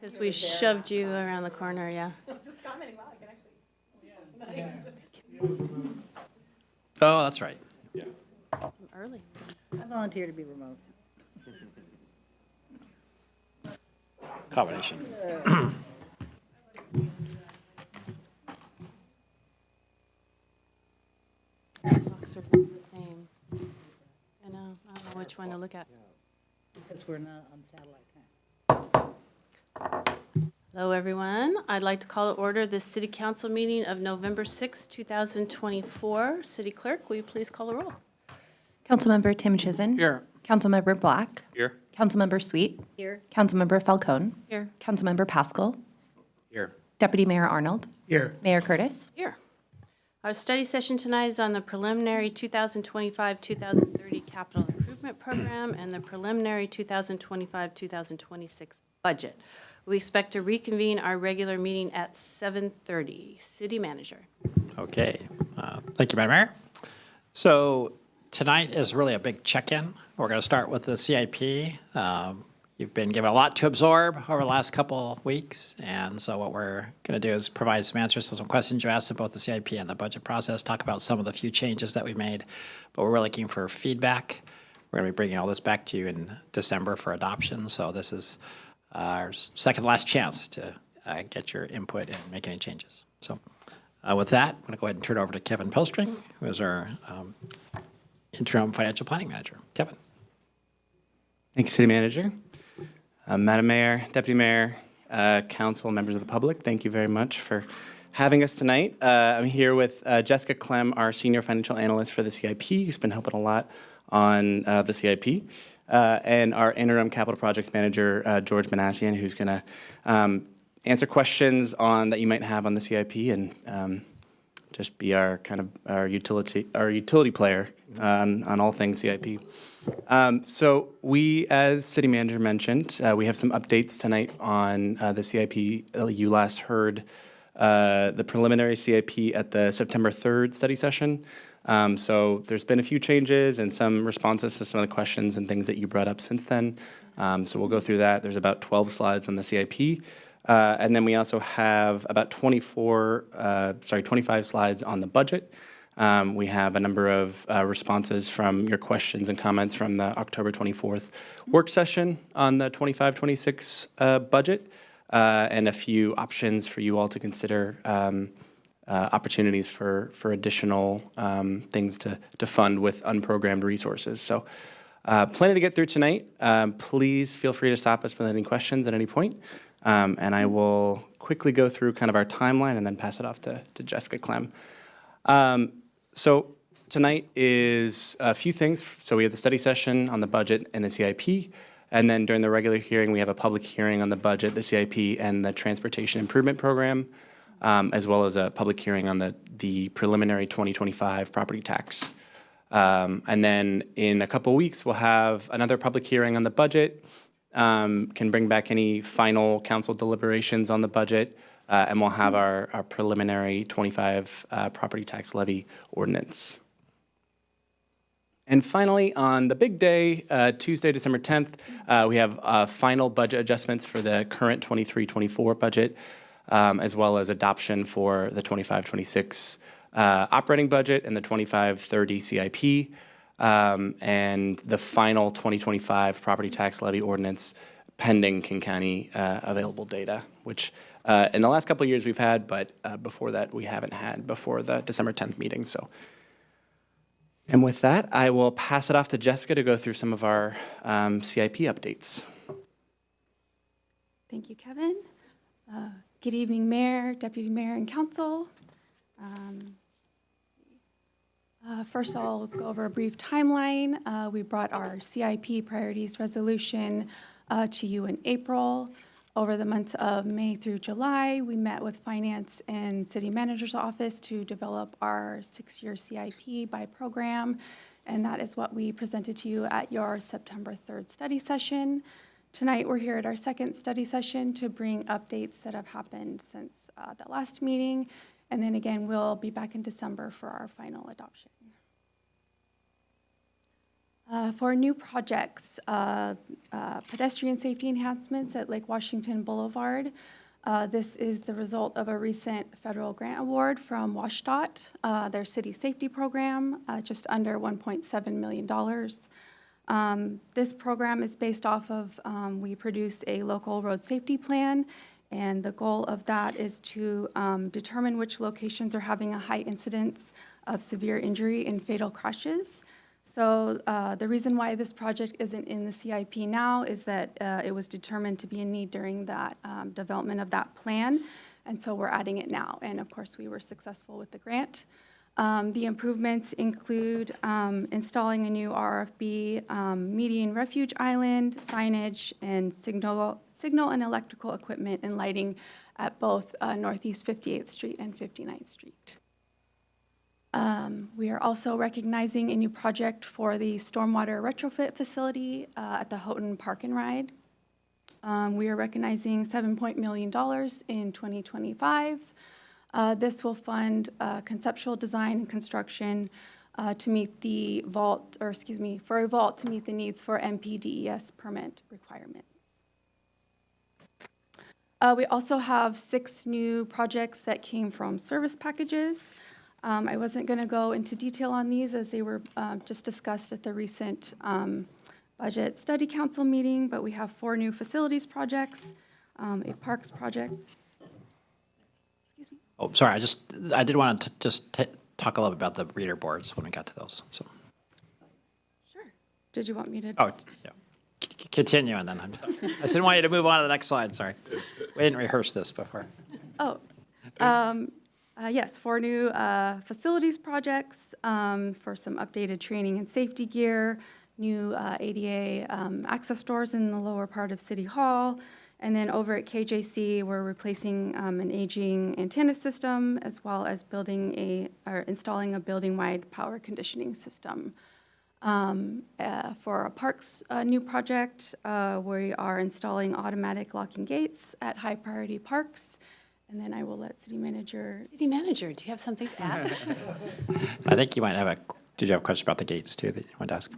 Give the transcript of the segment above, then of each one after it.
Because we shoved you around the corner, yeah. I'm just commenting, wow, I can actually. Oh, that's right. I'm early. I volunteer to be remote. Combination. Clocks are both the same. I know, I don't know which one to look at. Because we're not on satellite time. Hello, everyone. I'd like to call to order this City Council meeting of November 6, 2024. City Clerk, will you please call the roll? Councilmember Tim Chizen. Here. Councilmember Black. Here. Councilmember Sweet. Here. Councilmember Falcone. Here. Councilmember Pascal. Here. Deputy Mayor Arnold. Here. Mayor Curtis. Here. Our study session tonight is on the preliminary 2025-2030 capital improvement program and the preliminary 2025-2026 budget. We expect to reconvene our regular meeting at 7:30. City Manager. Okay. Thank you, Madam Mayor. So tonight is really a big check-in. We're going to start with the CIP. You've been given a lot to absorb over the last couple weeks, and so what we're going to do is provide some answers to some questions you asked about the CIP and the budget process, talk about some of the few changes that we made, but we're looking for feedback. We're going to be bringing all this back to you in December for adoption, so this is our second last chance to get your input and make any changes. So with that, I'm going to go ahead and turn it over to Kevin Pilstring, who is our interim financial planning manager. Kevin. Thank you, City Manager. Madam Mayor, Deputy Mayor, Council, members of the public, thank you very much for having us tonight. I'm here with Jessica Clem, our Senior Financial Analyst for the CIP, who's been helping a lot on the CIP, and our Interim Capital Projects Manager, George Manassian, who's going to answer questions that you might have on the CIP and just be our utility player on all things CIP. So we, as City Manager mentioned, we have some updates tonight on the CIP. You last heard the preliminary CIP at the September 3rd study session. So there's been a few changes and some responses to some of the questions and things that you brought up since then. So we'll go through that. There's about 12 slides on the CIP. And then we also have about 25 slides on the budget. We have a number of responses from your questions and comments from the October 24th work session on the 25-26 budget, and a few options for you all to consider, opportunities for additional things to fund with unprogrammed resources. So plenty to get through tonight. Please feel free to stop us with any questions at any point. And I will quickly go through kind of our timeline and then pass it off to Jessica Clem. So tonight is a few things. So we have the study session on the budget and the CIP. And then during the regular hearing, we have a public hearing on the budget, the CIP, and the Transportation Improvement Program, as well as a public hearing on the preliminary 2025 property tax. And then in a couple weeks, we'll have another public hearing on the budget. Can bring back any final council deliberations on the budget, and we'll have our preliminary 25 property tax levy ordinance. And finally, on the big day, Tuesday, December 10th, we have final budget adjustments for the current 23-24 budget, as well as adoption for the 25-26 operating budget and the 25-30 CIP. And the final 2025 property tax levy ordinance pending King County available data, which in the last couple of years we've had, but before that we haven't had before the December 10th meeting. So, and with that, I will pass it off to Jessica to go through some of our CIP updates. Thank you, Kevin. Good evening, Mayor, Deputy Mayor, and Council. First, I'll go over a brief timeline. We brought our CIP priorities resolution to you in April. Over the months of May through July, we met with Finance and City Manager's Office to develop our 6-year CIP by program, and that is what we presented to you at your September 3rd study session. Tonight, we're here at our second study session to bring updates that have happened since the last meeting, and then again, we'll be back in December for our final adoption. For new projects, pedestrian safety enhancements at Lake Washington Boulevard. This is the result of a recent federal grant award from WashDOT, their city safety program, just under $1.7 million. This program is based off of, we produce a local road safety plan, and the goal of that is to determine which locations are having a high incidence of severe injury and fatal crashes. So the reason why this project isn't in the CIP now is that it was determined to be a need during that development of that plan, and so we're adding it now. And of course, we were successful with the grant. The improvements include installing a new RFB median refuge island, signage, and signal and electrical equipment and lighting at both Northeast 58th Street and 59th Street. We are also recognizing a new project for the stormwater retrofit facility at the Houghton Park and Ride. We are recognizing $7 million in 2025. This will fund conceptual design and construction to meet the vault, or excuse me, for a vault to meet the needs for MPDES permit requirements. We also have 6 new projects that came from service packages. I wasn't going to go into detail on these as they were just discussed at the recent Budget Study Council meeting, but we have 4 new facilities projects, a parks project. Excuse me. Oh, sorry, I did want to just talk a little bit about the reader boards when we got to those, so. Sure. Did you want me to? Oh, yeah. Continue, and then I just didn't want you to move on to the next slide, sorry. We didn't rehearse this before. Oh, yes, 4 new facilities projects for some updated training and safety gear, new ADA access doors in the lower part of City Hall, and then over at KJC, we're replacing an aging antenna system as well as installing a building-wide power conditioning system. For our parks new project, we are installing automatic locking gates at high-priority parks. And then I will let City Manager. City Manager, do you have something to add? I think you might have did you have a question about the gates too that you wanted to ask?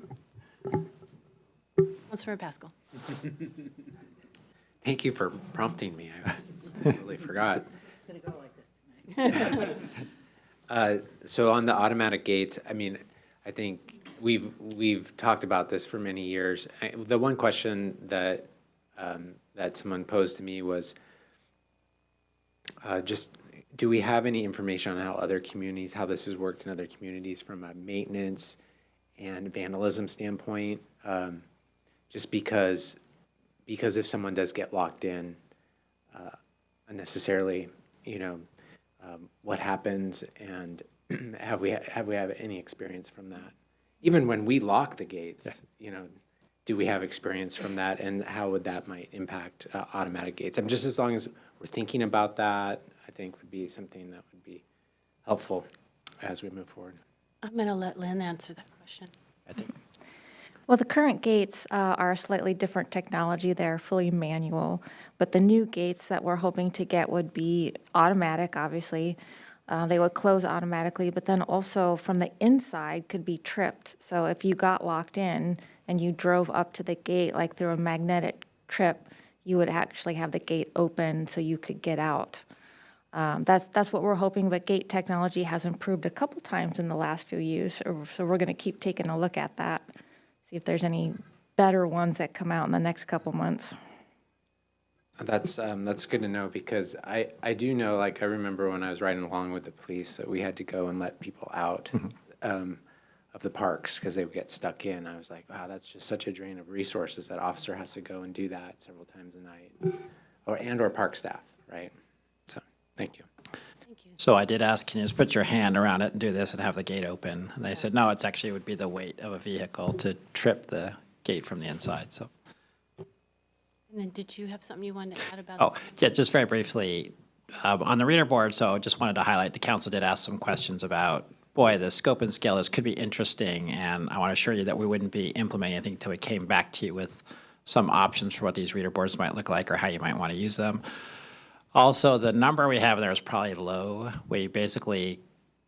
Councilmember Pascal. Thank you for prompting me. I totally forgot. It's gonna go like this tonight. So on the automatic gates, I mean, I think we've talked about this for many years. The one question that that someone posed to me was, just, do we have any information on how this has worked in other communities from a maintenance and vandalism standpoint? Just because if someone does get locked in unnecessarily, what happens, and have we had any experience from that? Even when we lock the gates, do we have experience from that, and how would that might impact automatic gates? Just as long as we're thinking about that, I think would be something that would be helpful as we move forward. I'm going to let Lynn answer that question. I think. Well, the current gates are a slightly different technology. They're fully manual, but the new gates that we're hoping to get would be automatic, obviously. They would close automatically, but then also from the inside could be tripped. So if you got locked in and you drove up to the gate, like through a magnetic trip, you would actually have the gate open so you could get out. That's what we're hoping, but gate technology has improved a couple times in the last few years, so we're going to keep taking a look at that, see if there's any better ones that come out in the next couple months. That's good to know, because I do know, like, I remember when I was riding along with the police that we had to go and let people out of the parks because they would get stuck in. I was like, wow, that's just such a drain of resources. That officer has to go and do that several times a night, or park staff, right? So, thank you. Thank you. So I did ask, can you just put your hand around it and do this and have the gate open? And they said, no, it's actually would be the weight of a vehicle to trip the gate from the inside, so. And then did you have something you wanted to add about? Oh, yeah, just very briefly, on the reader board, so just wanted to highlight, the council did ask some questions about, boy, the scope and scale, this could be interesting, and I want to assure you that we wouldn't be implementing anything until we came back to you with some options for what these reader boards might look like or how you might want to use them. Also, the number we have there is probably low. We basically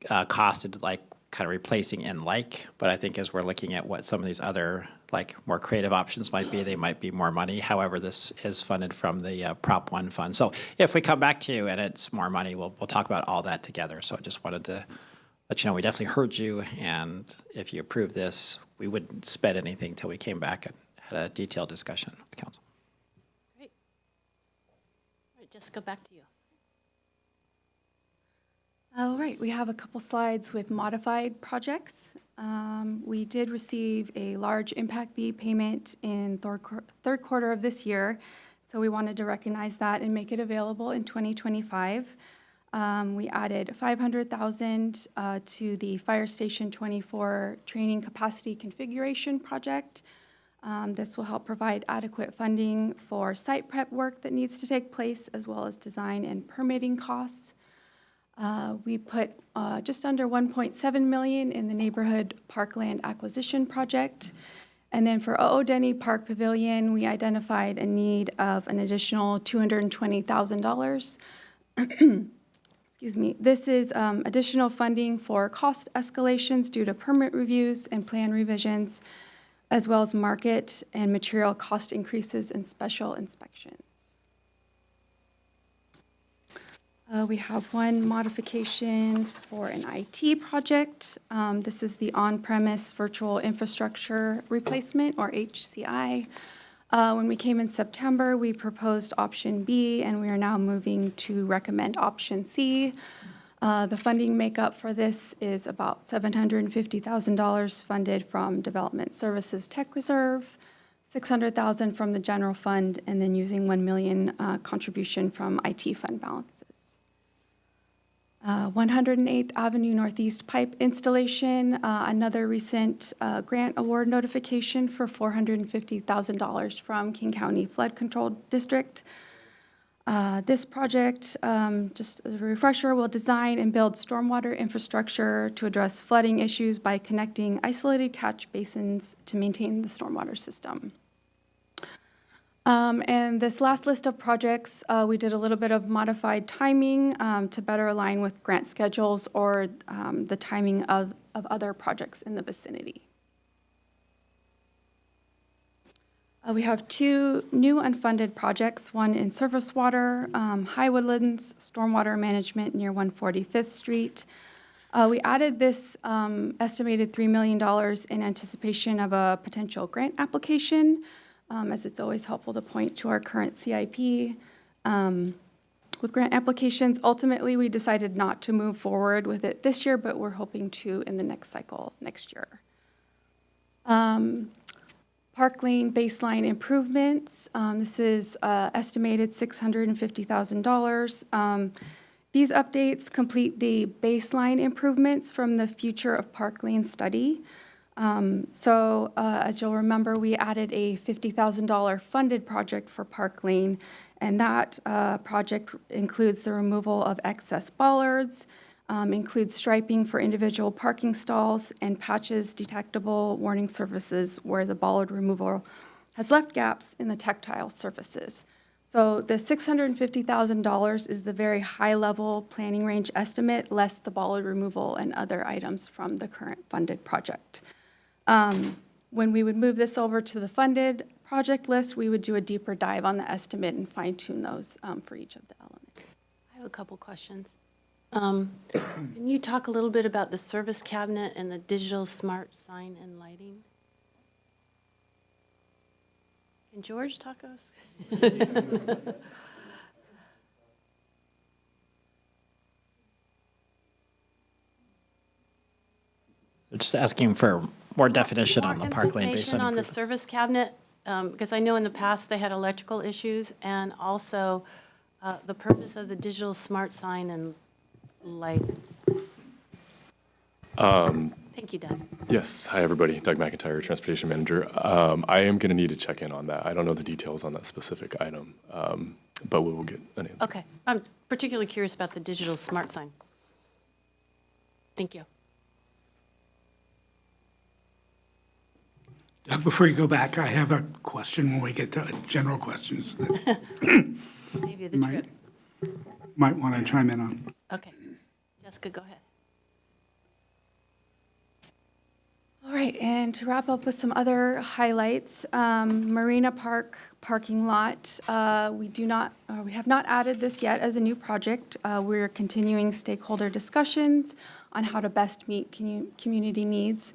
costed like kind of replacing in like, but I think as we're looking at what some of these other like more creative options might be, they might be more money. However, this is funded from the Prop 1 fund. So if we come back to you and it's more money, we'll talk about all that together. So I just wanted to let you know we definitely heard you, and if you approve this, we wouldn't spend anything till we came back and had a detailed discussion with the council. Great. All right, Jessica, back to you. All right, we have a couple slides with modified projects. We did receive a large impact fee payment in third quarter of this year, so we wanted to recognize that and make it available in 2025. We added $500,000 to the Fire Station 24 Training Capacity Configuration Project. This will help provide adequate funding for site prep work that needs to take place, as well as design and permitting costs. We put just under $1.7 million in the Neighborhood Parkland Acquisition Project. And then for O'Denny Park Pavilion, we identified a need of an additional $220,000. Excuse me. This is additional funding for cost escalations due to permit reviews and plan revisions, as well as market and material cost increases and special inspections. We have one modification for an IT project. This is the on-premise virtual infrastructure replacement, or HCI. When we came in September, we proposed option B, and we are now moving to recommend option C. The funding makeup for this is about $750,000 funded from Development Services Tech Reserve, $600,000 from the general fund, and then using $1 million contribution from IT fund balances. 108th Avenue Northeast pipe installation, another recent grant award notification for $450,000 from King County Flood Control District. This project, just as a refresher, will design and build stormwater infrastructure to address flooding issues by connecting isolated catch basins to maintain the stormwater system. And this last list of projects, we did a little bit of modified timing to better align with grant schedules or the timing of other projects in the vicinity. We have two new unfunded projects, one in surface water, High Woodlands Stormwater Management near 145th Street. We added this estimated $3 million in anticipation of a potential grant application, as it's always helpful to point to our current CIP. With grant applications, ultimately, we decided not to move forward with it this year, but we're hoping to in the next cycle next year. Park Lane baseline improvements. This is estimated $650,000. These updates complete the baseline improvements from the Future of Park Lane study. As you'll remember, we added a $50,000 funded project for Park Lane, and that project includes the removal of excess bollards, includes striping for individual parking stalls, and patches detectable warning surfaces where the bollard removal has left gaps in the tactile surfaces. So the $650,000 is the very high-level planning range estimate, less the bollard removal and other items from the current funded project. When we would move this over to the funded project list, we would do a deeper dive on the estimate and fine-tune those for each of the elements. I have a couple questions. Can you talk a little bit about the service cabinet and the digital smart sign and lighting? Can George talk to us? They're just asking for more definition on the More Park Lane information baseline on the improvements. service cabinet, because I know in the past they had electrical issues, and also the purpose of the digital smart sign and light. Thank you, Doug. Yes. Hi, everybody. Doug McIntyre, Transportation Manager. I am going to need to check in on that. I don't know the details on that specific item, but we will get an answer. Okay. I'm particularly curious about the digital smart sign. Thank you. Doug, before you go back, I have a question when we get to general questions that Save you the might, trip. might want to chime in on. Okay. Jessica, go ahead. right, and to wrap up with some other highlights, Marina Park parking lot, we have not added this yet as a new project. We're continuing stakeholder discussions on how to best meet community needs.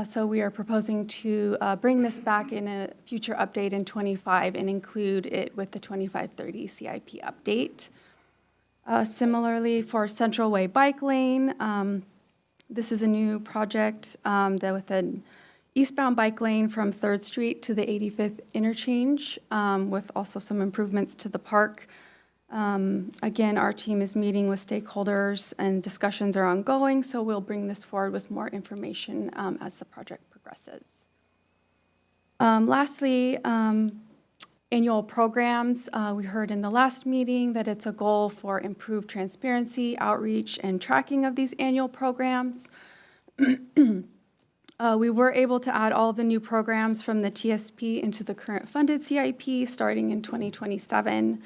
So we are proposing to bring this back in a future update in '25 and include it with the 25-30 CIP update. Similarly, for Central Way Bike Lane, this is a new project that with an eastbound bike lane from 3rd Street to the 85th interchange, with also some improvements to the park. Again, our team is meeting with stakeholders and discussions are ongoing, so we'll bring this forward with more information as the project progresses. Lastly, annual programs. We heard in the last meeting that it's a goal for improved transparency, outreach, and tracking of these annual programs. We were able to add all of the new programs from the TSP into the current funded CIP starting in 2027.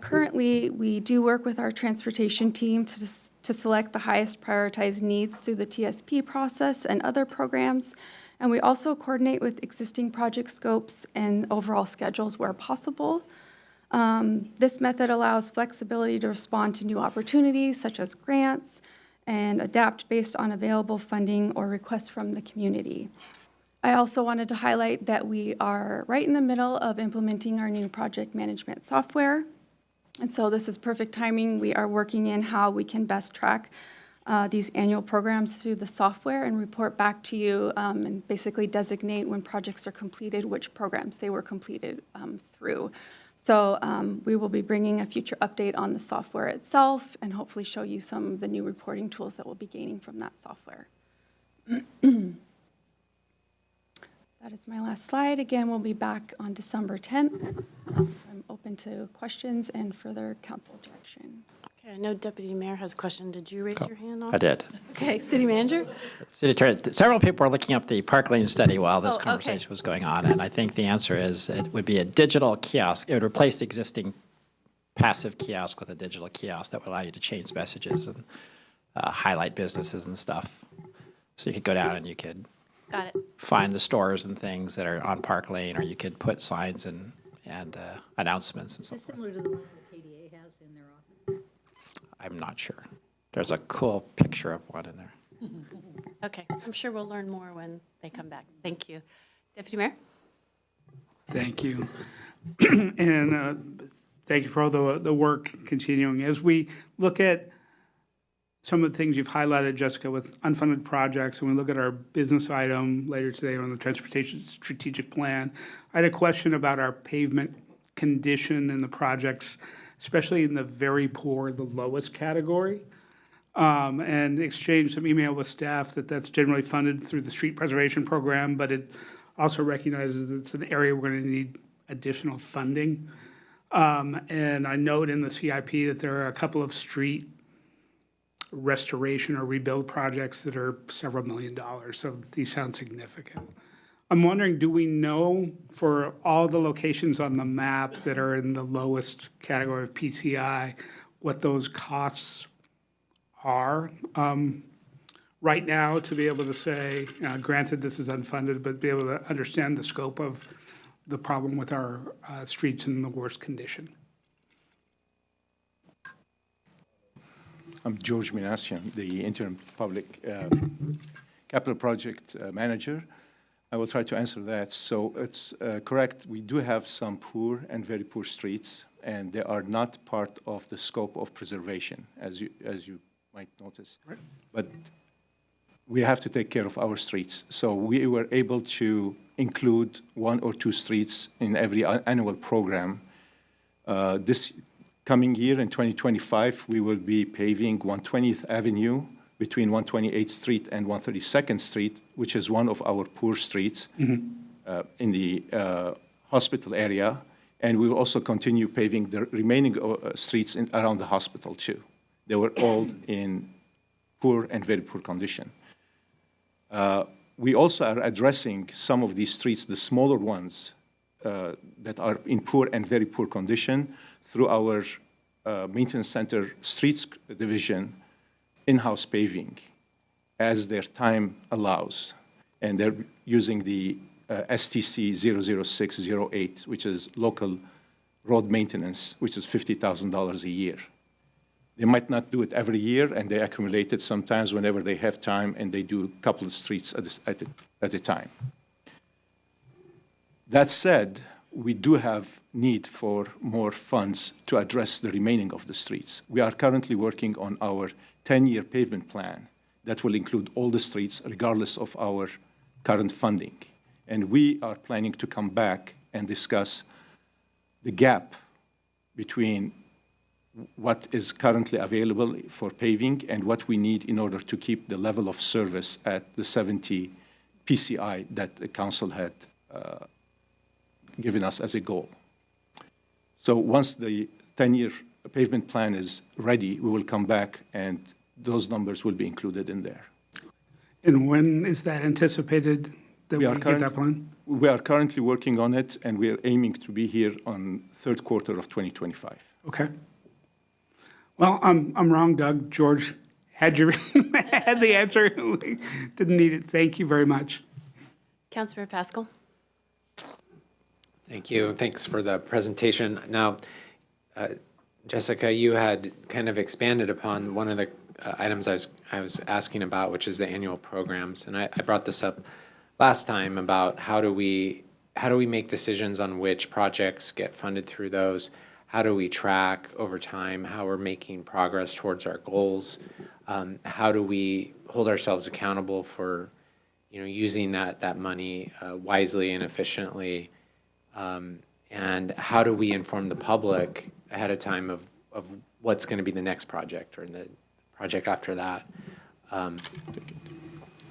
Currently, we do work with our transportation team to select the highest prioritized needs through the TSP process and other programs. And we also coordinate with existing project scopes and overall schedules where possible. This method allows flexibility to respond to new opportunities such as grants and adapt based on available funding or requests from the community. I also wanted to highlight that we are right in the middle of implementing our new project management software. And so this is perfect timing. We are working in how we can best track these annual programs through the software and report back to you and basically designate when projects are completed, which programs they were completed through. So we will be bringing a future update on the software itself and hopefully show you some of the new reporting tools that we'll be gaining from that software. That is my last slide. Again, we'll be back on December 10th. So I'm open to questions and further council direction. Okay, I know Deputy Mayor has a question. Did you raise your hand also? I did. Okay, City Manager? City Attorney, several people were looking up the Park Lane study while this Oh, okay. conversation was going on, and I think the answer is it would be a digital kiosk. It would replace the existing passive kiosk with a digital kiosk that would allow you to change messages and highlight businesses and stuff. So you could go down and you could Got it. find the stores and things that are on Park Lane, or you could put signs and announcements and so forth. Similar to the one that KDA has in their office. I'm not sure. There's a cool picture of one in there. Okay, I'm sure we'll learn more when they come back. Thank you. Deputy Mayor? Thank you. And thank you for all the work continuing. As we look at some of the things you've highlighted, Jessica, with unfunded projects, and we look at our business item later today on the Transportation Strategic Plan, I had a question about our pavement condition in the projects, especially in the very poor, the lowest category, and exchanged some email with staff that's generally funded through the street preservation program, but it also recognizes that it's an area we're going to need additional funding. And I note in the CIP that there are a couple of street restoration or rebuild projects that are several $1 million, so these sound significant. I'm wondering, do we know for all the locations on the map that are in the lowest category of PCI, what those costs are right now, to be able to say, granted this is unfunded, but be able to understand the scope of the problem with our streets in the worst condition? I'm George Minassian, the interim public capital project manager. I will try to answer that. So it's correct, we do have some poor and very poor streets, and they are not part of the scope of preservation, as you might notice. Right. But we have to take care of our streets. So we were able to include 1 or 2 streets in every annual program. This coming year in 2025, we will be paving 120th Avenue between 128th Street and 132nd Street, which is one of our poor streets in the hospital area. And we will also continue paving the remaining streets around the hospital too. They were all in poor and very poor condition. We also are addressing some of these streets, the smaller ones that are in poor and very poor condition, through our maintenance center streets division, in-house paving, as their time allows. and they're using the STC 00608, which is local road maintenance, which is $50,000 a year. They might not do it every year, and they accumulate it sometimes whenever they have time, and they do a couple of streets at a time. That said, we do have need for more funds to address the remaining of the streets. We are currently working on our 10-year pavement plan that will include all the streets regardless of our current funding. And we are planning to come back and discuss the gap between what is currently available for paving and what we need in order to keep the level of service at the 70 PCI that the council had given us as a goal. So once the 10-year pavement plan is ready, we will come back and those numbers will be included in there. And when is that anticipated that we get that plan? We are currently working on it, and we are aiming to be here on third quarter of 2025. Okay. Well, I'm wrong, Doug. George had had the answer. Didn't need it. Thank you very much. Councilmember Pascal? Thank you. Thanks for the presentation. Now, Jessica, you had kind of expanded upon one of the items I was asking about, which is the annual programs. And I brought this up last time about how do we make decisions on which projects get funded through those? How do we track over time how we're making progress towards our goals? How do we hold ourselves accountable for, using that money wisely and efficiently? And how do we inform the public ahead of time of what's going to be the next project or the project after that?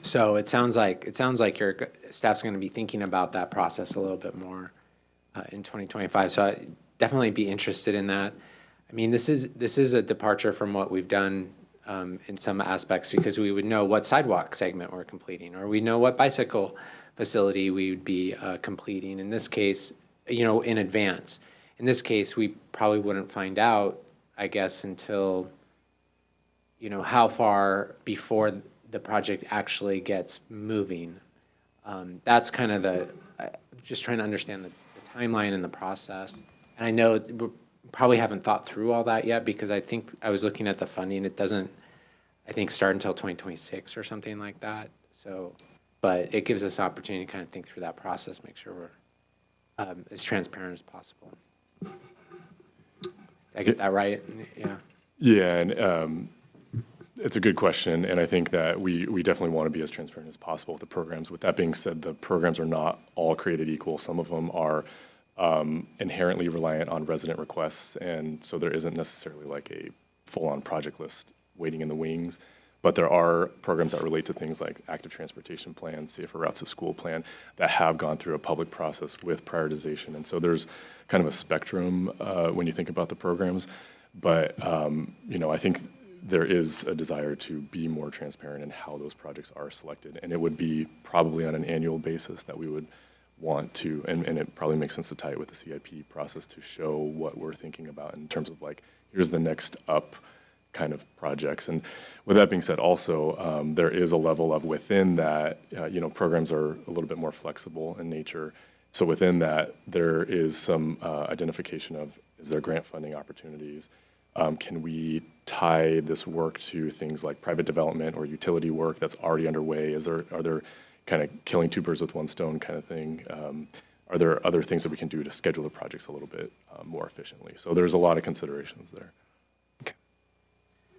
So it sounds like your staff's going to be thinking about that process a little bit more in 2025. So I definitely be interested in that. I mean, this is a departure from what we've done in some aspects, because we would know what sidewalk segment we're completing, or we know what bicycle facility we would be completing. In this case, in advance. In this case, we probably wouldn't find out, I guess, until, how far before the project actually gets moving. That's kind of just trying to understand the timeline and the process. And I know we probably haven't thought through all that yet, because I think I was looking at the funding. It doesn't, I think, start until 2026 or something like that. So, but it gives us opportunity to kind of think through that process, make sure we're as transparent as possible. Did I get that right? Yeah. Yeah, and it's a good question, and I think that we definitely want to be as transparent as possible with the programs. With that being said, the programs are not all created equal. Some of them are inherently reliant on resident requests, and so there isn't necessarily like a full-on project list waiting in the wings. But there are programs that relate to things like active transportation plans, safer routes to school plan, that have gone through a public process with prioritization. And so there's kind of a spectrum when you think about the programs. But, I think there is a desire to be more transparent in how those projects are selected. And it would be probably on an annual basis that we would want to, and it probably makes sense to tie it with the CIP process to show what we're thinking about in terms of like, here's the next up kind of projects. And with that being said, also, there is a level of within that, programs are a little bit more flexible in nature. So within that, there is some identification of, is there grant funding opportunities? Can we tie this work to things like private development or utility work that's already underway? Are there kind of killing two birds with one stone kind of thing? Are there other things that we can do to schedule the projects a little bit more efficiently? So there's a lot of considerations there. Okay.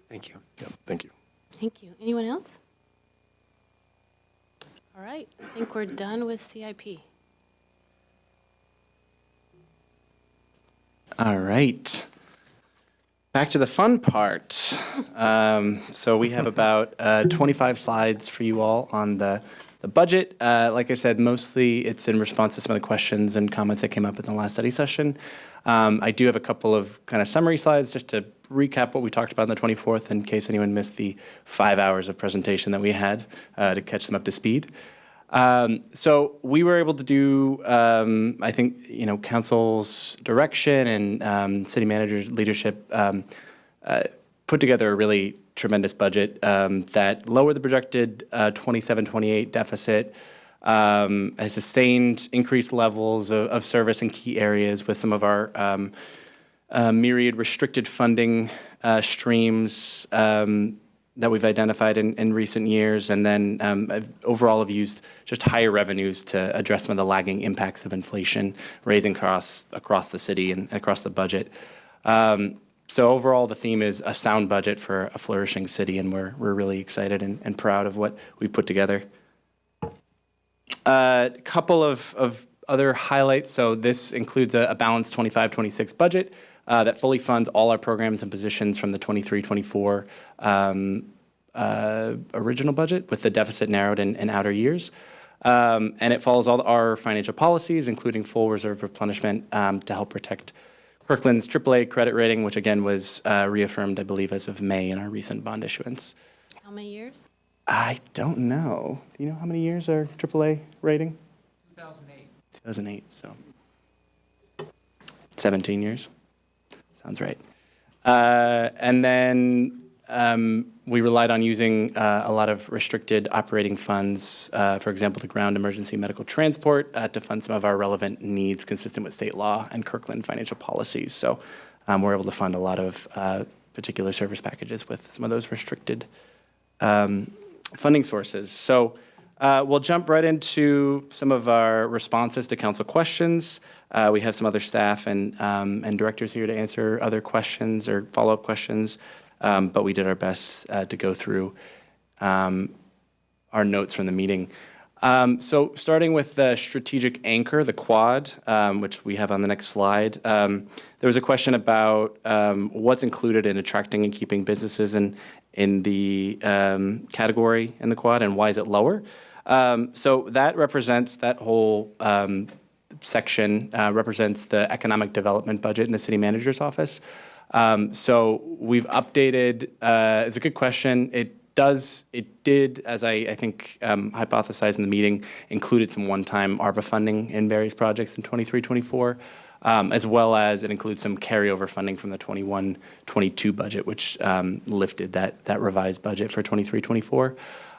Thank you. Yeah, thank you. Thank you. Anyone else? All right, I think we're done with CIP. All right. Back to the fun part. So we have about 25 slides for you all on the budget. Like I said, mostly it's in response to some of the questions and comments that came up in the last study session. I do have a couple of kind of summary slides just to recap what we talked about on the 24th in case anyone missed the 5 hours of presentation that we had to catch them up to speed. So we were able to do, I think, council's direction and city manager's leadership put together a really tremendous budget that lowered the projected 27-28 deficit, has sustained increased levels of service in key areas with some of our myriad restricted funding streams that we've identified in recent years, and then overall have used just higher revenues to address some of the lagging impacts of inflation, raising costs across the city and across the budget. So overall, the theme is a sound budget for a flourishing city, and we're really excited and proud of what we've put together. A couple of other highlights. So this includes a balanced 25-26 budget that fully funds all our programs and positions from the 23-24 original budget, with the deficit narrowed in outer years. And it follows all our financial policies, including full reserve replenishment to help protect Kirkland's AAA credit rating, which again was reaffirmed, I believe, as of May in our recent bond issuance. How many years? I don't know. Do you know how many years our AAA rating? 2008. 2008, so 17 years. Sounds right. And then we relied on using a lot of restricted operating funds, for example, the ground emergency medical transport, to fund some of our relevant needs consistent with state law and Kirkland financial policies. So we're able to fund a lot of particular service packages with some of those restricted funding sources. So we'll jump right into some of our responses to council questions. We have some other staff and directors here to answer other questions or follow-up questions, but we did our best to go through our notes from the meeting. So starting with the strategic anchor, the quad, which we have on the next slide, there was a question about what's included in attracting and keeping businesses in the category in the quad, and why is it lower? So that represents, that whole section represents the economic development budget in the city manager's office. So we've updated, it's a good question. It did, as I think hypothesized in the meeting, included some one-time ARPA funding in various projects in 23-24, as well as it includes some carryover funding from the 21-22 budget, which lifted that revised budget for 23-24.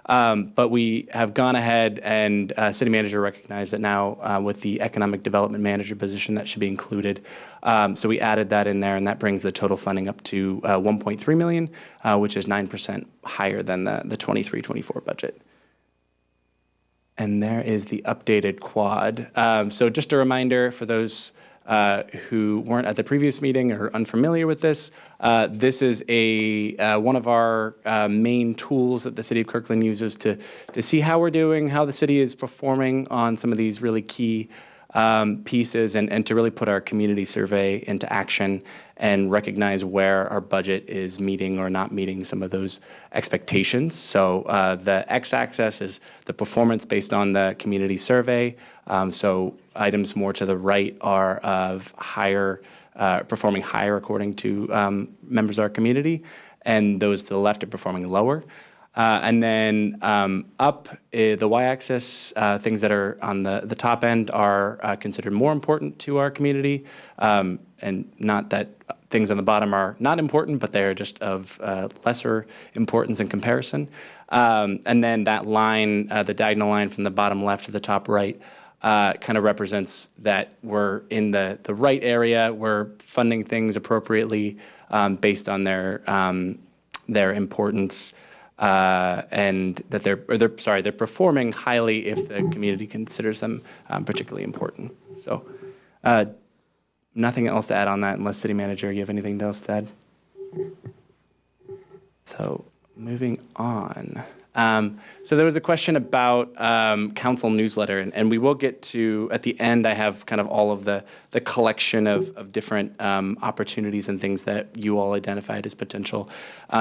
But we have gone ahead and city manager recognized that now with the economic development manager position that should be included. So we added that in there, and that brings the total funding up to 1.3 million, which is 9% higher than the 23-24 budget. And there is the updated quad. So just a reminder for those who weren't at the previous meeting or unfamiliar with this, this is one of our main tools that the city of Kirkland uses to see how we're doing, how the city is performing on some of these really key pieces, and to really put our community survey into action and recognize where our budget is meeting or not meeting some of those expectations. So the x-axis is the performance based on the community survey. So items more to the right are of higher, performing higher according to members of our community, and those to the left are performing lower. And then up the y-axis, things that are on the top end are considered more important to our community, and not that things on the bottom are not important, but they're just of lesser importance in comparison. And then that line, the diagonal line from the bottom left to the top right, kind of represents that we're in the right area, we're funding things appropriately based on their importance, and that they're performing highly if the community considers them particularly important. So nothing else to add on that, unless city manager, you have anything else to add? So moving on. So there was a question about council newsletter, and we will get to, at the end, I have kind of all of the collection of different opportunities and things that you all identified as potential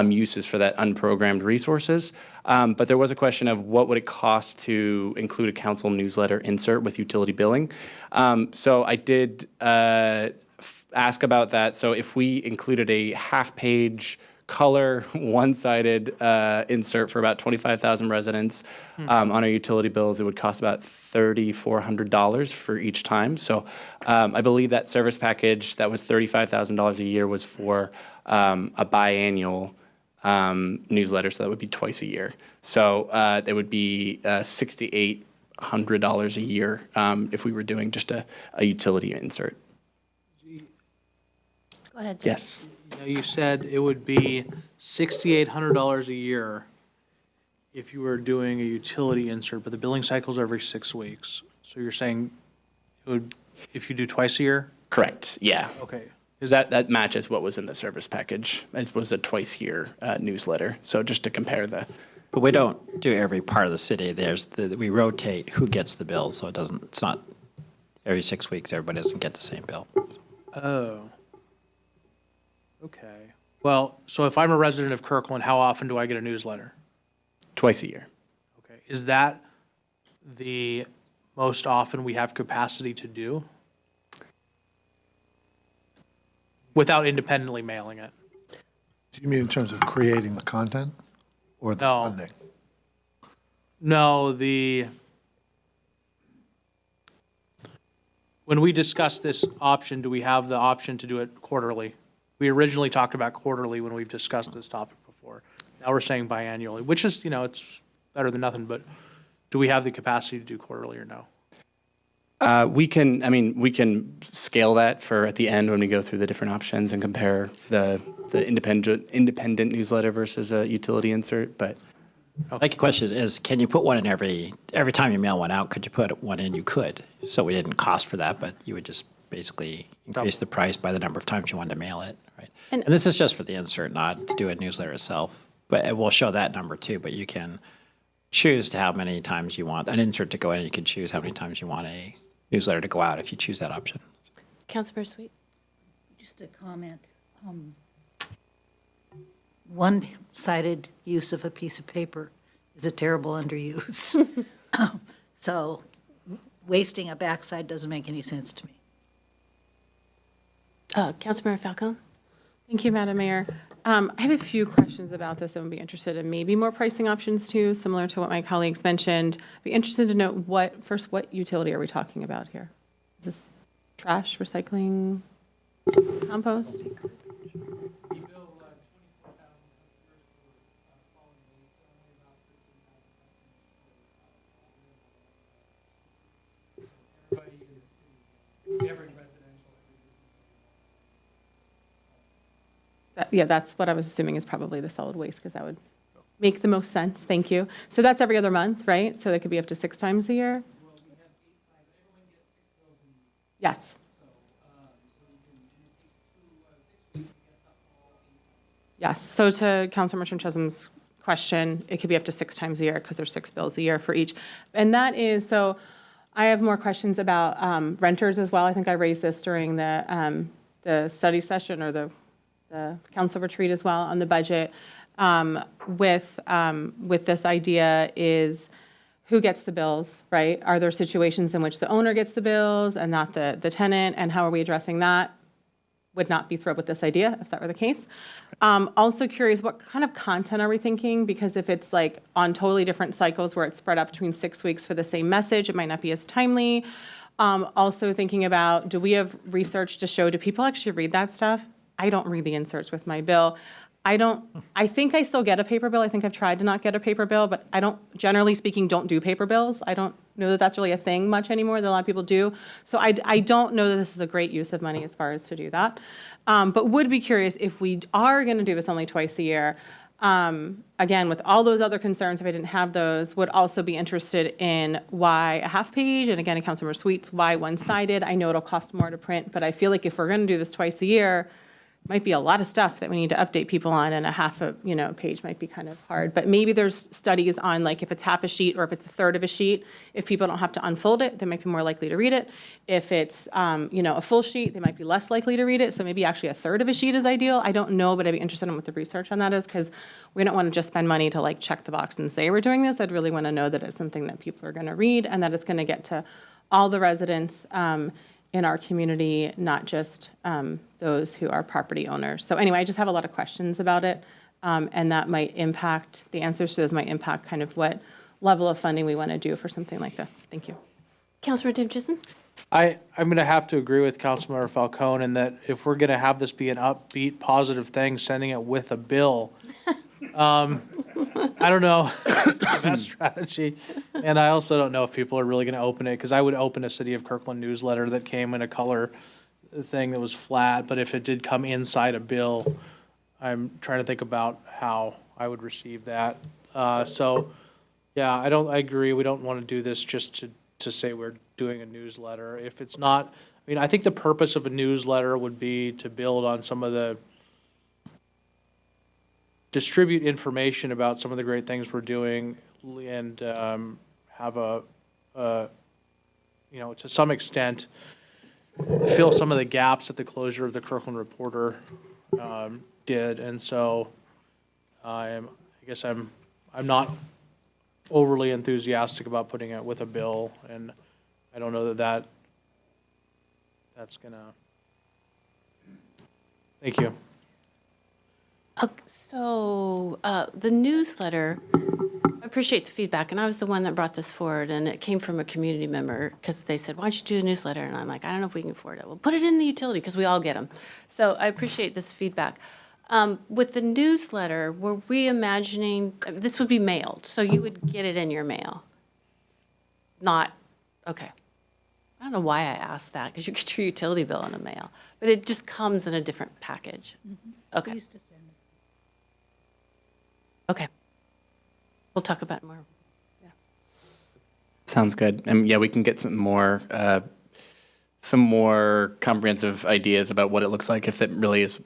uses for that unprogrammed resources. But there was a question of what would it cost to include a council newsletter insert with utility billing. So I did ask about that. So if we included a half-page color, one-sided insert for about 25,000 residents on our utility bills, it would cost about $3,400 for each time. So I believe that service package that was $35,000 a year was for a biannual newsletter, so that would be twice a year. So it would be 68 $100 a year if we were doing just a utility insert. Go ahead, Jim. Yes. You said it would be $6,800 a year if you were doing a utility insert, but the billing cycle's every 6 weeks. So you're saying it would, if you do twice a year? Correct, yeah. Okay. That matches what was in the service package. It was a twice-year newsletter, so just to compare the. But we don't do every part of the city. We rotate who gets the bill, so it's not every 6 weeks, everybody doesn't get the same bill. Oh. Okay. Well, so if I'm a resident of Kirkland, how often do I get a newsletter? Twice a year. Okay. Is that the most often we have capacity to do? Without independently mailing it? Do you mean in terms of creating the content or the No. funding? No, when we discuss this option, do we have the option to do it quarterly? We originally talked about quarterly when we've discussed this topic before. Now we're saying biannually, which is, it's better than nothing, but do we have the capacity to do quarterly or no? We can scale that for at the end when we go through the different options and compare the independent newsletter versus a utility insert, but. I think the question is, can you put one in every time you mail one out, could you put one in? You could. So we didn't cost for that, but you would just basically increase the price by the number of times you wanted to mail it, right? And this is just for the insert, not to do a newsletter itself. But it will show that number too, but you can choose to how many times you want an insert to go in. You can choose how many times you want a newsletter to go out if you choose that option. Councilmember Sweet. Just a comment. One-sided use of a piece of paper is a terrible underuse. So wasting a backside doesn't make any sense to me. Councilmember Falcone? Thank you, Madam Mayor. I have a few questions about this and would be interested in maybe more pricing options too, similar to what my colleagues mentioned. Be interested to know what utility are we talking about here? Is this trash, recycling, compost? Yeah, that's what I was assuming is probably the solid waste, because that would make the most sense. Thank you. So that's every other month, right? So that could be up to 6 times a year? Yes. Yes. So to Councilmember Chesum's question, it could be up to 6 times a year because there's 6 bills a year for each. And that is, so I have more questions about renters as well. I think I raised this during the study session or the council retreat as well on the budget. With this idea is who gets the bills, right? Are there situations in which the owner gets the bills and not the tenant? And how are we addressing that? Would not be thrilled with this idea if that were the case. Also curious, what kind of content are we thinking? Because if it's like on totally different cycles where it's spread out between 6 weeks for the same message, it might not be as timely. Also thinking about, do we have research to show, do people actually read that stuff? I don't read the inserts with my bill. I think I still get a paper bill. I think I've tried to not get a paper bill, but I don't, generally speaking, don't do paper bills. I don't know that that's really a thing much anymore that a lot of people do. So I don't know that this is a great use of money as far as to do that. But would be curious if we are going to do this only twice a year. Again, with all those other concerns, if I didn't have those, would also be interested in why a half page, and again, in Councilmember Sweet's, why one-sided. I know it'll cost more to print, but I feel like if we're going to do this twice a year, might be a lot of stuff that we need to update people on, and a half a page might be kind of hard. But maybe there's studies on like if it's half a sheet or if it's a third of a sheet, if people don't have to unfold it, they might be more likely to read it. If it's a full sheet, they might be less likely to read it. So maybe actually a third of a sheet is ideal. I don't know, but I'd be interested in what the research on that is, because we don't want to just spend money to like check the box and say we're doing this. I'd really want to know that it's something that people are going to read and that it's going to get to all the residents in our community, not just those who are property owners. So anyway, I just have a lot of questions about it, and that might impact, the answers to those might impact kind of what level of funding we want to do for something like this. Thank you. Councilmember Davidson? I'm going to have to agree with Councilmember Falcone in that if we're going to have this be an upbeat, positive thing, sending it with a bill I don't know if it's the best strategy. And I also don't know if people are really going to open it, because I would open a City of Kirkland newsletter that came in a color thing that was flat, but if it did come inside a bill, I'm trying to think about how I would receive that. So, yeah, I agree, we don't want to do this just to say we're doing a newsletter. If it's not, I mean, I think the purpose of a newsletter would be to build on some of the, distribute information about some of the great things we're doing, and have a, to some extent, fill some of the gaps that the closure of the Kirkland Reporter did. And so I guess I'm not overly enthusiastic about putting it with a bill, and I don't know that's gonna. Thank you. So the newsletter, I appreciate the feedback, and I was the one that brought this forward, and it came from a community member, because they said, why don't you do a newsletter? And I'm like, I don't know if we can afford it. Well, put it in the utility, because we all get them. So I appreciate this feedback. With the newsletter, were we imagining, this would be mailed, so you would get it in your mail? Not, okay. I don't know why I asked that, because you get your utility bill in the mail, but it just comes in a different package. Okay. Please to send it. Okay. We'll talk about it more. Sounds good. And yeah, we can get some more comprehensive ideas about what it looks like if it really is,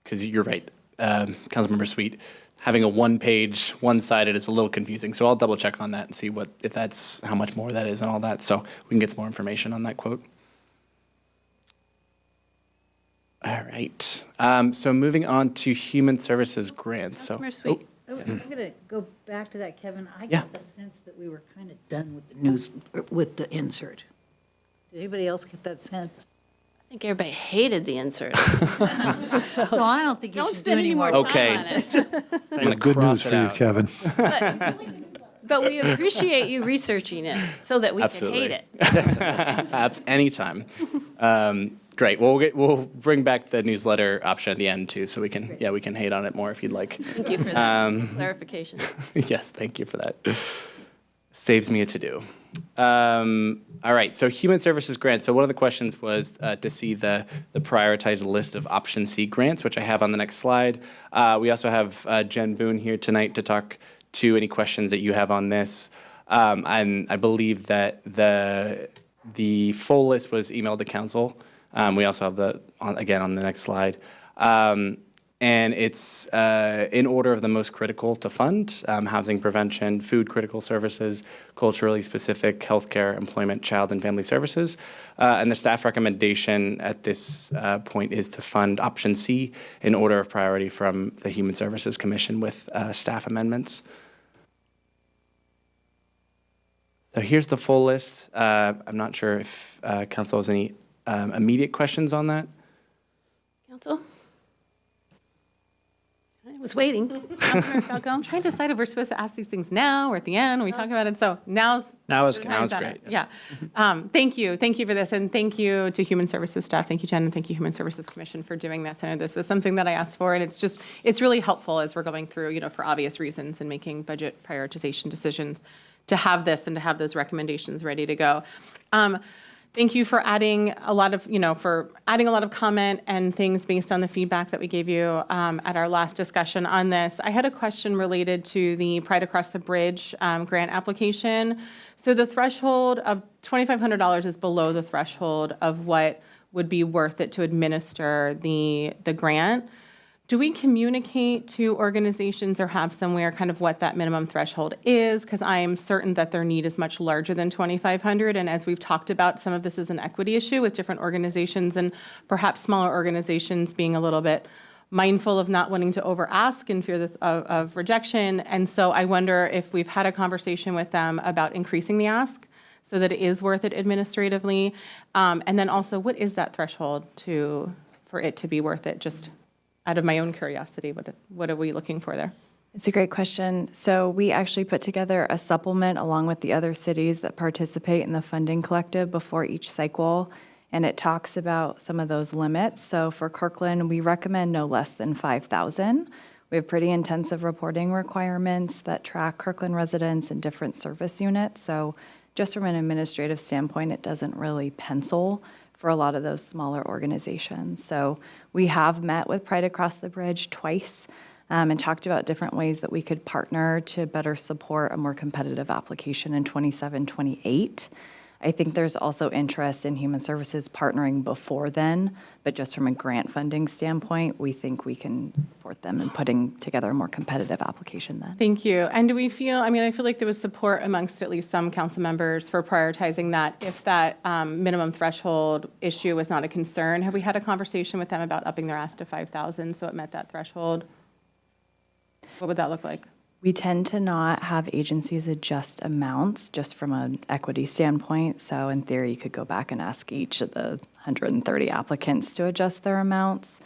because you're right, Councilmember Sweet, having a one-page, one-sided is a little confusing. So I'll double check on that and see if that's how much more that is and all that. So we can get some more information on that quote. All right. So moving on to human services grants. Councilmember Sweet. I'm going to go back to that, Kevin. I Yeah. got the sense that we were kind of done with the insert. Did anybody else get that sense? I think everybody hated the insert. So I don't think you Don't should do spend any any more more time. Okay. time on it. I'm gonna Good news cross it for you, out. Kevin. But we appreciate you researching it so that we can hate Absolutely. it. Anytime. Great. Well, we'll bring back the newsletter option at the end too, so we can hate on it more if you'd like. Thank you for that clarification. Yes, thank you for that. Saves me a to-do. All right, so human services grants. So one of the questions was to see the prioritized list of option C grants, which I have on the next slide. We also have Jen Boone here tonight to talk to any questions that you have on this. And I believe that the full list was emailed to council. We also have again on the next slide. And it's in order of the most critical to fund: housing prevention, food critical services, culturally specific healthcare, employment, child and family services. And the staff recommendation at this point is to fund option C in order of priority from the Human Services Commission with staff amendments. So here's the full list. I'm not sure if council has any immediate questions on that. Council? I was waiting. Councilmember Falcone? I'm trying to decide if we're supposed to ask these things now or at the end when we talk about it. So now is great. Yeah. Thank you. Thank you for this. And thank you to Human Services staff. Thank you, Jen, and thank you, Human Services Commission, for doing this. I know this was something that I asked for, and it's really helpful as we're going through, for obvious reasons and making budget prioritization decisions, to have this and to have those recommendations ready to go. Thank you for adding a lot of, comment and things based on the feedback that we gave you at our last discussion on this. I had a question related to the Pride Across the Bridge grant application. So the threshold of $2,500 is below the threshold of what would be worth it to administer the grant. Do we communicate to organizations or have somewhere kind of what that minimum threshold is? Because I am certain that their need is much larger than $2,500. And as we've talked about, some of this is an equity issue with different organizations and perhaps smaller organizations being a little bit mindful of not wanting to over ask in fear of rejection. And so I wonder if we've had a conversation with them about increasing the ask so that it is worth it administratively. And then also, what is that threshold for it to be worth it? Just out of my own curiosity, what are we looking for there? It's a great question. So we actually put together a supplement along with the other cities that participate in the funding collective before each cycle, and it talks about some of those limits. So for Kirkland, we recommend no less than $5,000. We have pretty intensive reporting requirements that track Kirkland residents and different service units. So just from an administrative standpoint, it doesn't really pencil for a lot of those smaller organizations. So we have met with Pride Across the Bridge twice and talked about different ways that we could partner to better support a more competitive application in 27, 28. I think there's also interest in Human Services partnering before then, but just from a grant funding standpoint, we think we can support them in putting together a more competitive application then. Thank you. And do we feel, I mean, I feel like there was support amongst at least some council members for prioritizing that if that minimum threshold issue was not a concern. Have we had a conversation with them about upping their ask to 5,000 so it met that threshold? What would that look like? We tend to not have agencies adjust amounts just from an equity standpoint. So in theory, you could go back and ask each of the 130 applicants to adjust their amounts.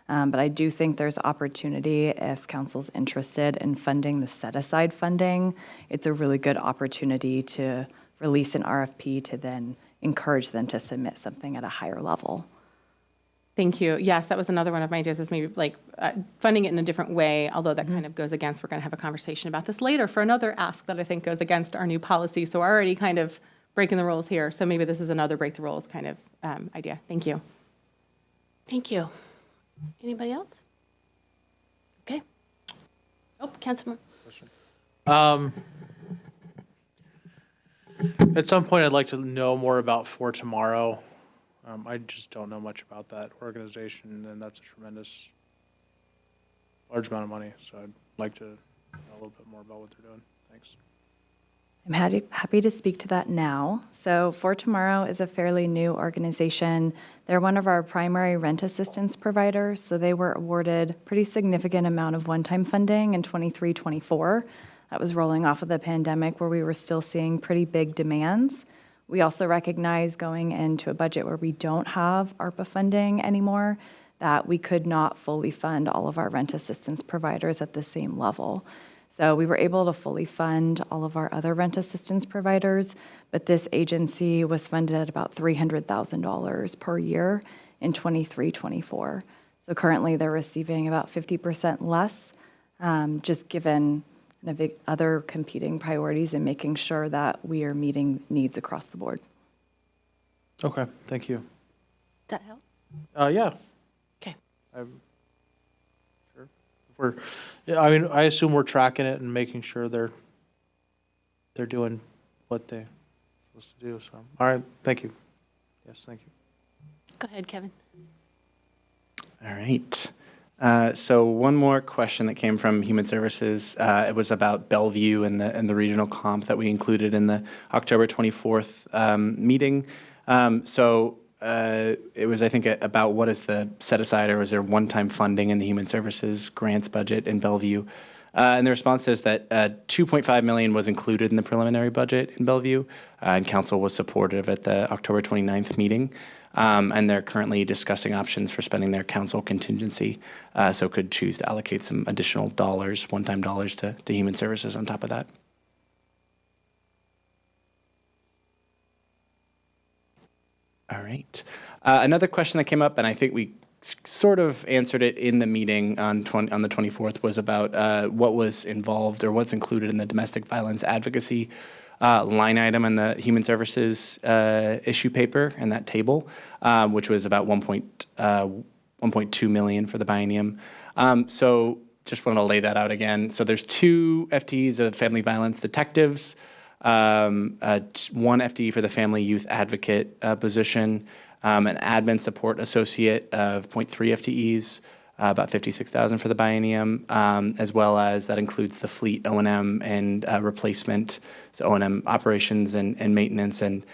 But I do think there's opportunity if council's interested in funding the set-aside funding. It's a really good opportunity to release an RFP to then encourage them to submit something at a higher level. Thank you. Yes, that was another one of my ideas, is maybe like funding it in a different way, although that kind of goes against, we're going to have a conversation about this later for another ask that I think goes against our new policy. So we're already kind of breaking the rules here. So maybe this is another break the rules kind of idea. Thank you. Thank you. Anybody else? Okay. Oh, Councilman. At some point, I'd like to know more about For Tomorrow. I just don't know much about that organization, and that's a tremendous, large amount of money. So I'd like to know a little bit more about what they're doing. Thanks. I'm happy to speak to that now. So For Tomorrow is a fairly new organization. They're one of our primary rent assistance providers, so they were awarded pretty significant amount of one-time funding in 23-24. That was rolling off of the pandemic where we were still seeing pretty big demands. We also recognize going into a budget where we don't have ARPA funding anymore, that we could not fully fund all of our rent assistance providers at the same level. So we were able to fully fund all of our other rent assistance providers, but this agency was funded at about $300,000 per year in 23-24. So currently they're receiving about 50% less, just given kind of other competing priorities and making sure that we are meeting needs across the board. Okay, thank you. Does that help? Yeah. Okay. I'm sure. If we're, yeah, I mean, I assume we're tracking it and making sure they're doing what they're supposed to do. So, all right, thank you. Yes, thank you. Go ahead, Kevin. All right. So one more question that came from Human Services. It was about Bellevue and the regional comp that we included in the October 24th meeting. It was, I think, about what is the set aside, or was there one-time funding in the Human Services grants budget in Bellevue? And the response is that $2.5 million was included in the preliminary budget in Bellevue, and council was supportive at the October 29th meeting. And they're currently discussing options for spending their council contingency, so could choose to allocate some additional dollars, one-time dollars to Human Services on top of that. All right. Another question that came up, and I think we sort of answered it in the meeting on the 24th, was about what was involved or what's included in the domestic violence advocacy line item in the Human Services issue paper and that table, which was about 1.2 million for the biennium. So just want to lay that out again. So there's 2 FTEs of family violence detectives, 1 FTE for the family youth advocate position, an admin support associate of 0.3 FTEs, about 56,000 for the biennium, as well as that includes the fleet O&M and replacement, so O&M operations and maintenance and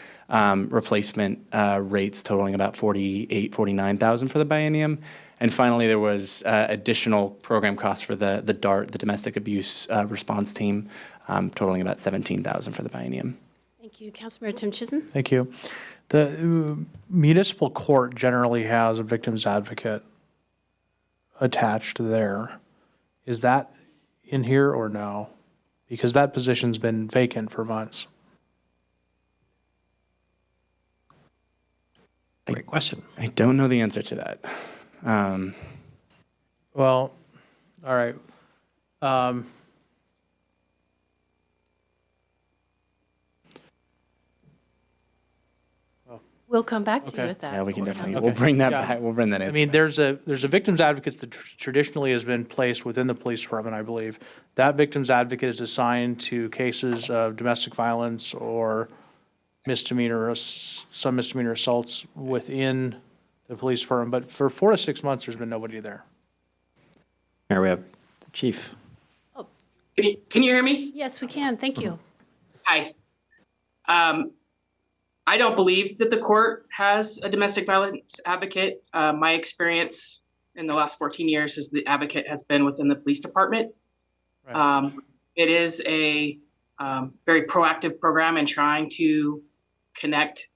replacement rates totaling about 49,000 for the biennium. And finally, there was additional program costs for the DART, the domestic abuse response team, totaling about 17,000 for the biennium. Thank you. Councilmember Tim Chisholm. Thank you. The municipal court generally has a victim's advocate attached there. Is that in here or no? Because that position's been vacant for months. Great question. I don't know the answer to that. Well, all right. We'll come back to you Okay. with that. Yeah, we can definitely, Okay. we'll bring that Yeah. back, we'll bring that I answer mean, back. there's a victims advocate that traditionally has been placed within the police department, I believe. That victims advocate is assigned to cases of domestic violence or some misdemeanor assaults within the police department. But for 4 to 6 months, there's been nobody there. Here we have the chief. Can you hear me? Yes, we can. Thank you. Hi. I don't believe that the court has a domestic violence advocate. My experience in the last 14 years is the advocate has been within the police department. Right. It is a very proactive program in trying to connect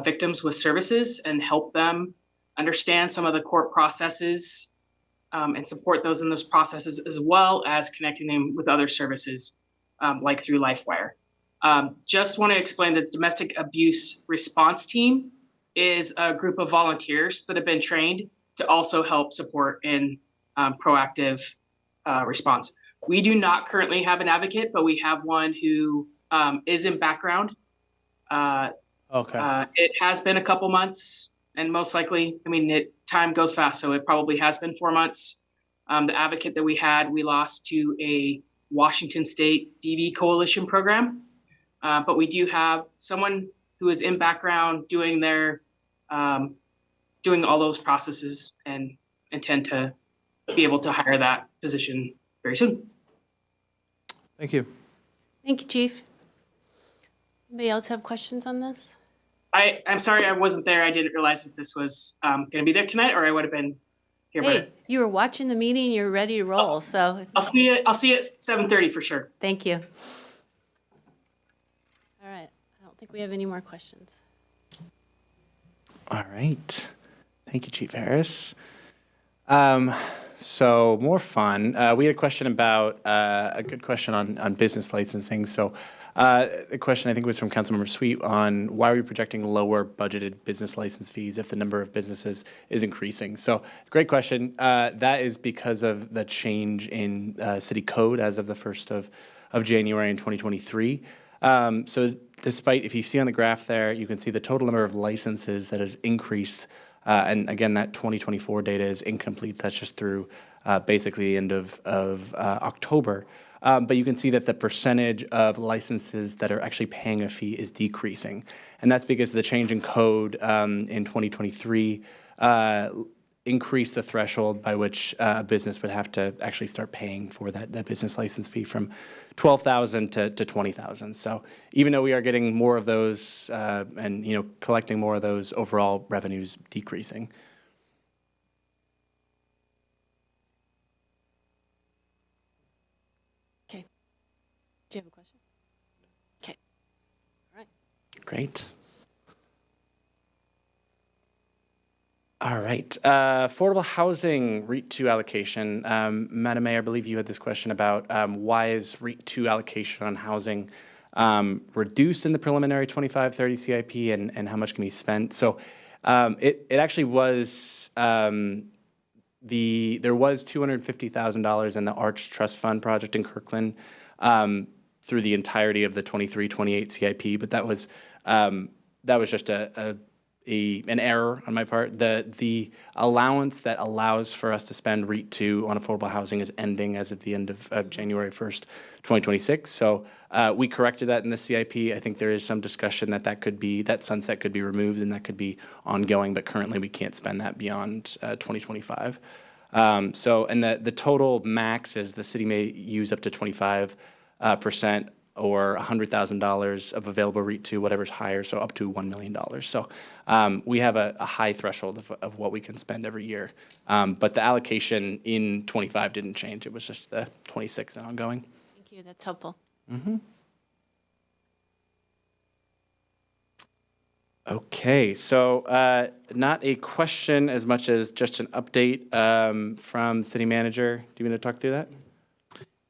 victims with services and help them understand some of the court processes and support those in those processes, as well as connecting them with other services like through LifeWire. Just want to explain that the domestic abuse response team is a group of volunteers that have been trained to also help support in proactive response. We do not currently have an advocate, but we have one who is in background. Okay. It has been a couple months, and most likely, I mean, time goes fast, so it probably has been 4 months. The advocate that we had, we lost to a Washington State DV Coalition program. But we do have someone who is in background doing doing all those processes, and intend to be able to hire that position very soon. Thank you. Thank you, Chief. Anybody else have questions on this? I'm sorry I wasn't there. I didn't realize that this was going to be there tonight, or I would have been here. Hey, But you were watching the meeting, you're ready to roll, so I'll see you at 7:30 for sure. thank you. All right, I don't think we have any more questions. All right. Thank you, Chief Harris. So more fun. We had a question about, a good question on business licensing. So the question I think was from Councilmember Sweet on why are we projecting lower budgeted business license fees if the number of businesses is increasing? So great question. That is because of the change in city code as of the 1st of January in 2023. So despite, if you see on the graph there, you can see the total number of licenses that has increased. And again, that 2024 data is incomplete. That's just through basically the end of October. But you can see that the percentage of licenses that are actually paying a fee is decreasing. And that's because the change in code in 2023 increased the threshold by which a business would have to actually start paying for that business license fee from $12,000 to $20,000. So even though we are getting more of those and collecting more of those, overall revenues decreasing. Okay. Do you have a question? Okay. All right. Great. All right. Affordable housing REIT 2 allocation. Madam Mayor, I believe you had this question about why is REIT 2 allocation on housing reduced in the preliminary 25-30 CIP and how much can be spent? So it actually was, there was $250,000 in the Arch Trust Fund project in Kirkland through the entirety of the 23-28 CIP, but that was just an error on my part. The allowance that allows for us to spend REIT 2 on affordable housing is ending as of the end of January 1st, 2026. So we corrected that in the CIP. I think there is some discussion that sunset could be removed and that could be ongoing, but currently we can't spend that beyond 2025. And the total max is the city may use up to 25% or $100,000 of available REIT 2, whatever's higher, so up to $1 million. So we have a high threshold of what we can spend every year. But the allocation in 25 didn't change. It was just the 26 and ongoing. Thank you, that's helpful. Mm-hmm. Okay, so not a question as much as just an update from city manager. Do you want to talk through that?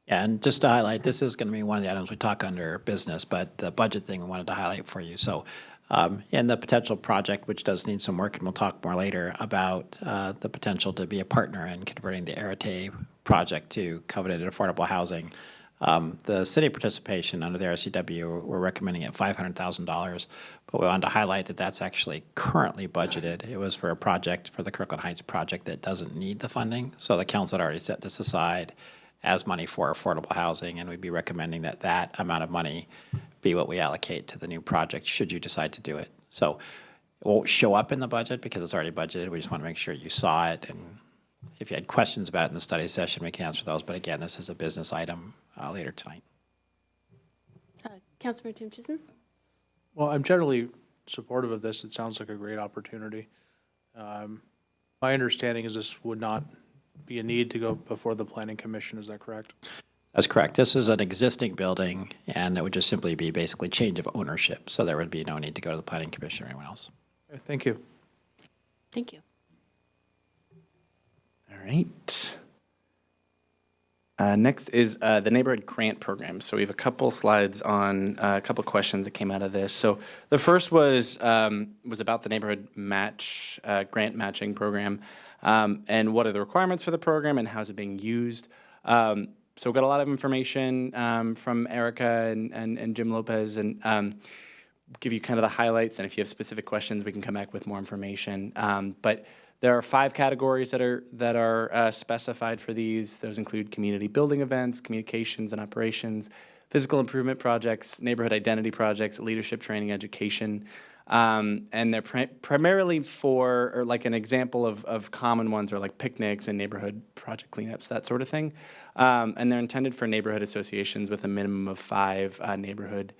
Yeah, and just to highlight, this is going to be one of the items we talk under business, but the budget thing we wanted to highlight for you. So in the potential project, which does need some work, and we'll talk more later about the potential to be a partner in converting the Arete project to coveted affordable housing. The city participation under the RCW, we're recommending at $500,000, but we wanted to highlight that that's actually currently budgeted. It was for a project, for the Kirkland Heights project that doesn't need the funding. So the council had already set this aside as money for affordable housing, and we'd be recommending that that amount of money be what we allocate to the new project, should you decide to do it. So it won't show up in the budget because it's already budgeted. We just want to make sure you saw it, and if you had questions about it in the study session, we can answer those. But again, this is a business item later tonight. Councilmember Tim Chisholm? Well, I'm generally supportive of this. It sounds like a great opportunity. My understanding is this would not be a need to go before the Planning Commission. Is that correct? That's correct. This is an existing building, and it would just simply be basically change of ownership. So there would be no need to go to the Planning Commission or anyone else. Okay, thank you. Thank you. All right. Next is the neighborhood grant program. So we have a couple slides on a couple questions that came out of this. So the first was about the neighborhood match grant matching program, and what are the requirements for the program and how is it being used. So we got a lot of information from Erica and Jim Lopez, and give you kind of the highlights. And if you have specific questions, we can come back with more information. But there are 5 categories that are specified for these. Those include community building events, communications and operations, physical improvement projects, neighborhood identity projects, leadership training, education. And they're primarily for, or like an example of common ones are like picnics and neighborhood project cleanups, that sort of thing. And they're intended for neighborhood associations with a minimum of 5 neighborhood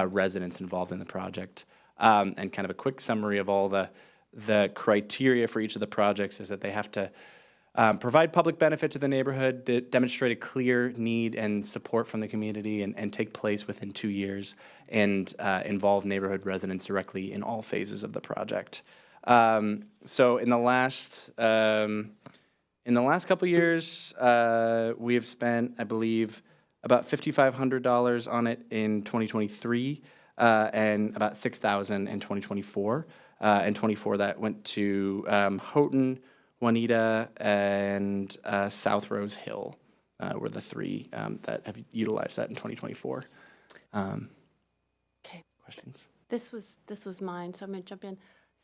residents involved in the project. And kind of a quick summary of all the criteria for each of the projects is that they have to provide public benefit to the neighborhood, demonstrate a clear need and support from the community, and take place within 2 years, and involve neighborhood residents directly in all phases of the project. So in the last couple years, we have spent, I believe, about $5,500 on it in 2023, and about $6,000 in 2024. In 24, that went to Houghton, Juanita, and South Rose Hill were the 3 that have utilized that in 2024. Okay. Questions? This was mine, so I'm going to jump in.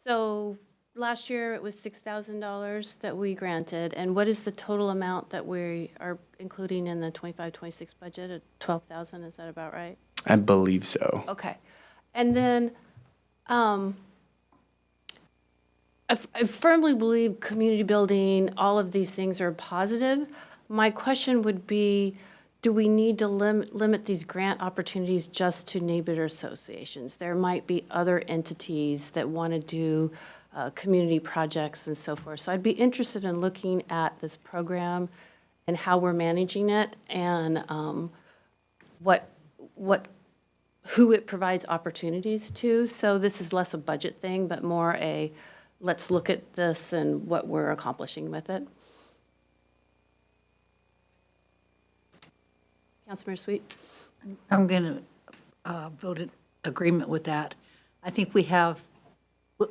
So last year it was $6,000 that we granted, and what is the total amount that we are including in the 25-26 budget at $12,000? Is that about right? I believe so. Okay, and then I firmly believe community building, all of these things are positive. My question would be, do we need to limit these grant opportunities just to neighborhood associations? There might be other entities that want to do community projects and so forth. So I'd be interested in looking at this program and how we're managing it, and who it provides opportunities to. So this is less a budget thing, but more a let's look at this and what we're accomplishing with it. Councilmember Sweet? I'm going to vote in agreement with that. I think we have,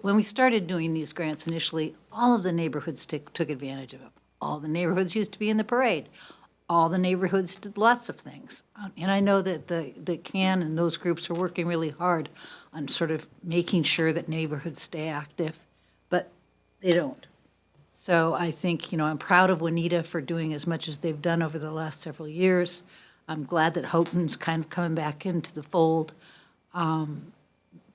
when we started doing these grants initially, all of the neighborhoods took advantage of it. All the neighborhoods used to be in the parade. All the neighborhoods did lots of things. And I know that the CAN and those groups are working really hard on sort of making sure that neighborhoods stay active, but they don't. So I think, I'm proud of Juanita for doing as much as they've done over the last several years. I'm glad that Houghton's kind of coming back into the fold.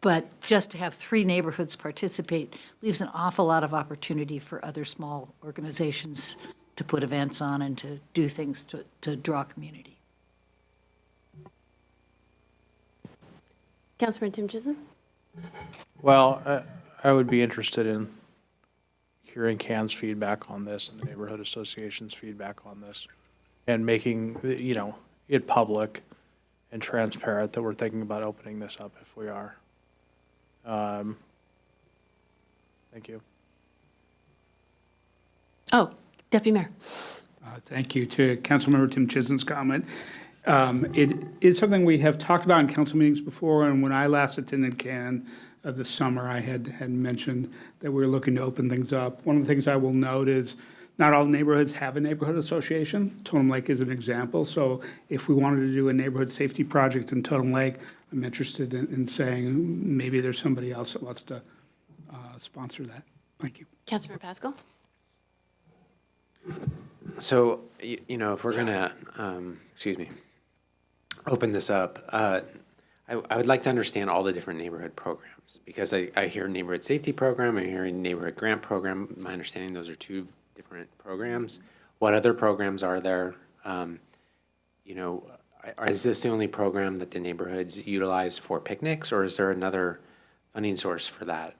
But just to have 3 neighborhoods participate leaves an awful lot of opportunity for other small organizations to put events on and to do things to draw community. Councilmember Tim Chisholm? Well, I would be interested in hearing CAN's feedback on this and the neighborhood association's feedback on this, and making, it public and transparent that we're thinking about opening this up if we are. Thank you. Oh, Deputy Mayor. Thank you to Councilmember Tim Chisholm's comment. It is something we have talked about in council meetings before, and when I last attended CAN this summer, I had mentioned that we were looking to open things up. One of the things I will note is not all neighborhoods have a neighborhood association. Totem Lake is an example. So if we wanted to do a neighborhood safety project in Totem Lake, I'm interested in saying maybe there's somebody else that wants to sponsor that. Thank you. Councilmember Pascal? So, you know, if we're gonna, open this up, I would like to understand all the different neighborhood programs, because I hear neighborhood safety program, I hear neighborhood grant program. My understanding, those are two different programs. What other programs are there? You know, is this the only program that the neighborhoods utilize for picnics, or is there another funding source for that?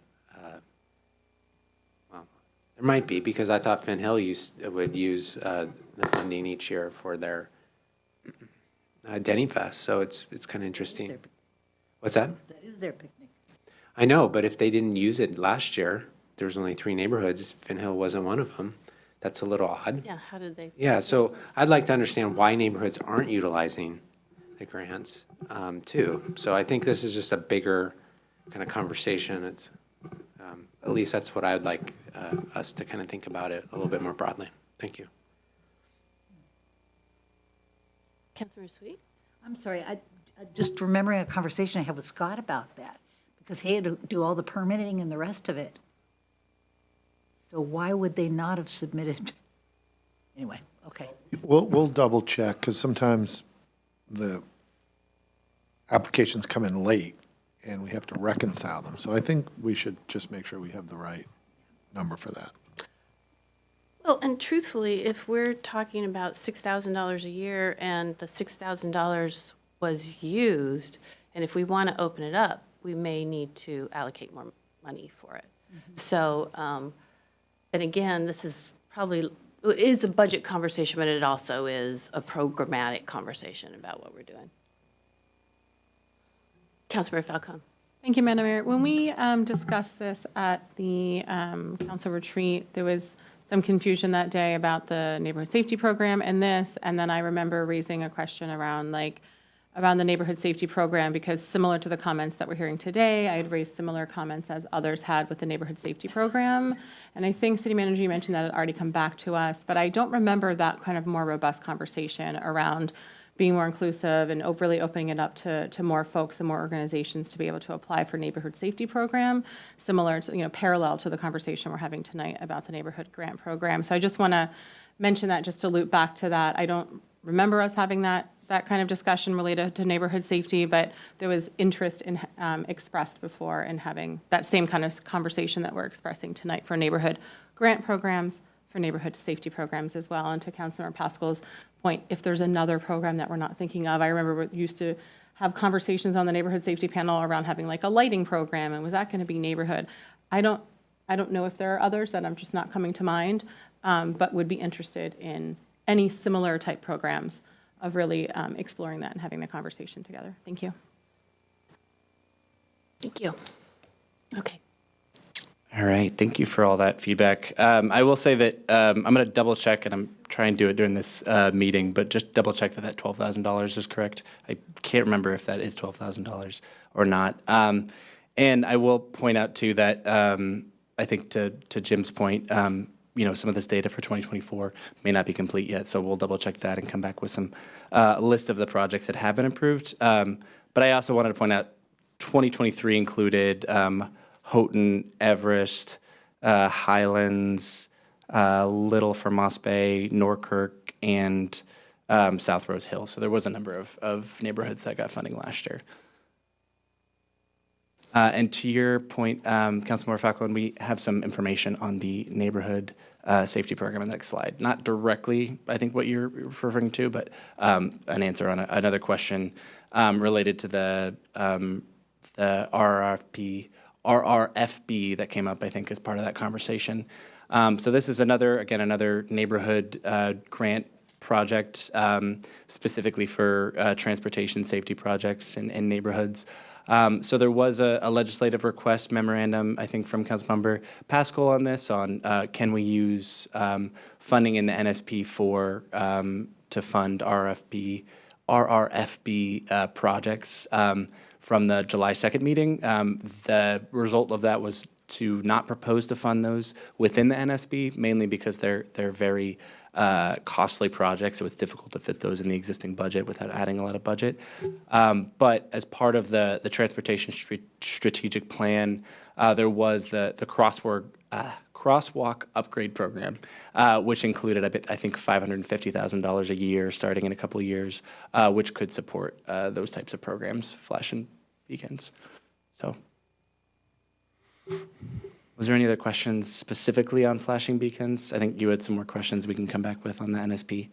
Well, there might be, because I thought Finn Hill would use the funding each year for their Denny Fest, so it's kind of interesting. What's that? That is their picnic. I know, but if they didn't use it last year, there's only 3 neighborhoods, Finn Hill wasn't one of them. That's a little odd. Yeah, how did they? Yeah, so I'd like to understand why neighborhoods aren't utilizing the grants, too. So I think this is just a bigger kind of conversation. It's, at least that's what I'd like us to kind of think about it a little bit more broadly. Thank you. Councilmember Sweet? I'm sorry, I just remembering a conversation I had with Scott about that, because he had to do all the permitting and the rest of it. So why would they not have submitted? Anyway, okay. We'll double check, because sometimes the applications come in late and we have to reconcile them. So I think we should just make sure we have the right number for that. Well, and truthfully, if we're talking about $6,000 a year and the $6,000 was used, and if we want to open it up, we may need to allocate more money for it. So, and again, this is probably, it is a budget conversation, but it also is a programmatic conversation about what we're doing. Councilmember Falcone. Thank you, Madam Mayor. When we discussed this at the council retreat, there was some confusion that day about the neighborhood safety program and this, and then I remember raising a question around the neighborhood safety program, because similar to the comments that we're hearing today, I had raised similar comments as others had with the neighborhood safety program. And I think City Manager, you mentioned that it had already come back to us, but I don't remember that kind of more robust conversation around being more inclusive and really opening it up to more folks and more organizations to be able to apply for neighborhood safety program, similar to, parallel to the conversation we're having tonight about the neighborhood grant program. So I just want to mention that, just to loop back to that. I don't remember us having that kind of discussion related to neighborhood safety, but there was interest in expressed before in having that same kind of conversation that we're expressing tonight for neighborhood grant programs, for neighborhood safety programs as well. And to Councilmember Pascal's point, if there's another program that we're not thinking of, I remember we used to have conversations on the neighborhood safety panel around having like a lighting program, and was that going to be neighborhood? I don't know if there are others that I'm just not coming to mind, but would be interested in any similar type programs of really exploring that and having the conversation together. Thank you. Thank you. Okay. All right, thank you for all that feedback. I will say that I'm going to double check, and I'm trying to do it during this meeting, but just double check that $12,000 is correct. I can't remember if that is $12,000 or not. And I will point out too that I think to Jim's point, some of this data for 2024 may not be complete yet, so we'll double check that and come back with some list of the projects that have been approved. But I also wanted to point out 2023 included Houghton, Everest, Highlands, Little for Moss Bay, Norkirk, and South Rose Hill. So there was a number of neighborhoods that got funding last year. And to your point, Councilmember Falcone, we have some information on the neighborhood safety program in the next slide. Not directly, I think, what you're referring to, but an answer on another question related to the RRFB that came up, I think, as part of that conversation. So this is another neighborhood grant project specifically for transportation safety projects in neighborhoods. So there was a legislative request memorandum, I think, from Councilmember Pascal on this, on can we use funding in the NSP to fund RRFB projects from the July 2nd meeting. The result of that was to not propose to fund those within the NSB, mainly because they're very costly projects, so it's difficult to fit those in the existing budget without adding a lot of budget. But as part of the transportation strategic plan, there was the crosswalk upgrade program, which included I think $550,000 a year starting in a couple of years, which could support those types of programs, flashing beacons. So, was there any other questions specifically on flashing beacons? I think you had some more questions we can come back with on the NSP.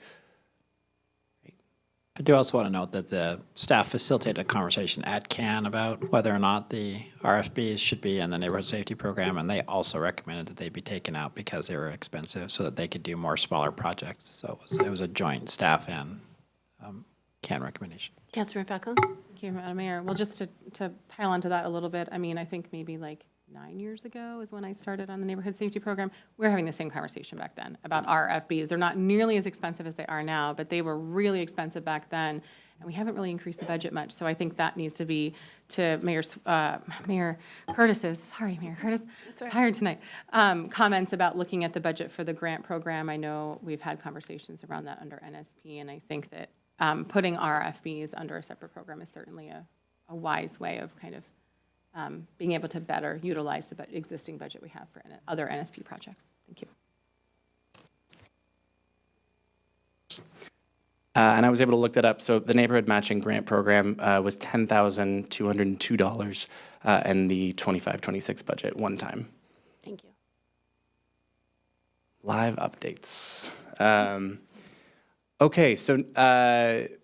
I do also want to note that the staff facilitated a conversation at CAN about whether or not the RFBs should be in the neighborhood safety program, and they also recommended that they be taken out because they were expensive so that they could do more smaller projects. So it was a joint staff and CAN recommendation. Councilor Falcone? Thank you, Madam Mayor. Well, just to pile onto that a little bit, I mean, I think maybe like 9 years ago is when I started on the neighborhood safety program. We were having the same conversation back then about RFBs. They're not nearly as expensive as they are now, but they were really expensive back then, and we haven't really increased the budget much. So I think that needs to be to Mayor Curtis's, sorry, Mayor Curtis, tired tonight, comments about looking at the budget for the grant program. I know we've had conversations around that under NSP, and I think that putting RFBs under a separate program is certainly a wise way of kind of being able to better utilize the existing budget we have for other NSP projects. Thank you. And I was able to look that up. So the neighborhood matching grant program was $10,202 in the 25-26 budget one time. Thank you. Live updates. Okay, so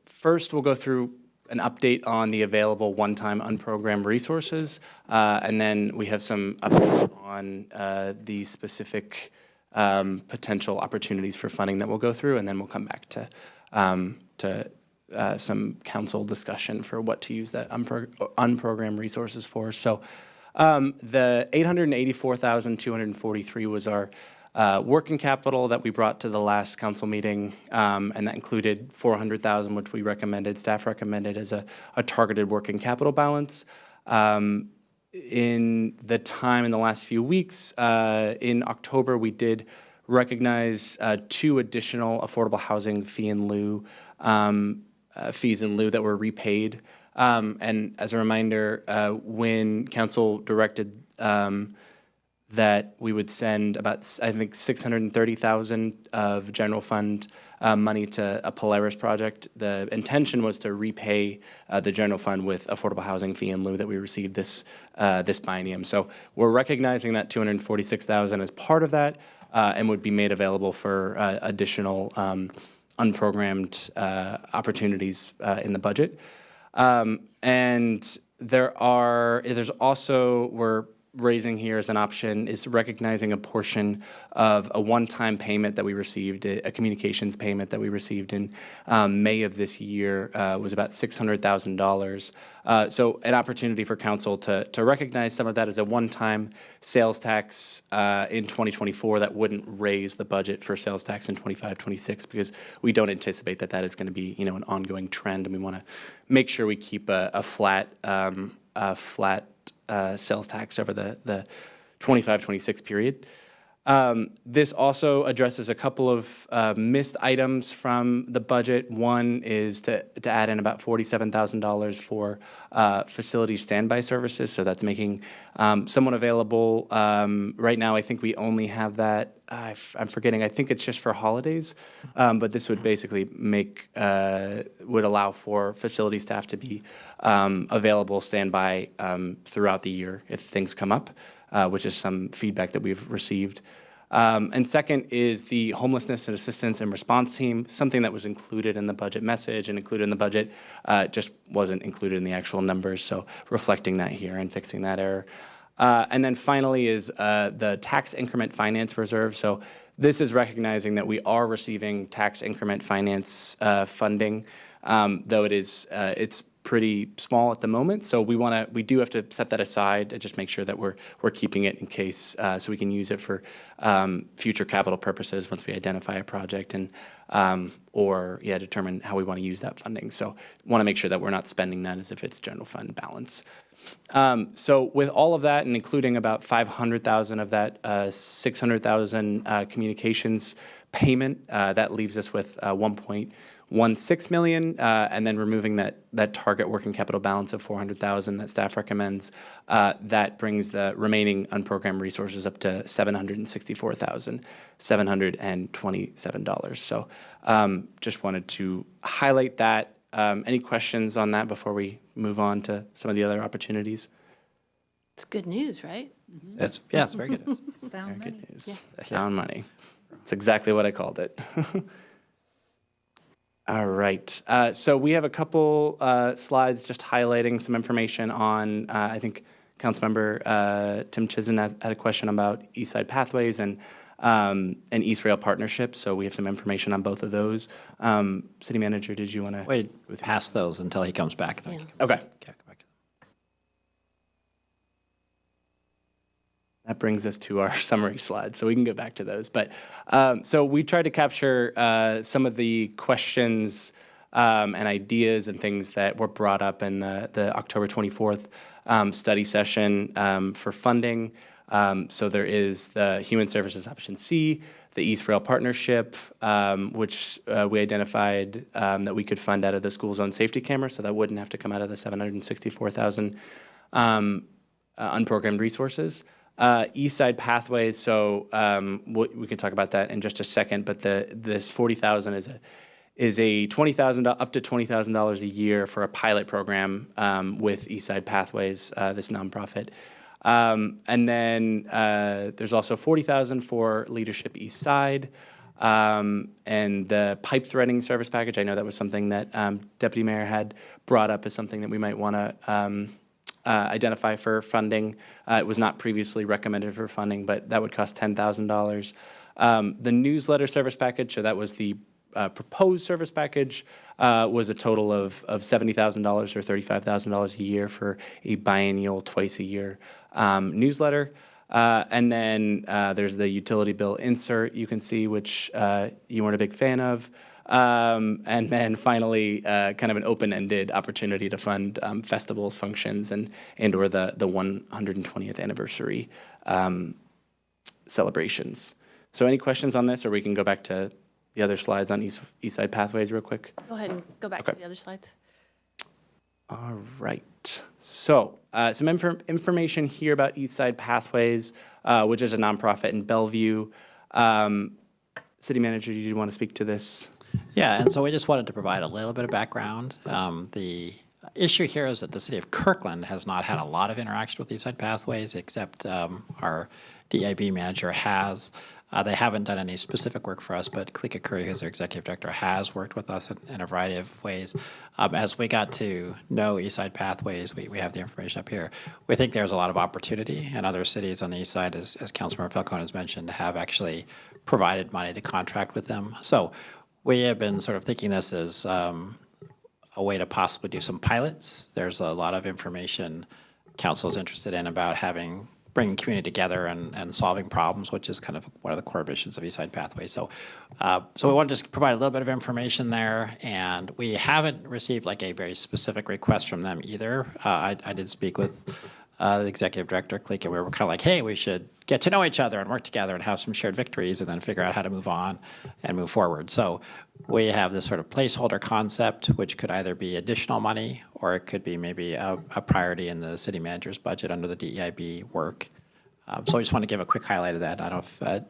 first we'll go through an update on the available one-time unprogrammed resources, and then we have some updates on the specific potential opportunities for funding that we'll go through, and then we'll come back to some council discussion for what to use that unprogrammed resources for. So the $884,243 was our working capital that we brought to the last council meeting, and that included $400,000, which we recommended, staff recommended as a targeted working capital balance. In the time in the last few weeks, in October, we did recognize 2 additional affordable housing fees in lieu that were repaid. And as a reminder, when council directed that we would send about, I think, $630,000 of general fund money to a Polaris project, the intention was to repay the general fund with affordable housing fee in lieu that we received this biennium. So we're recognizing that $246,000 as part of that, and would be made available for additional unprogrammed opportunities in the budget. And there's also, we're raising here as an option is recognizing a portion of a one-time payment that we received, a communications payment that we received in May of this year, was about $600,000. So an opportunity for council to recognize some of that as a one-time sales tax in 2024 that wouldn't raise the budget for sales tax in 25-26, because we don't anticipate that that is going to be, you know, an ongoing trend, and we want to make sure we keep a flat sales tax over the 25-26 period. This also addresses a couple of missed items from the budget. One is to add in about $47,000 for facility standby services, so that's making someone available. Right now, I think we only have that, I'm forgetting, I think it's just for holidays, but this would basically would allow for facility staff to be available standby throughout the year if things come up, which is some feedback that we've received. And second is the homelessness and assistance and response team, something that was included in the budget message and included in the budget, just wasn't included in the actual numbers, so reflecting that here and fixing that error. And then finally is the tax increment finance reserve. So this is recognizing that we are receiving tax increment finance funding, though it's pretty small at the moment. So we do have to set that aside and just make sure that we're keeping it in case, so we can use it for future capital purposes once we identify a project and determine how we want to use that funding. So want to make sure that we're not spending that as if it's general fund balance. So with all of that, and including about 500,000 of that 600,000 communications payment, that leaves us with 1.16 million, and then removing that target working capital balance of 400,000 that staff recommends, that brings the remaining unprogrammed resources up to $764,727. So just wanted to highlight that. Any questions on that before we move on to some of the other opportunities? It's good news, right? It's very good news. Found money. Good news. Found money. That's exactly what I called it. All right. So we have a couple slides just highlighting some information on, I think Councilmember Tim Chizen had a question about East Side Pathways and East Rail Partnership. So we have some information on both of those. City Manager, did you want to? Wait, pass those until he comes back. Yeah. Okay. Come back. That brings us to our summary slide, so we can go back to those. But so we tried to capture some of the questions and ideas and things that were brought up in the October 24th study session for funding. So there is the Human Services Option C, the East Rail Partnership, which we identified that we could fund out of the school zone safety camera, so that wouldn't have to come out of the 764,000 unprogrammed resources. East Side Pathways, so we can talk about that in just a second, but this 40,000 is a $20,000 up to $20,000 a year for a pilot program with East Side Pathways, this nonprofit. And then there's also 40,000 for Leadership East Side, and the pipe threading service package. I know that was something that Deputy Mayor had brought up as something that we might want to identify for funding. It was not previously recommended for funding, but that would cost $10,000. The newsletter service package, so that was the proposed service package, was a total of $70,000 or $35,000 a year for a biennial, twice a year newsletter. And then there's the utility bill insert you can see, which you weren't a big fan of. And then finally, kind of an open-ended opportunity to fund festivals, functions, and or the 120th anniversary celebrations. So any questions on this, or we can go back to the other slides on East Side Pathways real quick? Go ahead and go back to the other slides. All right. So some information here about East Side Pathways, which is a nonprofit in Bellevue. City Manager, do you want to speak to this? Yeah, and so we just wanted to provide a little bit of background. The issue here is that the city of Kirkland has not had a lot of interaction with East Side Pathways, except our DIB manager has. They haven't done any specific work for us, but Kalika Curry, who's our executive director, has worked with us in a variety of ways. As we got to know East Side Pathways, we have the information up here. We think there's a lot of opportunity, and other cities on the east side, as Councilmember Falcone has mentioned, have actually provided money to contract with them. So we have been sort of thinking this as a way to possibly do some pilots. There's a lot of information council is interested in about bringing community together and solving problems, which is kind of one of the core missions of East Side Pathways. So we want to just provide a little bit of information there, and we haven't received like a very specific request from them either. I did speak with the executive director, Kalika, where we're kind of like, hey, we should get to know each other and work together and have some shared victories and then figure out how to move on and move forward. So we have this sort of placeholder concept, which could either be additional money or it could be maybe a priority in the city manager's budget under the DEIB work. So I just want to give a quick highlight of that. I don't know if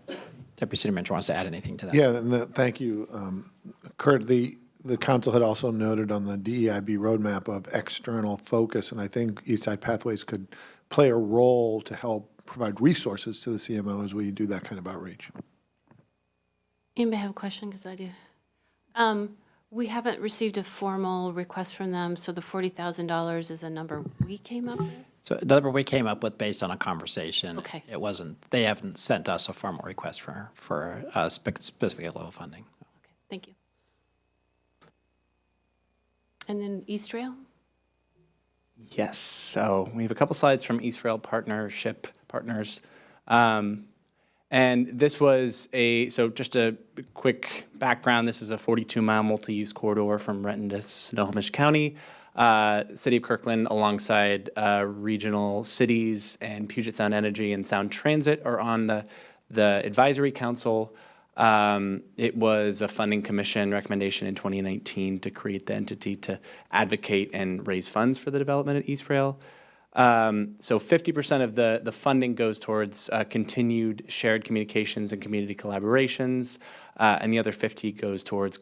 Deputy City Manager wants to add anything to that. Yeah, and thank you. Kurt, the council had also noted on the DEIB roadmap of external focus, and I think East Side Pathways could play a role to help provide resources to the CMO as we do that kind of outreach. Anybody have a question? Because I do. We haven't received a formal request from them, so the $40,000 is a number we came up with? So the number we came up with based on a conversation. Okay. It wasn't, they haven't sent us a formal request for specific level of funding. Okay, thank you. And then East Rail? Yes. So we have a couple slides from East Rail Partners. And this was so just a quick background, this is a 42-mile multi-use corridor from Renton to Snohomish County. City of Kirkland, alongside regional cities and Puget Sound Energy and Sound Transit, are on the advisory council. It was a funding commission recommendation in 2019 to create the entity to advocate and raise funds for the development at East Rail. So 50% of the funding goes towards continued shared communications and community collaborations, and the other 50 goes towards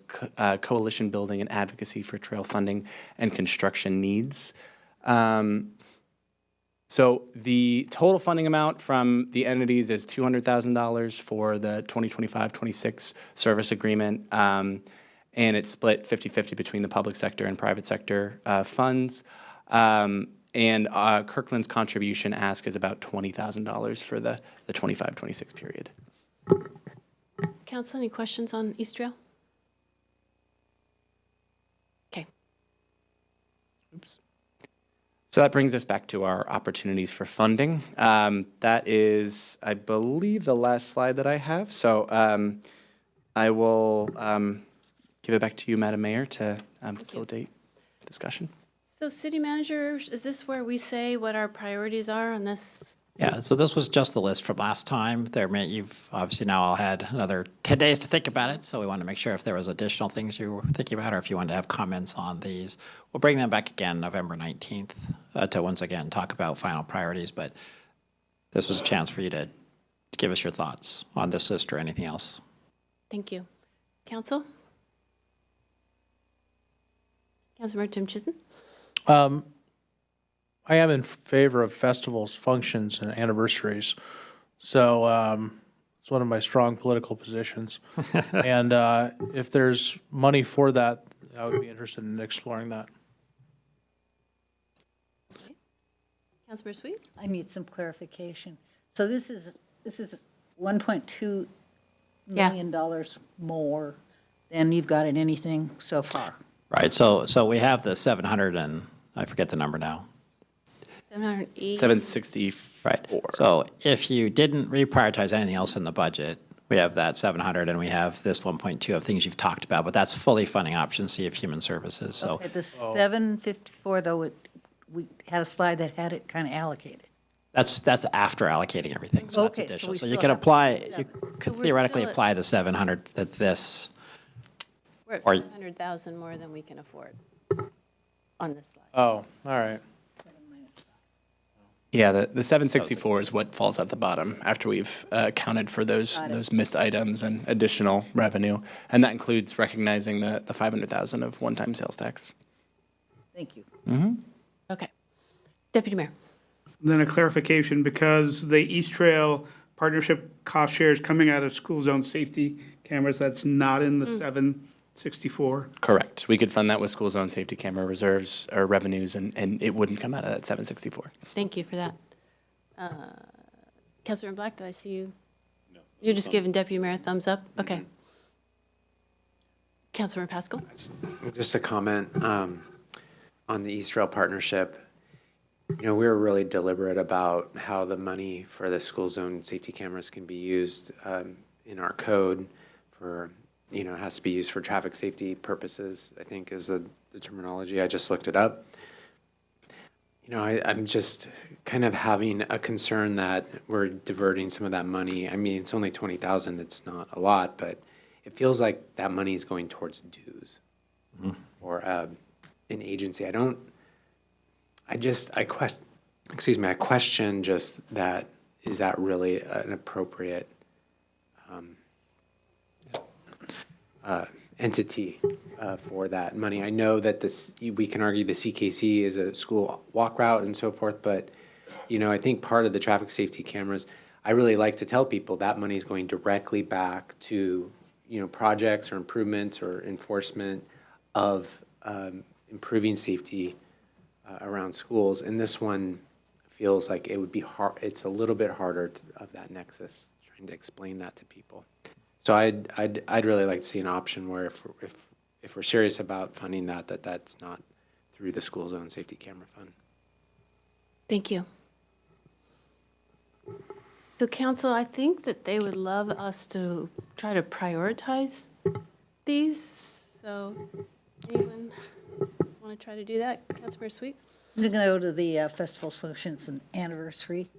coalition building and advocacy for trail funding and construction needs. So the total funding amount from the entities is $200,000 for the 2025-26 service agreement, and it's split 50-50 between the public sector and private sector funds. And Kirkland's contribution ask is about $20,000 for the 25-26 period. Council, any questions on East Rail? Okay. Oops. So that brings us back to our opportunities for funding. That is, I believe, the last slide that I have. So I will give it back to you, Madam Mayor, to facilitate discussion. So city manager, is this where we say what our priorities are on this? Yeah, so this was just the list from last time. You've obviously now all had another 10 days to think about it, so we want to make sure if there was additional things you were thinking about or if you wanted to have comments on these. We'll bring them back again November 19th to once again talk about final priorities, but this was a chance for you to give us your thoughts on this list or anything else. Thank you. Council? Councilmember Tim Chisholm? I am in favor of festivals, functions, and anniversaries. So it's one of my strong political positions. And if there's money for that, I would be interested in exploring that. Okay. Councilmember Sweet? I need some clarification. So this is $1.2 million more than you've got in anything so far. Right, so we have the 700 and, I forget the number now. 708. 764. Right, so if you didn't reprioritize anything else in the budget, we have that 700 and we have this 1.2 of things you've talked about, but that's fully funding options, Sea of Human Services, so. Okay, the 754, though, we had a slide that had it kind of allocated. That's after allocating everything, so that's Okay, so additional. we So you still could have apply, you could we're theoretically still at- apply the 700 that this, We're at or- 500,000 more than we can afford on this slide. Oh, all right. Yeah, the 764 is what falls at the bottom after we've accounted for those missed items and additional revenue. And that includes recognizing the 500,000 of one-time sales tax. Thank you. Okay. Deputy Mayor? Then a clarification, because the East Trail partnership cost share is coming out of school zone safety cameras, that's not in the 764. Correct. We could fund that with school zone safety camera reserves or revenues, and it wouldn't come out of that 764. Thank you for that. Councilor Black, did I see you? No. You're just giving Deputy Mayor a thumbs up? Okay. Councilor Pascal? Just a comment on the East Rail partnership. You know, we were really deliberate about how the money for the school zone safety cameras can be used in our code for, you know, it has to be used for traffic safety purposes, I think is the terminology. I just looked it up. You know, I'm just kind of having a concern that we're diverting some of that money. I mean, it's only 20,000, it's not a lot, but it feels like that money is going towards dues or an agency. I question just that, is that really an appropriate entity for that money? I know that we can argue the CKC is a school walk route and so forth, but, you know, I think part of the traffic safety cameras, I really like to tell people that money is going directly back to, you know, projects or improvements or enforcement of improving safety around schools. And this one feels like it would be hard. It's a little bit harder of that nexus, trying to explain that to people. So I'd really like to see an option where if we're serious about funding that's not through the school zone safety camera fund. Thank you. So council, I think that they would love us to try to prioritize these. So anyone want want to try to do that, Councilmember Sweet? I'm going to go to the festivals, functions, and anniversary.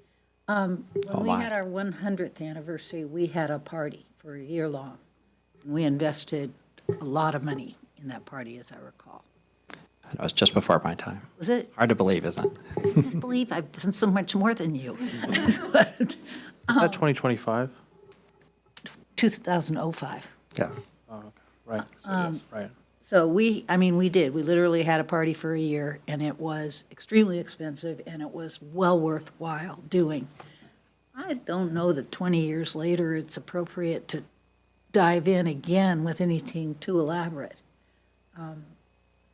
When we my. had our 100th anniversary, we had a party for a year long. And we invested a lot of money in that party, as I recall. It was just before my time. Was it? Hard to believe, isn't it? I can't believe I've done so much more than you. Is that 2025? 2005. Yeah. Oh, okay. Right. So yes, right. So we did. We literally had a party for a year, and it was extremely expensive, and it was well worthwhile doing. I don't know that 20 years later it's appropriate to dive in again with anything too elaborate.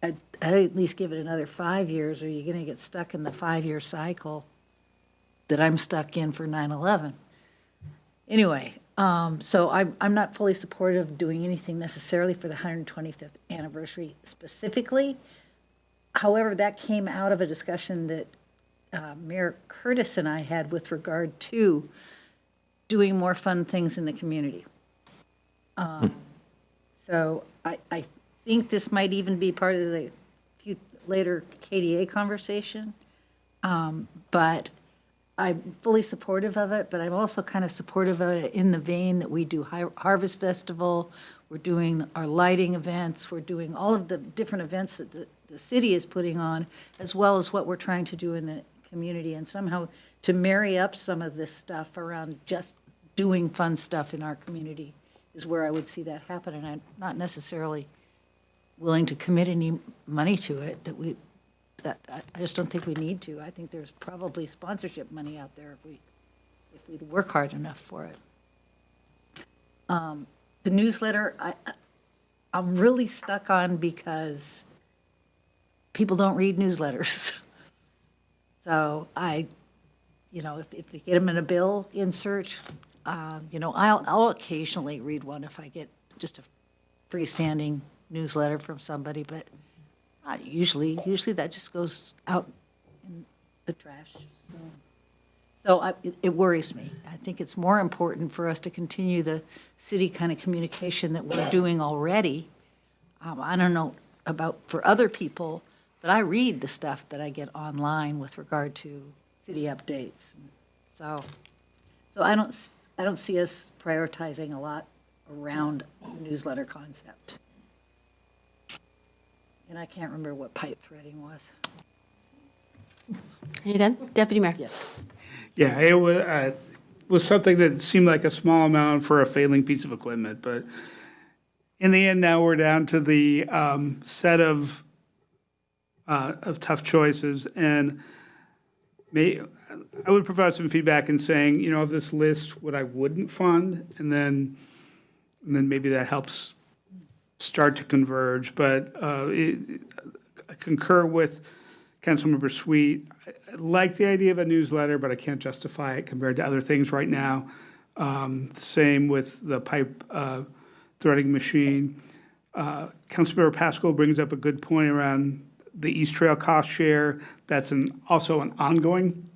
I'd at least give it another 5 years, or you're going to get stuck in the 5-year cycle that I'm stuck in for 9/11. Anyway, so I'm not fully supportive of doing anything necessarily for the 125th anniversary specifically. However, that came out of a discussion that Mayor Curtis and I had with regard to doing more fun things in the community. So I think this might even be part of the later KDA conversation. But I'm fully supportive of it, but I'm also kind of supportive of it in the vein that we do Harvest Festival, we're doing our lighting events, we're doing all of the different events that the city is putting on, as well as what we're trying to do in the community, and somehow to marry up some of this stuff around just doing fun stuff in our community is where I would see that happen, and I'm not necessarily willing to commit any money to it that I just don't think we need to. I think there's probably sponsorship money out there if we work hard enough for it. The newsletter, I'm really stuck on because people don't read newsletters. So if they get them in a bill insert, I'll occasionally read one if I get just a freestanding newsletter from somebody, but usually that just goes out in the trash. So it worries me. I think it's more important for us to continue the city kind of communication that we're doing already. I don't know about for other people, but I read the stuff that I get online with regard to city updates. So I don't see us prioritizing a lot around the newsletter concept. And I can't remember what pipe threading was. Are you done? Deputy Mayor? Yes. Yeah, it was something that seemed like a small amount for a failing piece of equipment, but in the end, now we're down to the set of tough choices, and I would provide some feedback in saying, of this list, what I wouldn't fund, and then maybe that helps start to converge. But I concur with Councilmember Sweet. I like the idea of a newsletter, but I can't justify it compared to other things right now. Same with the pipe threading machine. Councilmember Pascal brings up a good point around the East Trail cost share. That's also an ongoing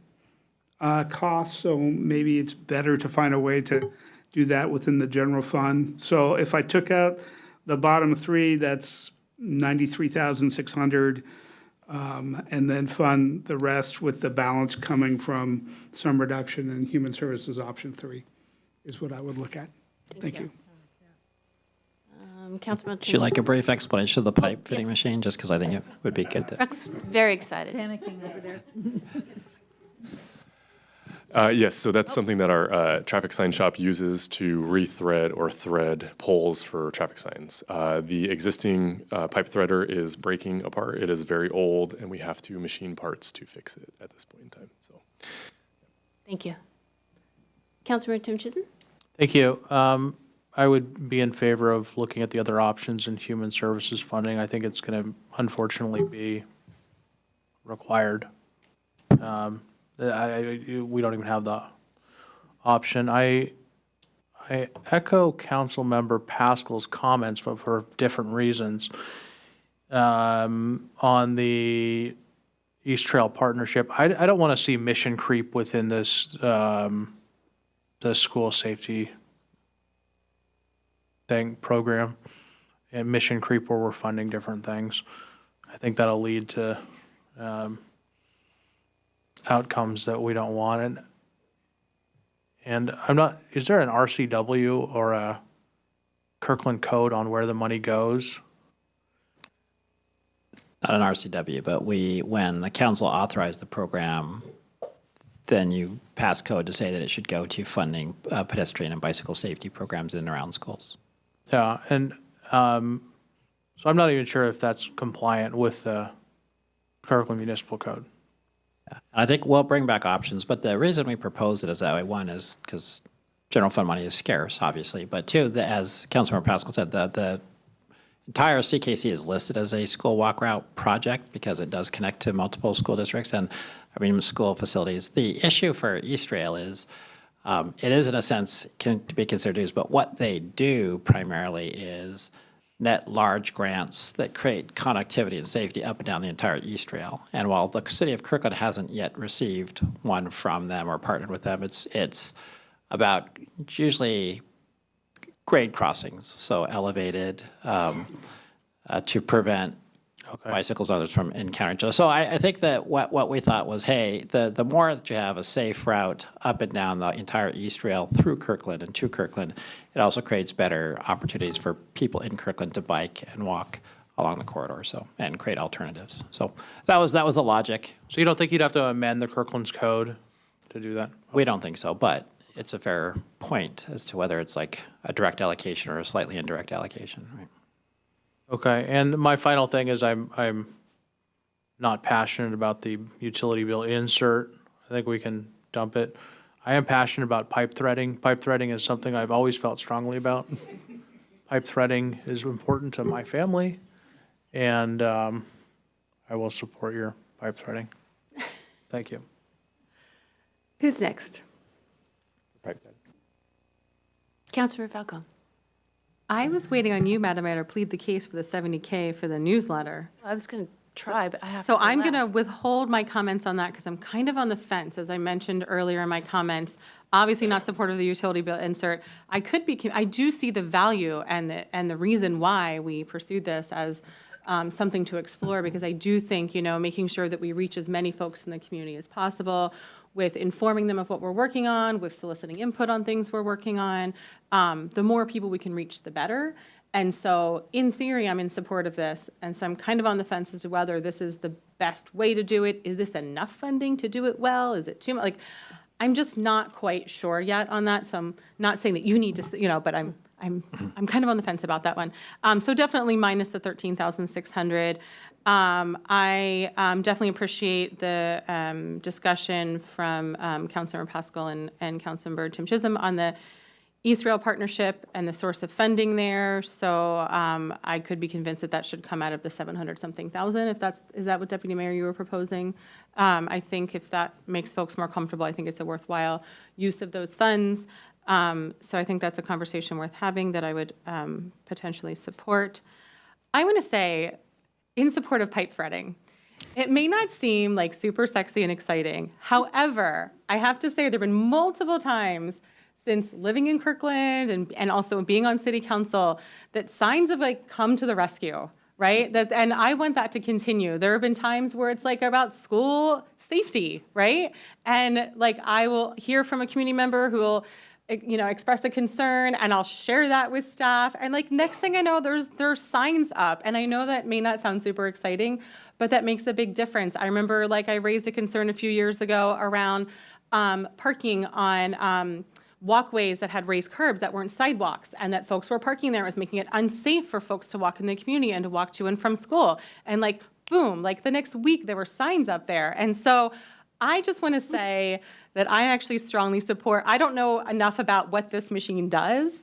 cost, so maybe it's better to find a way to do that within the general fund. So if I took out the bottom three, that's $93,600, and then fund the rest with the balance coming from some reduction in human services option 3 is what I would look at. Thank you. Councilman. Would you like a brief explanation of the pipe fitting yes. machine, just because I think it would be good to. Chuck's very excited. Panicking over there. Yes, so that's something that our traffic sign shop uses to rethread or thread poles for traffic signs. The existing pipe threader is breaking apart. It is very old, and we have to machine parts to fix it at this point in time. So, Thank you. Councilmember Tim Chisholm? Thank you. I would be in favor of looking at the other options in human services funding. I think it's going to unfortunately be required. We don't even have the option. I echo Council Member Pascal's comments, but for different reasons. On the East Trail partnership, I don't want to see mission creep within this the school safety program, and mission creep where we're funding different things. I think that'll lead to outcomes that we don't want. And I'm not, is there an RCW or a Kirkland code on where the money goes? Not an RCW, but when the council authorized the program, then you pass code to say that it should go to funding pedestrian and bicycle safety programs in and around schools. Yeah, and so I'm not even sure if that's compliant with the Kirkland Municipal Code. And I think we'll bring back options, but the reason we propose it is that way, one is because general fund money is scarce, obviously, but two, as Councilmember Pascal said, the entire CKC is listed as a school walk route project because it does connect to multiple school districts and, school facilities. The issue for East Rail is it is, in a sense, to be considered used, but what they do primarily is net large grants that create connectivity and safety up and down the entire East Rail. And while the city of Kirkland hasn't yet received one from them or partnered with them, it's about usually grade crossings, so elevated to prevent bicycles and others from encountering each other. So I think that what we thought was, hey, the more that you have a safe route up and down the entire East Rail through Kirkland and to Kirkland, it also creates better opportunities for people in Kirkland to bike and walk along the corridor, and create alternatives. So that was the logic. So you don't think you'd have to amend the Kirkland's code to do that? We don't think so, but it's a fair point as to whether it's like a direct allocation or a slightly indirect allocation, right? Okay, and my final thing is I'm not passionate about the utility bill insert. I think we can dump it. I am passionate about pipe threading. Pipe threading is something I've always felt strongly about. Pipe threading is important to my family, and I will support your pipe threading. Thank you. Who's next? Pipe threading. Councilmember Falcone. I was waiting on you, Madam Mayor, to plead the case for the 70K for the newsletter. I was going to try, but I have to So go I'm going to last. withhold my comments on that because I'm kind of on the fence, as I mentioned earlier in my comments. Obviously not supportive of the utility bill insert. I do see the value and the reason why we pursued this as something to explore, because I do think, making sure that we reach as many folks in the community as possible, with informing them of what we're working on, with soliciting input on things we're working on. The more people we can reach, the better. And so in theory, I'm in support of this. And so I'm kind of on the fence as to whether this is the best way to do it. Is this enough funding to do it well? Is it too much? I'm just not quite sure yet on that. So I'm not saying that you need to, but I'm kind of on the fence about that one. So definitely minus the 13,600. I definitely appreciate the discussion from Councilmember Pascal and Councilmember Tim Chisholm on the East Rail partnership and the source of funding there. So I could be convinced that should come out of the 700-something thousand. Is that what Deputy Mayor you were proposing? I think if that makes folks more comfortable, I think it's a worthwhile use of those funds. So I think that's a conversation worth having that I would potentially support. I want to say, in support of pipe threading, it may not seem like super sexy and exciting. However, I have to say there have been multiple times since living in Kirkland and also being on city council that signs have come to the rescue, right? And I want that to continue. There have been times where it's about school safety, right? And I will hear from a community member who will express a concern, and I'll share that with staff. And next thing I know, there's signs up. And I know that may not sound super exciting, but that makes a big difference. I remember I raised a concern a few years ago around parking on walkways that had raised curbs that weren't sidewalks, and that folks were parking there. It was making it unsafe for folks to walk in the community and to walk to and from school. And boom, the next week there were signs up there. And so I just want to say that I actually strongly support, I don't know enough about what this machine does,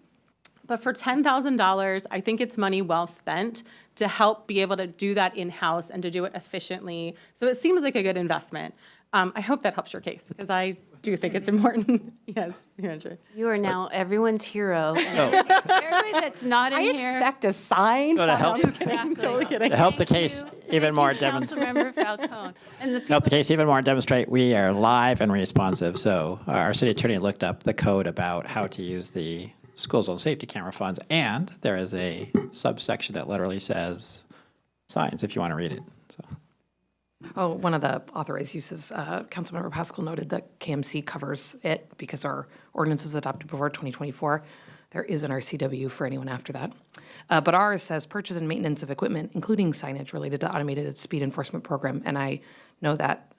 but for $10,000, I think it's money well spent to help be able to do that in-house and to do it efficiently. So it seems like a good investment. I hope that helps your case, because I do think it's important. Yes, Andrew. You are now everyone's hero. Everybody that's not in I here. expect a sign. So to help, Exactly. Totally kidding. to help the case even more Councilmember Falcone. And the help the case even more demonstrate we are live and responsive. So our city attorney looked up the code about how to use the school zone safety camera funds, and there is a subsection that literally says signs, if you want to read it. So. Oh, one of the authorized uses, Councilmember Pascal noted that KMC covers it because our ordinance was adopted before 2024. There is an RCW for anyone after that. But ours says purchase and maintenance of equipment, including signage related to automated speed enforcement program. And I know that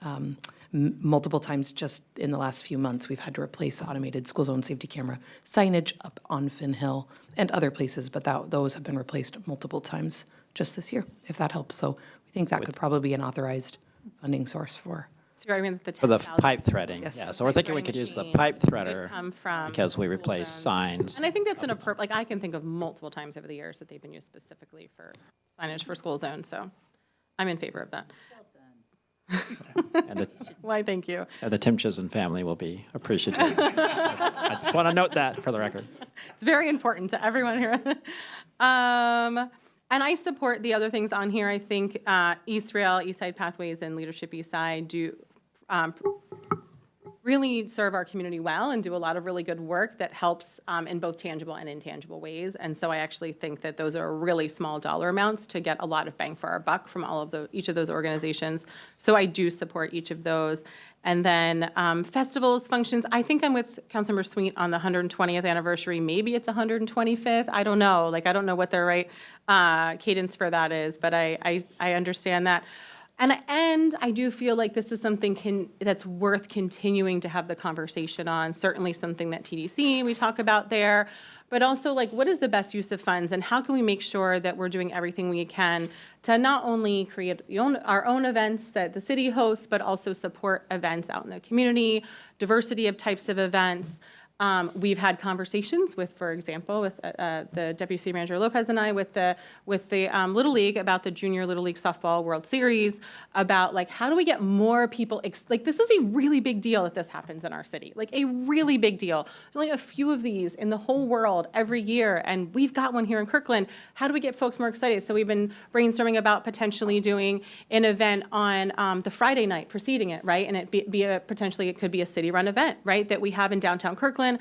multiple times just in the last few months, we've had to replace automated school zone safety camera signage up on Finn Hill and other places, but those have been replaced multiple times just this year, if that helps. So we think that could probably be an authorized funding source for. So you're arguing that the For the 10,000 pipe threading, Yes. yeah. So we're thinking we could use the machine pipe would threader come from because we school replace zone. signs. And I think that's like I can think of multiple times over the years that they've been used specifically for signage for school zones, so I'm in favor of that. And the, Why, thank you. the Tim Chisholm family will be appreciative. I just want to note that for the record. It's very important to everyone here. And I support the other things on here. I think East Rail, East Side Pathways, and Leadership East Side do really serve our community well and do a lot of really good work that helps in both tangible and intangible ways. And so I actually think that those are really small dollar amounts to get a lot of bang for our buck from each of those organizations. So I do support each of those. And then festivals, functions, I think I'm with Councilmember Sweet on the 120th anniversary. Maybe it's 125th. I don't know. Like, I don't know what the right cadence for that is, but I understand that. And I do feel like this is something that's worth continuing to have the conversation on, certainly something that TDC, we talk about there, but also like what is the best use of funds and how can we make sure that we're doing everything we can to not only create our own events that the city hosts, but also support events out in the community, diversity of types of events. We've had conversations with, for example, with the Deputy City Manager Lopez and I with the Little League about the Junior Little League Softball World Series, about like how do we get more people, like this is a really big deal that this happens in our city, like a really big deal. There's only a few of these in the whole world every year, and we've got one here in Kirkland. How do we get folks more excited? So we've been brainstorming about potentially doing an event on the Friday night preceding it, right? And it it could be a city-run event, right, that we have in downtown Kirkland.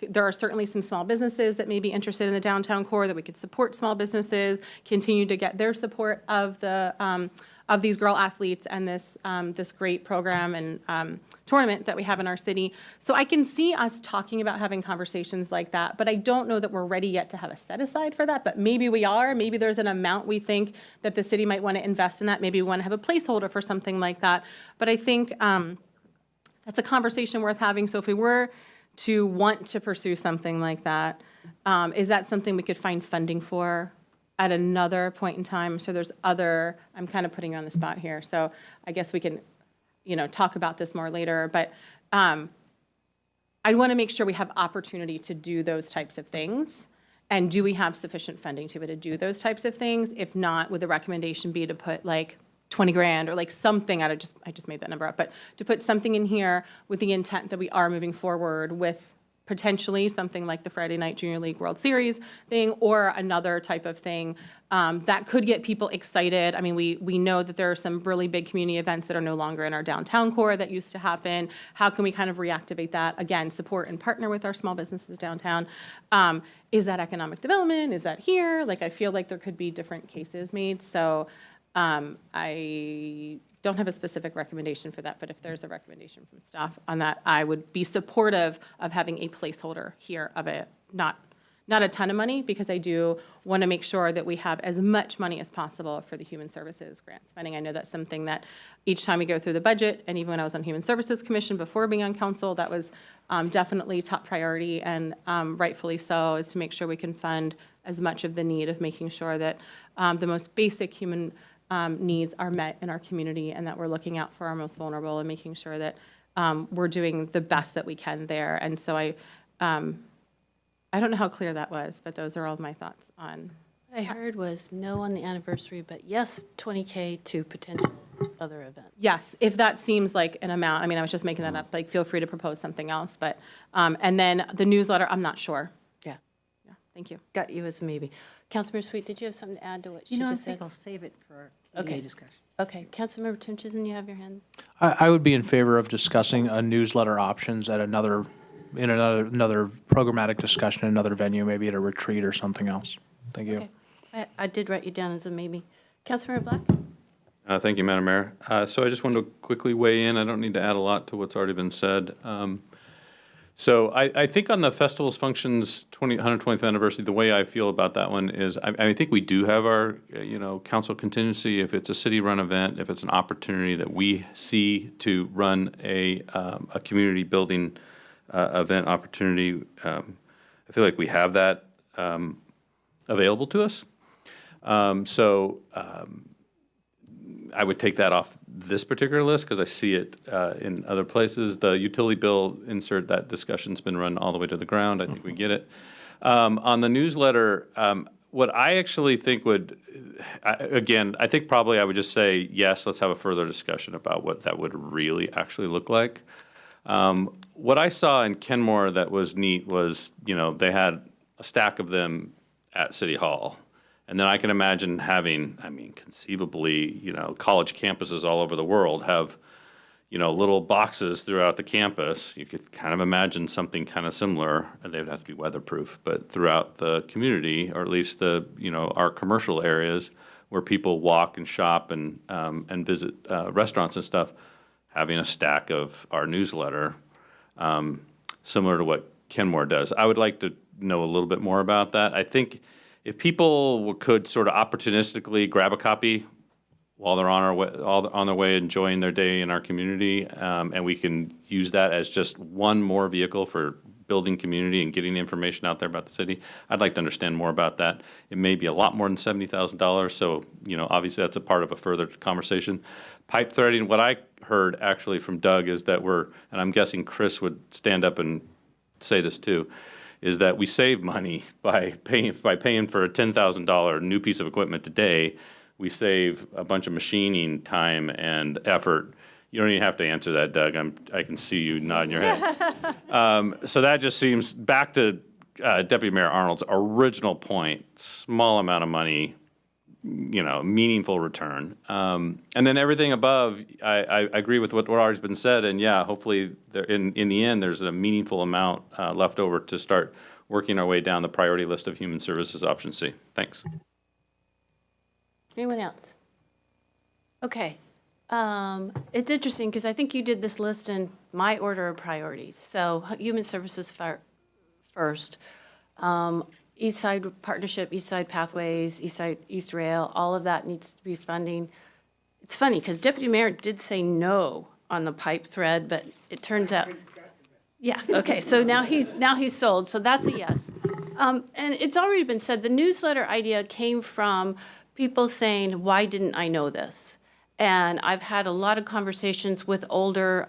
There are certainly some small businesses that may be interested in the downtown core that we could support small businesses, continue to get their support of these girl athletes and this great program and tournament that we have in our city. So I can see us talking about having conversations like that, but I don't know that we're ready yet to have a set aside for that, but maybe we are. Maybe there's an amount we think that the city might want to invest in that. Maybe we want to have a placeholder for something like that. But I think that's a conversation worth having. So if we were to want to pursue something like that, is that something we could find funding for at another point in time? So there's I'm kind of putting you on the spot here, so I guess we can, talk about this more later, but I want to make sure we have opportunity to do those types of things. And do we have sufficient funding to be able to do those types of things? If not, would the recommendation be to put like 20 grand or like something I just made that number up, but to put something in here with the intent that we are moving forward with potentially something like the Friday Night Junior League World Series thing or another type of thing that could get people excited. I mean, we know that there are some really big community events that are no longer in our downtown core that used to happen. How can we kind of reactivate that? Again, support and partner with our small businesses downtown. Is that economic development? Is that here? Like, I feel like there could be different cases made. So I don't have a specific recommendation for that, but if there's a recommendation from staff on that, I would be supportive of having a placeholder here of it, not a ton of money, because I do want to make sure that we have as much money as possible for the Human Services grant spending. I know that's something that each time we go through the budget, and even when I was on Human Services Commission before being on council, that was definitely top priority, and rightfully so, is to make sure we can fund as much of the need of making sure that the most basic human needs are met in our community, and that we're looking out for our most vulnerable and making sure that we're doing the best that we can there. And so I don't know how clear that was, but those are all of my thoughts on. What I heard was no on the anniversary, but yes, 20K to potential other events. Yes, if that seems like an amount. I mean, I was just making that up. Like, feel free to propose something else. But and then the newsletter, I'm not sure. Yeah. Thank you. Got you as a maybe. Councilmember Sweet, did you have something to add to what she I just think said? I'll save it for Okay. discussion. Okay, Councilmember Tim Chisholm, you have your hand. I would be in favor of discussing a newsletter options at another programmatic discussion, another venue, maybe at a retreat or something else. Thank you. Okay. I did write you down as a maybe. Councilmember Black? Thank you, Madam Mayor. So I just wanted to quickly weigh in. I don't need to add a lot to what's already been said. So I think on the festivals, functions, 120th anniversary, the way I feel about that one is, I think we do have our, council contingency. If it's a city-run event, if it's an opportunity that we see to run a community building event opportunity, I feel like we have that available to us. I would take that off this particular list because I see it in other places. The utility bill insert, that discussion's been run all the way to the ground. I think we get it. On the newsletter, what I actually think would, I think probably I would just say, yes, let's have a further discussion about what that would really actually look like. What I saw in Kenmore that was neat was, they had a stack of them at City Hall. And then I can imagine having, conceivably, college campuses all over the world have, little boxes throughout the campus. You could kind of imagine something kind of similar, and they would have to be weatherproof, but throughout the community, or at least our commercial areas where people walk and shop and visit restaurants and stuff, having a stack of our newsletter, similar to what Kenmore does. I would like to know a little bit more about that. I think if people could sort of opportunistically grab a copy while they're on their way enjoying their day in our community, and we can use that as just one more vehicle for building community and getting information out there about the city, I'd like to understand more about that. It may be a lot more than $70,000, so obviously that's a part of a further conversation. Pipe threading, what I heard actually from Doug is that and I'm guessing Chris would stand up and say this too, is that we save money by paying for a $10,000 new piece of equipment today. We save a bunch of machining time and effort. You don't even have to answer that, Doug. I can see you nodding your head. So that just seems back to Deputy Mayor Arnold's original point: small amount of money, meaningful return. And then everything above, I agree with what already has been said. And yeah, hopefully in the end, there's a meaningful amount left over to start working our way down the priority list of human services option C. Thanks. Anyone else? Okay. It's interesting because I think you did this list in my order of priorities. So human services first. East Side Partnership, East Side Pathways, East Rail, all of that needs to be funding. It's funny because Deputy Mayor did say no on the pipe thread, but it turns out, yeah, okay, so now he's sold, so that's a yes. And it's already been said, the newsletter idea came from people saying, why didn't I know this? And I've had a lot of conversations with older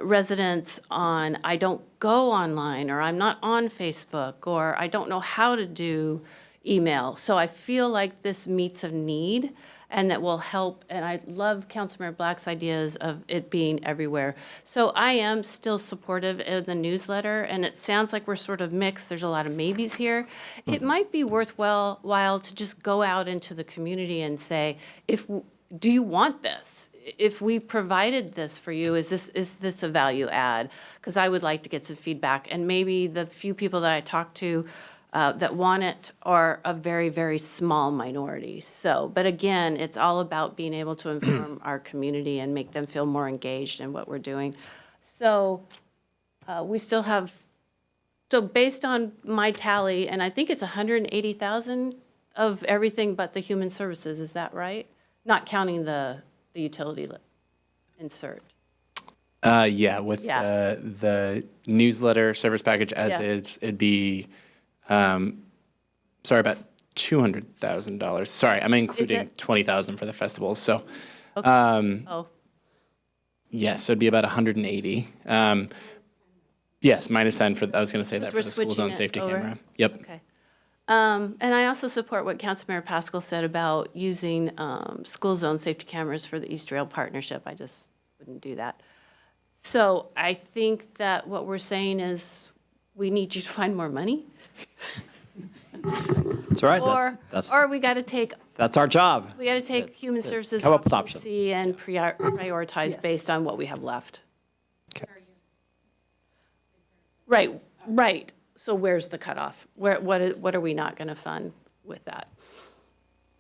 residents on, I don't go online, or I'm not on Facebook, or I don't know how to do email. So I feel like this meets a need and that will help. And I love Councilmember Black's ideas of it being everywhere. So I am still supportive of the newsletter, and it sounds like we're sort of mixed. There's a lot of maybes here. It might be worthwhile to just go out into the community and say, do you want this? If we provided this for you, is this a value add? Because I would like to get some feedback. And maybe the few people that I talk to that want it are a very, very small minority. So, but again, it's all about being able to inform our community and make them feel more engaged in what we're doing. So we still have, so based on my tally, and I think it's 180,000 of everything but the human services, is that right? Not counting the utility insert. Yeah, with the newsletter service package as is, it'd be, about $200,000. Sorry, I'm including $20,000 for the festivals. So, yes, so it'd be about 180. Yes, minus 10 for. I was going to say that for the school zone safety camera. Yep. Okay. And I also support what Councilmember Pascal said about using school zone safety cameras for the East Rail Partnership. I just wouldn't do that. So I think that what we're saying is we need you to find more money. That's right. Or we got to take. That's our job. We got to take human services come up with options and prioritize based on what we have left. Okay. Right. So where's the cutoff? What are we not going to fund with that?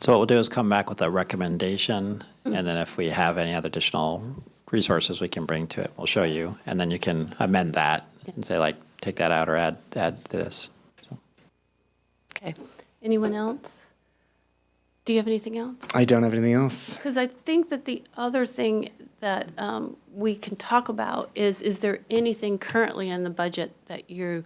So what we'll do is come back with a recommendation, and then if we have any other additional resources we can bring to it, we'll show you, and then you can amend that and say, like, take that out or add this. So. Okay. Anyone else? Do you have anything else? I don't have anything else. Because I think that the other thing that we can talk about is there anything currently in the budget that you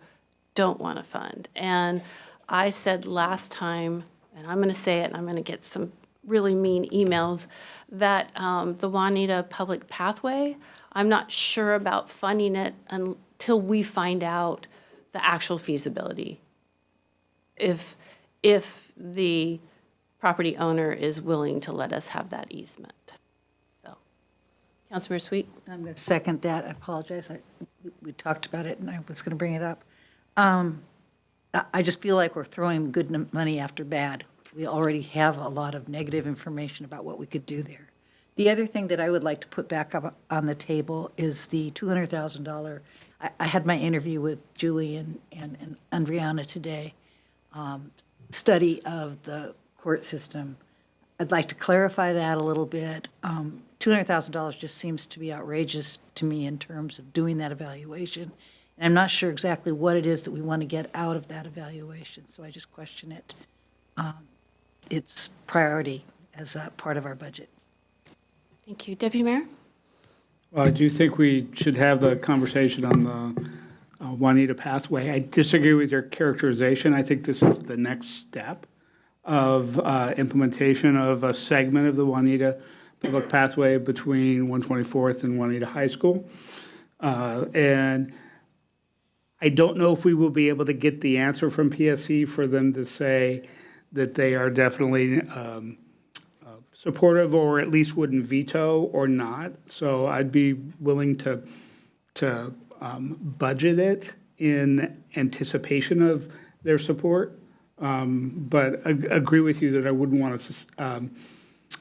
don't want to fund? And I said last time, and I'm going to say it, and I'm going to get some really mean emails, that the Juanita Public Pathway, I'm not sure about funding it until we find out the actual feasibility. If the property owner is willing to let us have that easement. So, Councilmember Sweet? I'm going to second that. I apologize. We talked about it, and I was going to bring it up. I just feel like we're throwing good money after bad. We already have a lot of negative information about what we could do there. The other thing that I would like to put back up on the table is the $200,000. I had my interview with Julie and Andriana today, study of the court system. I'd like to clarify that a little bit. $200,000 just seems to be outrageous to me in terms of doing that evaluation. And I'm not sure exactly what it is that we want to get out of that evaluation, so I just question it. Its priority as a part of our budget. Thank you. Deputy Mayor? Well, I do think we should have the conversation on the Juanita Pathway. I disagree with your characterization. I think this is the next step of implementation of a segment of the Juanita Public Pathway between 124th and Juanita High School. And I don't know if we will be able to get the answer from PSC for them to say that they are definitely supportive or at least wouldn't veto or not. So I'd be willing to budget it in anticipation of their support. But agree with you that I wouldn't want to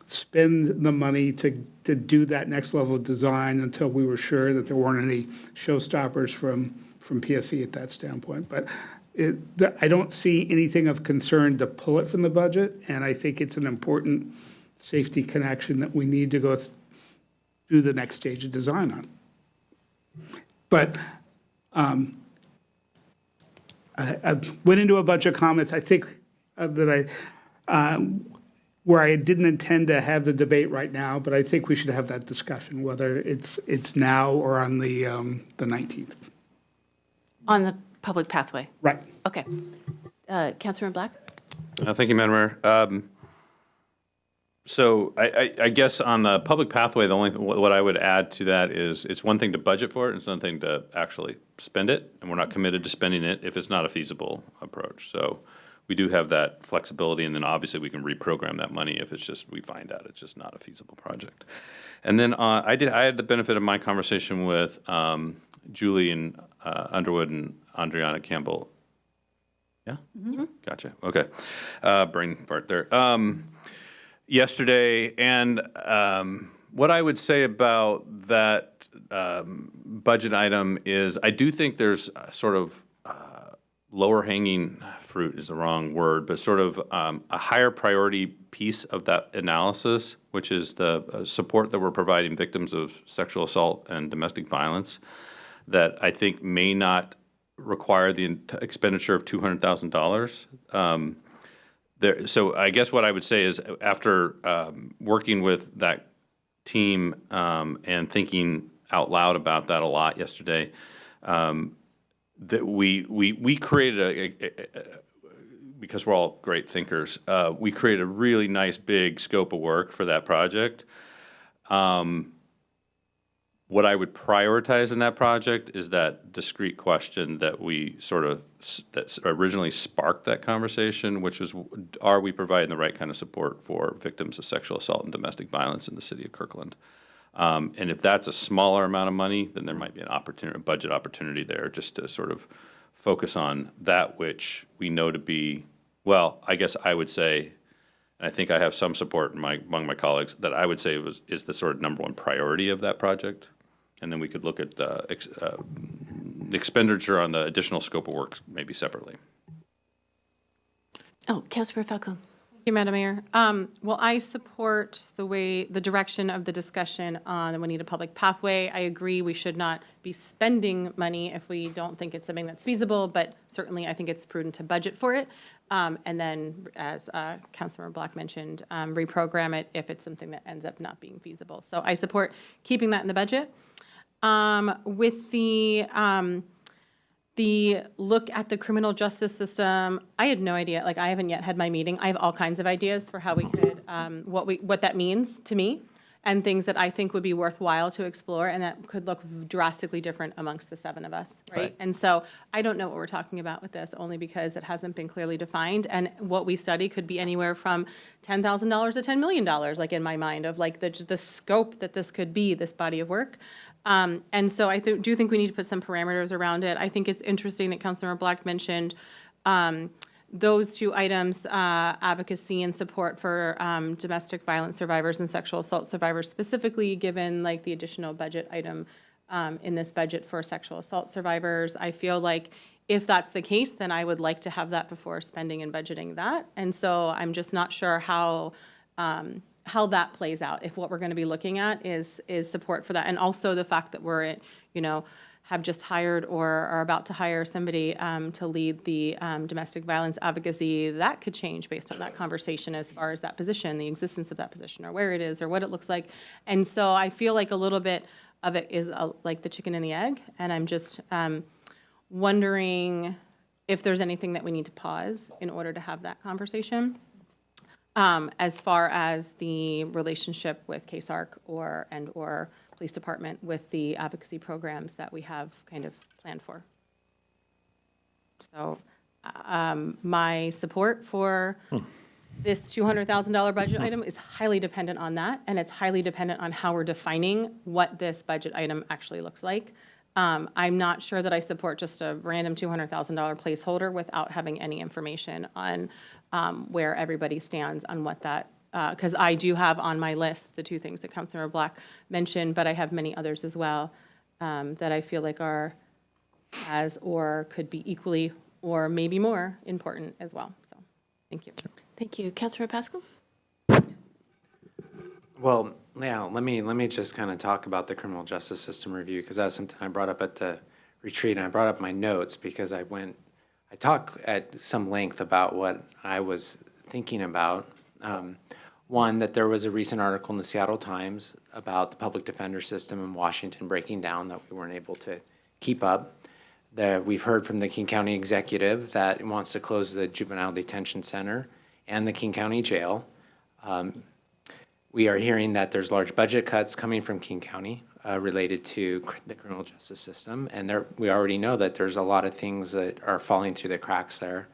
spend the money to do that next level of design until we were sure that there weren't any showstoppers from PSC at that standpoint. But I don't see anything of concern to pull it from the budget, and I think it's an important safety connection that we need to go through the next stage of design on. But I went into a bunch of comments, I think, that where I didn't intend to have the debate right now, but I think we should have that discussion, whether it's now or on the 19th. On the public pathway? Right. Okay. Councilmember Black? Thank you, Madam Mayor. So I guess on the public pathway, the only what I would add to that is it's one thing to budget for it, and it's another thing to actually spend it, and we're not committed to spending it if it's not a feasible approach. So we do have that flexibility, and then obviously we can reprogram that money if it's just we find out it's just not a feasible project. And then I had the benefit of my conversation with Julie and Underwood and Andriana Campbell. Yeah? Mm-hmm. Gotcha. Okay. Brain fart there. Yesterday, and what I would say about that budget item is I do think there's sort of lower hanging fruit is the wrong word, but sort of a higher priority piece of that analysis, which is the support that we're providing victims of sexual assault and domestic violence, that I think may not require the expenditure of $200,000. So I guess what I would say is after working with that team and thinking out loud about that a lot yesterday, that we created because we're all great thinkers, we created a really nice big scope of work for that project. What I would prioritize in that project is that discrete question that we that originally sparked that conversation, which was, are we providing the right kind of support for victims of sexual assault and domestic violence in the city of Kirkland? And if that's a smaller amount of money, then there might be a budget opportunity there just to sort of focus on that which we know to be, well, I guess I would say, and I think I have some support among my colleagues, that I would say is the sort of number one priority of that project. And then we could look at the expenditure on the additional scope of work maybe separately. Oh, Councilmember Falcone. Thank you, Madam Mayor. Well, I support the direction of the discussion on the Juanita Public Pathway. I agree we should not be spending money if we don't think it's something that's feasible, but certainly I think it's prudent to budget for it. And then, as Councilmember Black mentioned, reprogram it if it's something that ends up not being feasible. So I support keeping that in the budget. With the look at the criminal justice system, I had no idea, like I haven't yet had my meeting. I have all kinds of ideas for how we could, what that means to me and things that I think would be worthwhile to explore and that could look drastically different amongst the 7 of us, right? And so I don't know what we're talking about with this only because it hasn't been clearly defined. And what we study could be anywhere from $10,000 to $10 million, like in my mind of like the scope that this could be, this body of work. And so I do think we need to put some parameters around it. I think it's interesting that Councilmember Black mentioned those 2 items, advocacy and support for domestic violence survivors and sexual assault survivors, specifically given like the additional budget item in this budget for sexual assault survivors. I feel like if that's the case, then I would like to have that before spending and budgeting that. And so I'm just not sure how that plays out, if what we're going to be looking at is support for that. And also the fact that we're, have just hired or are about to hire somebody to lead the domestic violence advocacy, that could change based on that conversation as far as that position, the existence of that position, or where it is, or what it looks like. And so I feel like a little bit of it is like the chicken and the egg, and I'm just wondering if there's anything that we need to pause in order to have that conversation. As far as the relationship with KSARC or police department with the advocacy programs that we have kind of planned for. So my support for this $200,000 budget item is highly dependent on that, and it's highly dependent on how we're defining what this budget item actually looks like. I'm not sure that I support just a random $200,000 placeholder without having any information on where everybody stands on what that, because I do have on my list the 2 things that Councilmember Black mentioned, but I have many others as well that I feel like are as or could be equally or maybe more important as well. So, thank you. Thank you. Councilmember Pascal? Well, yeah, let me just kind of talk about the criminal justice system review, because that's something I brought up at the retreat, and I brought up my notes because I talked at some length about what I was thinking about. One, that there was a recent article in the Seattle Times about the public defender system in Washington breaking down, that we weren't able to keep up. That we've heard from the King County executive that wants to close the juvenile detention center and the King County jail. We are hearing that there's large budget cuts coming from King County related to the criminal justice system, and we already know that there's a lot of things that are falling through the cracks there.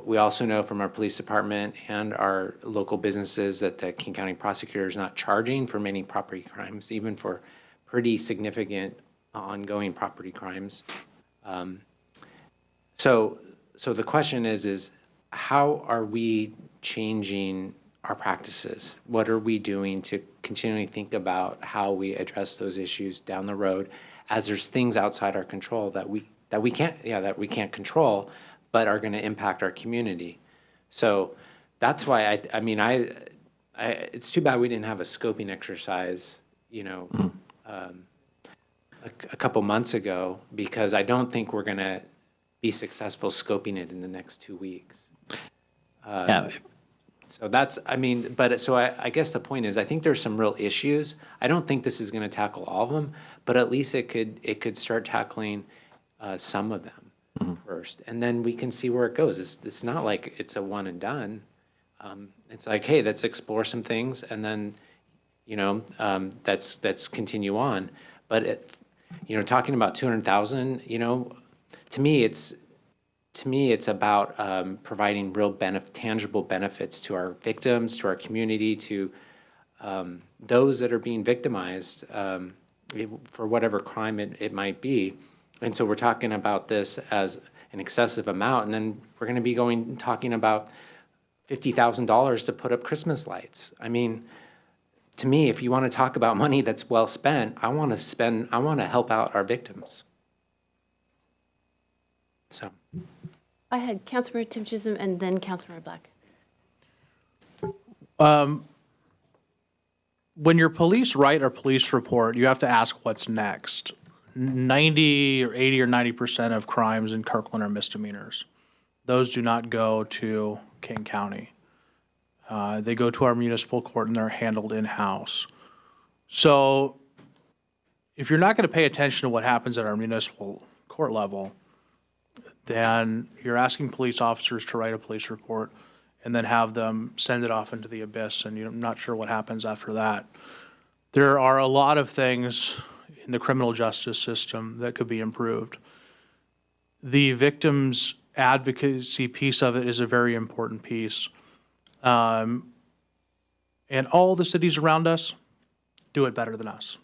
We also know from our police department and our local businesses that the King County prosecutor is not charging for many property crimes, even for pretty significant ongoing property crimes. So the question is how are we changing our practices? What are we doing to continually think about how we address those issues down the road, as there's things outside our control that we can't control, but are going to impact our community. So that's why it's too bad we didn't have a scoping exercise, a couple months ago, because I don't think we're going to be successful scoping it in the next 2 weeks. So I guess the point is, I think there's some real issues. I don't think this is going to tackle all of them, but at least it could start tackling some of them first, and then we can see where it goes. It's not like it's a one and done. It's like, hey, let's explore some things, and then let's continue on. But talking about 200,000, to me it's about providing real tangible benefits to our victims, to our community, to those that are being victimized for whatever crime it might be. And so we're talking about this as an excessive amount, and then we're going to be talking about $50,000 to put up Christmas lights. I mean, to me, if you want to talk about money that's well spent, I want to help out our victims. So. I had Councilmember Tim Chisholm and then Councilmember Black. When your police write a police report, you have to ask what's next. 90 or 80 or 90% of crimes in Kirkland are misdemeanors. Those do not go to King County. They go to our municipal court and they're handled in-house. So if you're not going to pay attention to what happens at our municipal court level, then you're asking police officers to write a police report and then have them send it off into the abyss, and you're not sure what happens after that. There are a lot of things in the criminal justice system that could be improved. The victims advocacy piece of it is a very important piece. And all the cities around us do it better than us.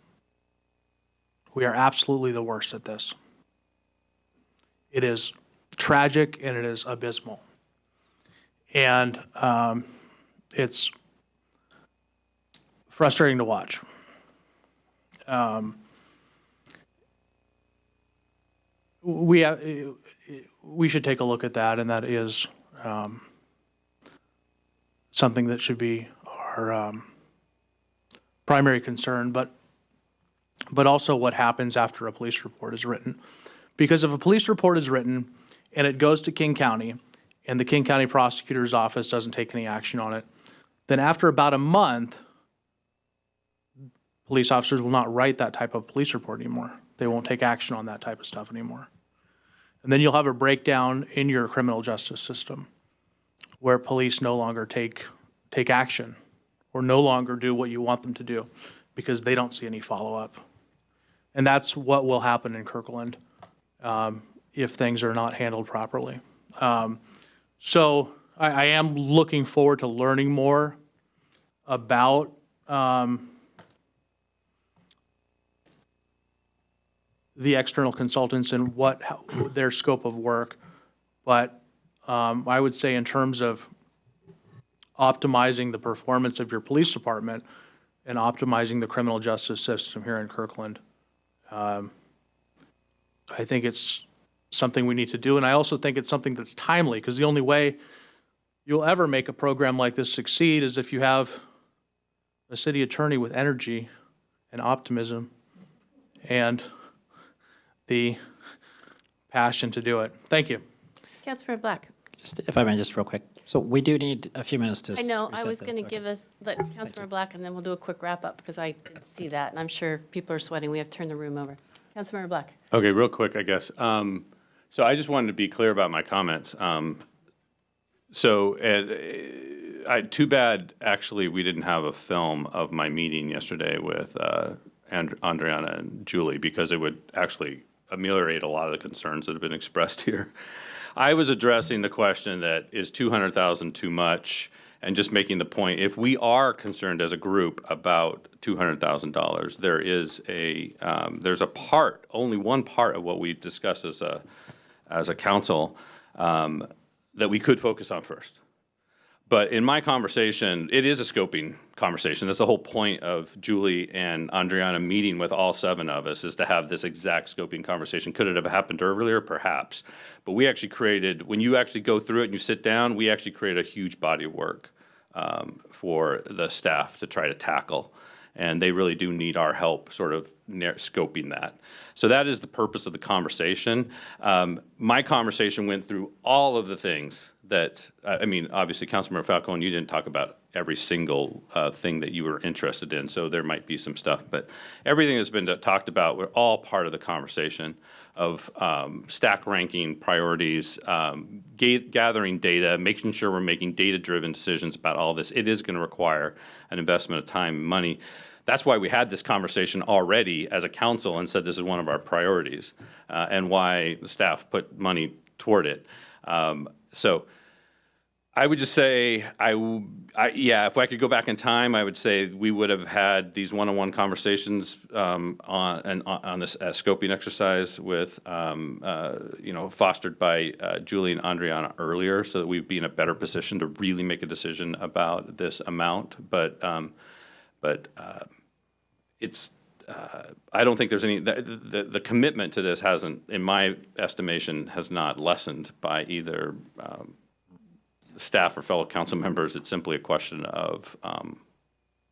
We are absolutely the worst at this. It is tragic and it is abysmal. And it's frustrating to watch. We should take a look at that, and that is something that should be our primary concern, but also what happens after a police report is written. Because if a police report is written and it goes to King County, and the King County Prosecutor's Office doesn't take any action on it, then after about a month, police officers will not write that type of police report anymore. They won't take action on that type of stuff anymore. And then you'll have a breakdown in your criminal justice system where police no longer take action or no longer do what you want them to do because they don't see any follow-up. And that's what will happen in Kirkland if things are not handled properly. So I am looking forward to learning more about the external consultants and how their scope of work. But I would say in terms of optimizing the performance of your police department and optimizing the criminal justice system here in Kirkland, I think it's something we need to do. And I also think it's something that's timely, because the only way you'll ever make a program like this succeed is if you have a city attorney with energy and optimism and the passion to do it. Thank you. Councilmember Black. Just, if I may, just real quick. So we do need a few minutes to. I know, I reset was the- going to okay. give us, let Councilmember Black, and then we'll do a quick wrap-up, because I didn't see that, and I'm sure people are sweating. We have to turn the room over. Councilmember Black. Okay, real quick, I guess. So I just wanted to be clear about my comments. Too bad, actually, we didn't have a film of my meeting yesterday with Andriana and Julie, because it would actually ameliorate a lot of the concerns that have been expressed here. I was addressing the question that is 200,000 too much, and just making the point, if we are concerned as a group about $200,000, there is there's a part, only one part of what we discussed as a council that we could focus on first. But in my conversation, it is a scoping conversation. That's the whole point of Julie and Andriana meeting with all 7 of us, is to have this exact scoping conversation. Could it have happened earlier? Perhaps. But we actually created, when you actually go through it and you sit down, we actually create a huge body of work for the staff to try to tackle. And they really do need our help sort of scoping that. So that is the purpose of the conversation. My conversation went through all of the things that, I mean, obviously, Councilmember Falcone, you didn't talk about every single thing that you were interested in, so there might be some stuff. But everything that's been talked about, we're all part of the conversation of stack ranking priorities, gathering data, making sure we're making data-driven decisions about all this. It is going to require an investment of time and money. That's why we had this conversation already as a council and said this is one of our priorities, and why the staff put money toward it. So I would just say, yeah, if I could go back in time, I would say we would have had these one-on-one conversations on this scoping exercise with, fostered by Julie and Andriana earlier, so that we'd be in a better position to really make a decision about this amount. But it's, I don't think there's any, the commitment to this hasn't, in my estimation, has not lessened by either staff or fellow council members, it's simply a question of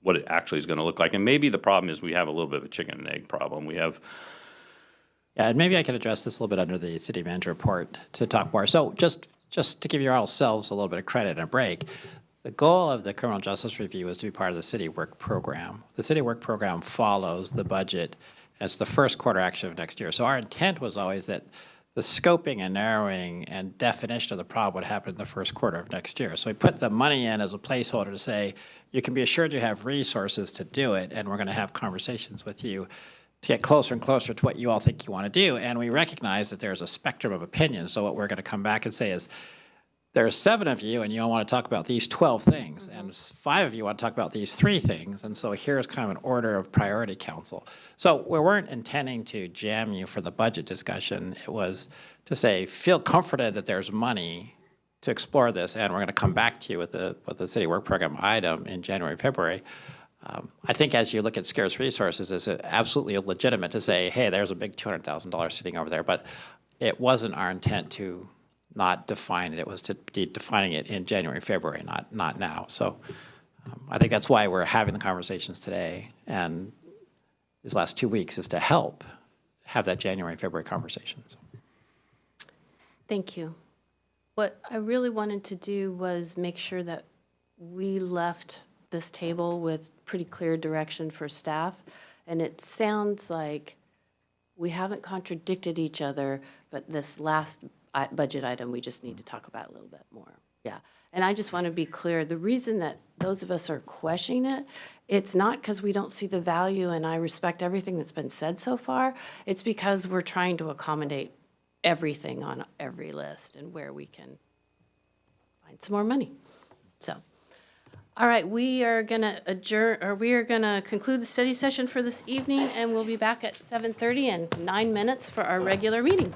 what it actually is going to look like. And maybe the problem is we have a little bit of a chicken and egg problem. We have Yeah, and maybe I could address this a little bit under the city manager report to talk more. So just to give yourselves a little bit of credit and a break, the goal of the criminal justice review is to be part of the city work program. The city work program follows the budget. It's the first quarter action of next year. So our intent was always that the scoping and narrowing and definition of the problem would happen in the first quarter of next year. So we put the money in as a placeholder to say, you can be assured you have resources to do it, and we're going to have conversations with you to get closer and closer to what you all think you want to do. And we recognize that there's a spectrum of opinions. So what we're going to come back and say is, there's 7 of you, and you all want to talk about these 12 things, and 5 of you want to talk about these 3 things, and so here's kind of an order of priority council. So we weren't intending to jam you for the budget discussion. It was to say, feel comforted that there's money to explore this, and we're going to come back to you with the city work program item in January, February. I think as you look at scarce resources, it's absolutely legitimate to say, hey, there's a big $200,000 sitting over there, but it wasn't our intent to not define it. It was to be defining it in January, February, not now. So I think that's why we're having the conversations today, and these last 2 weeks is to help have that January, February conversation. So. Thank you. What I really wanted to do was make sure that we left this table with pretty clear direction for staff, and it sounds like we haven't contradicted each other, but this last budget item, we just need to talk about a little bit more. Yeah. And I just want to be clear, the reason that those of us are questioning it, it's not because we don't see the value, and I respect everything that's been said so far. It's because we're trying to accommodate everything on every list and where we can find some more money. So, all right, we are going to adjourn, or we are going to conclude the study session for this evening, and we'll be back at 7:30 in 9 minutes for our regular meeting.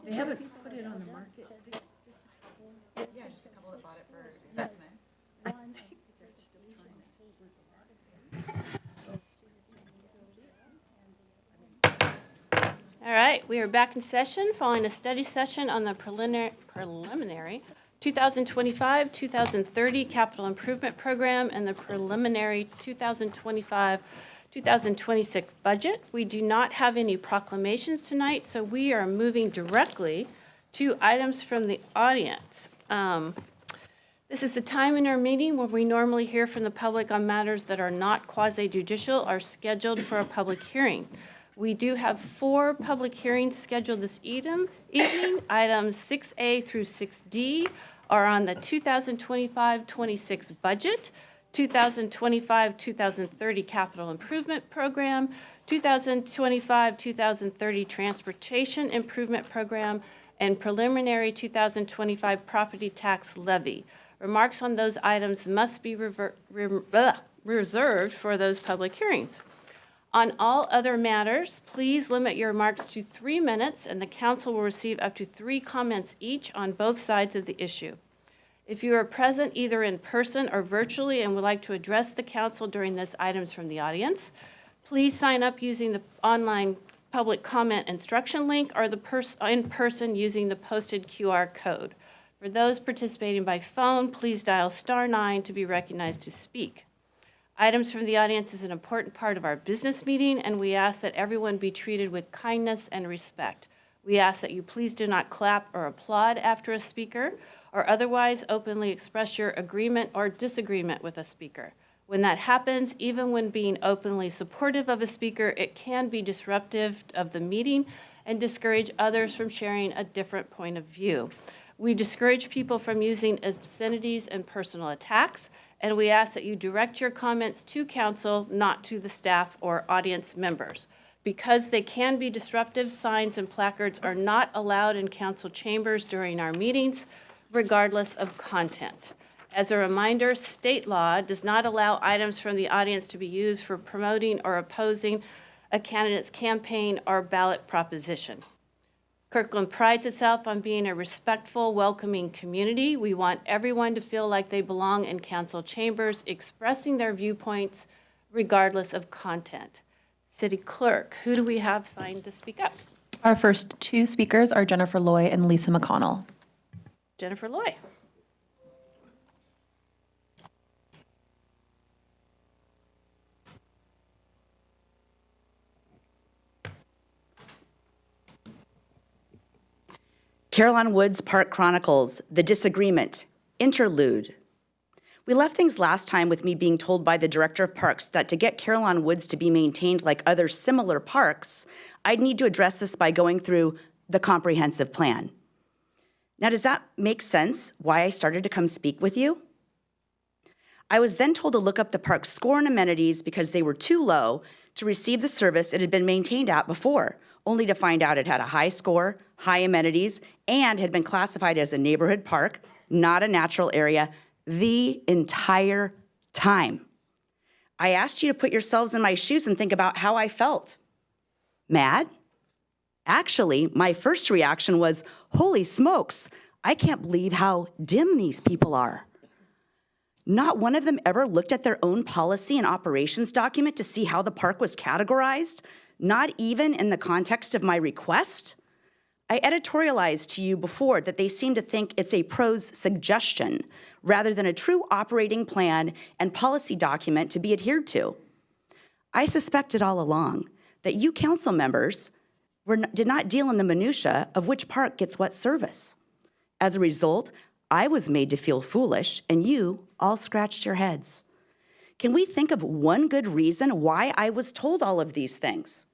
They haven't put it on the market. Yeah, just a couple that bought it for investment. All right, we are back in session following a study session on the preliminary 2025-2030 capital improvement program and the preliminary 2025-2026 budget. We do not have any proclamations tonight, so we are moving directly to items from the audience. This is the time in our meeting where we normally hear from the public on matters that are not quasi-judicial or scheduled for a public hearing. We do have 4 public hearings scheduled this evening. Items 6A through 6D are on the 2025-26 budget, 2025-2030 capital improvement program, 2025-2030 transportation improvement program, and preliminary 2025 property tax levy. Remarks on those items must be reserved for those public hearings. On all other matters, please limit your remarks to 3 minutes, and the council will receive up to 3 comments each on both sides of the issue. If you are present either in person or virtually and would like to address the council during this items from the audience, please sign up using the online public comment instruction link or in person using the posted QR code. For those participating by phone, please dial *9 to be recognized to speak. Items from the audience is an important part of our business meeting, and we ask that everyone be treated with kindness and respect. We ask that you please do not clap or applaud after a speaker, or otherwise openly express your agreement or disagreement with a speaker. When that happens, even when being openly supportive of a speaker, it can be disruptive of the meeting and discourage others from sharing a different point of view. We discourage people from using obscenities and personal attacks, and we ask that you direct your comments to council, not to the staff or audience members. Because they can be disruptive, signs and placards are not allowed in council chambers during our meetings, regardless of content. As a reminder, state law does not allow items from the audience to be used for promoting or opposing a candidate's campaign or ballot proposition. Kirkland prides itself on being a respectful, welcoming community. We want everyone to feel like they belong in council chambers, expressing their viewpoints regardless of content. City Clerk, who do we have signed to speak up? Our first 2 speakers are Jennifer Loy and Lisa McConnell. Jennifer Loy. Caroline Woods Park Chronicles, The Disagreement, Interlude. We left things last time with me being told by the Director of Parks that to get Caroline Woods to be maintained like other similar parks, I'd need to address this by going through the comprehensive plan. Now, does that make sense why I started to come speak with you? I was then told to look up the park's score and amenities because they were too low to receive the service it had been maintained at before, only to find out it had a high score, high amenities, and had been classified as a neighborhood park, not a natural area, the entire time. I asked you to put yourselves in my shoes and think about how I felt. Mad? Actually, my first reaction was, holy smokes, I can't believe how dim these people are. Not one of them ever looked at their own policy and operations document to see how the park was categorized, not even in the context of my request. I editorialized to you before that they seem to think it's a pro's suggestion rather than a true operating plan and policy document to be adhered to. I suspected all along that you council members did not deal in the minutia of which park gets what service. As a result, I was made to feel foolish, and you all scratched your heads. Can we think of one good reason why I was told all of these things?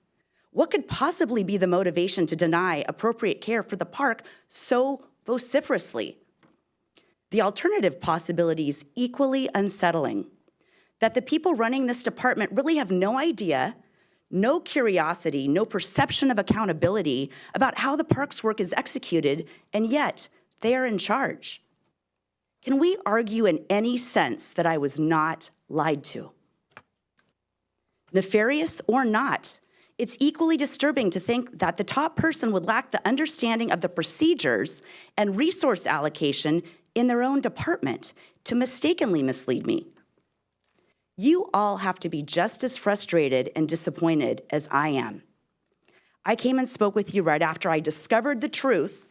What could possibly be the motivation to deny appropriate care for the park so vociferously? The alternative possibility is equally unsettling, that the people running this department really have no idea, no curiosity, no perception of accountability about how the park's work is executed, and yet they are in charge. Can we argue in any sense that I was not lied to? Nefarious or not, It's equally disturbing to think that the top person would lack the understanding of the procedures and resource allocation in their own department to mistakenly mislead me. You all have to be just as frustrated and disappointed as I am. I came and spoke with you right after I discovered the truth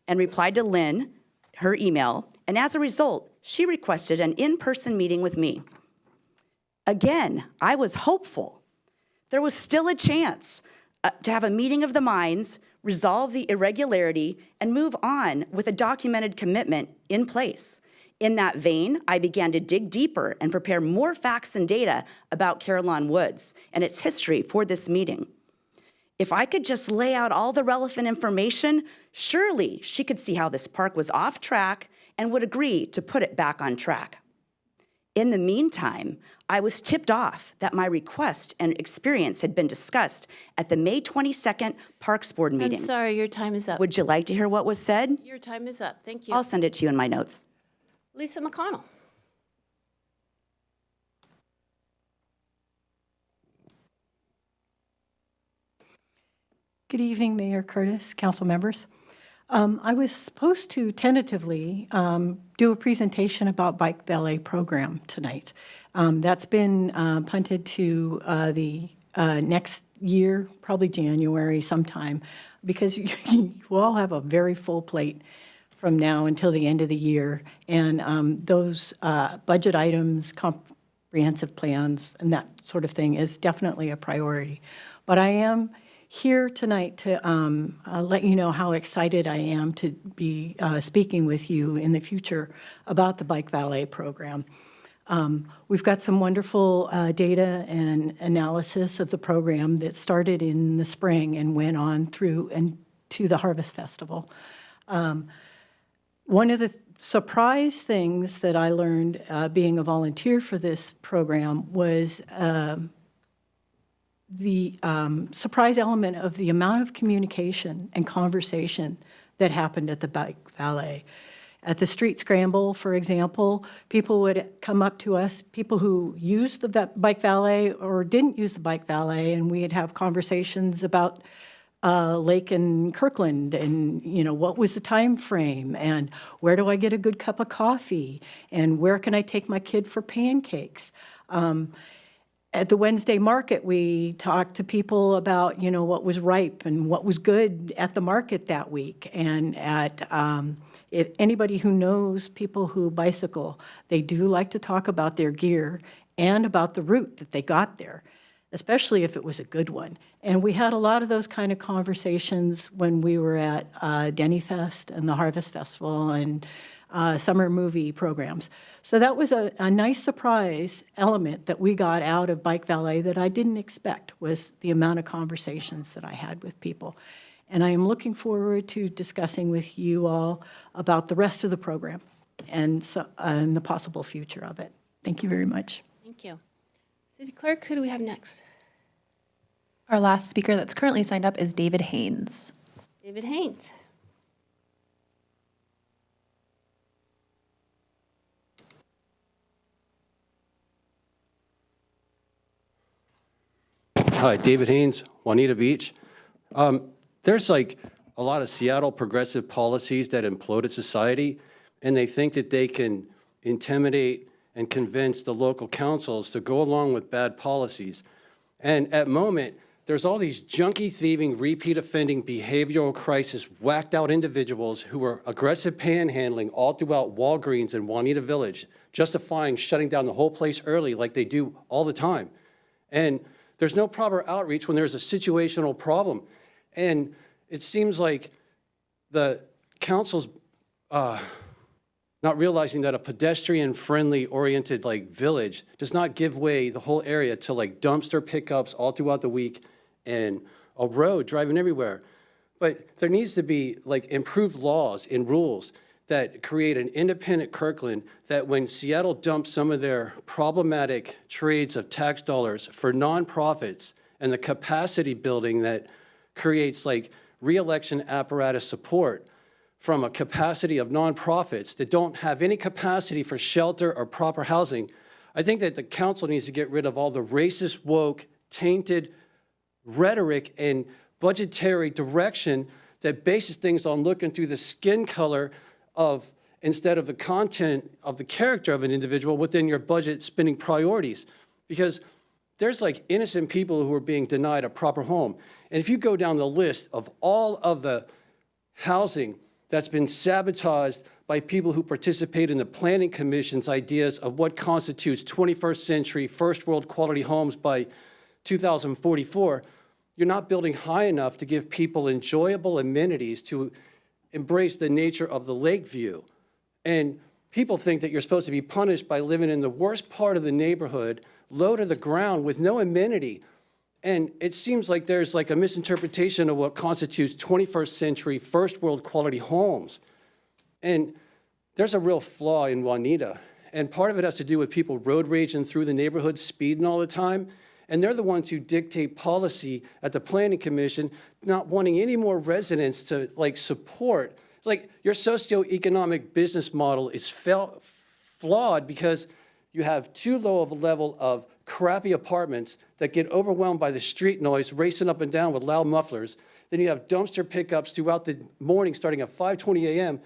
and replied to Lynn, her email, and as a result, she requested an in-person meeting with me. Again, I was hopeful. There was still a chance to have a meeting of the minds, resolve the irregularity, and move on with a documented commitment in place. In that vein, I began to dig deeper and prepare more facts and data about Carillon Woods and its history for this meeting. If I could just lay out all the relevant information, surely she could see how this park was off track and would agree to put it back on track. In the meantime, I was tipped off that my request and experience had been discussed at the May 22nd Parks Board meeting. I'm sorry, your time is up. Would you like to hear what was said? Your time is up. Thank you. I'll send it to you in my notes. Lisa McConnell. Good evening, Mayor Curtis, council members. I was supposed to tentatively do a presentation about bike valet program tonight. That's been punted to the next year, probably January sometime, because you all have a very full plate from now until the end of the year. And those budget items, comprehensive plans, and that sort of thing is definitely a priority. But I am here tonight to let you know how excited I am to be speaking with you in the future about the bike valet program. We've got some wonderful data and analysis of the program that started in the spring and went on through and to the Harvest Festival. One of the surprise things that I learned being a volunteer for this program was the surprise element of the amount of communication and conversation that happened at the bike valet. At the street scramble, for example, people would come up to us, people who used the bike valet or didn't use the bike valet, and we'd have conversations about Lake and Kirkland, and what was the time frame, and where do I get a good cup of coffee, and where can I take my kid for pancakes. At the Wednesday market, we talked to people about, what was ripe and what was good at the market that week. And if anybody who knows people who bicycle, they do like to talk about their gear and about the route that they got there, especially if it was a good one. And we had a lot of those kind of conversations when we were at Denny Fest and the Harvest Festival and summer movie programs. So that was a nice surprise element that we got out of Bike Valet that I didn't expect, was the amount of conversations that I had with people. And I am looking forward to discussing with you all about the rest of the program and the possible future of it. Thank you very much. Thank you. City Clerk, who do we have next? Our last speaker that's currently signed up is David Haynes. David Haynes. Hi, David Haynes, Juanita Beach. There's like a lot of Seattle progressive policies that imploded society, and they think that they can intimidate and convince the local councils to go along with bad policies. And at the moment, there's all these junkie thieving, repeat offending behavioral crisis whacked out individuals who are aggressive panhandling all throughout Walgreens and Juanita Village, justifying shutting down the whole place early like they do all the time. And there's no proper outreach when there's a situational problem. And it seems like the council's not realizing that a pedestrian-friendly oriented village does not give way the whole area to dumpster pickups all throughout the week and a road driving everywhere. But there needs to be improved laws and rules that create an independent Kirkland that when Seattle dumps some of their problematic trades of tax dollars for nonprofits and the capacity building that creates re-election apparatus support from a capacity of nonprofits that don't have any capacity for shelter or proper housing, I think that the council needs to get rid of all the racist, woke, tainted rhetoric and budgetary direction that bases things on looking through the skin color of, instead of the content of the character of an individual within your budget spending priorities. Because there's like innocent people who are being denied a proper home. And if you go down the list of all of the housing that's been sabotaged by people who participate in the Planning Commission's ideas of what constitutes 21st century first world quality homes by 2044, you're not building high enough to give people enjoyable amenities to embrace the nature of the lake view. And people think that you're supposed to be punished by living in the worst part of the neighborhood, low to the ground with no amenity. And it seems like there's like a misinterpretation of what constitutes 21st century first world quality homes. And there's a real flaw in Juanita. And part of it has to do with people road raging through the neighborhood, speeding all the time. And they're the ones who dictate policy at the Planning Commission, not wanting any more residents to like support. Like your socioeconomic business model is flawed because you have too low of a level of crappy apartments that get overwhelmed by the street noise racing up and down with loud mufflers. Then you have dumpster pickups throughout the morning starting at 5:20 a.m.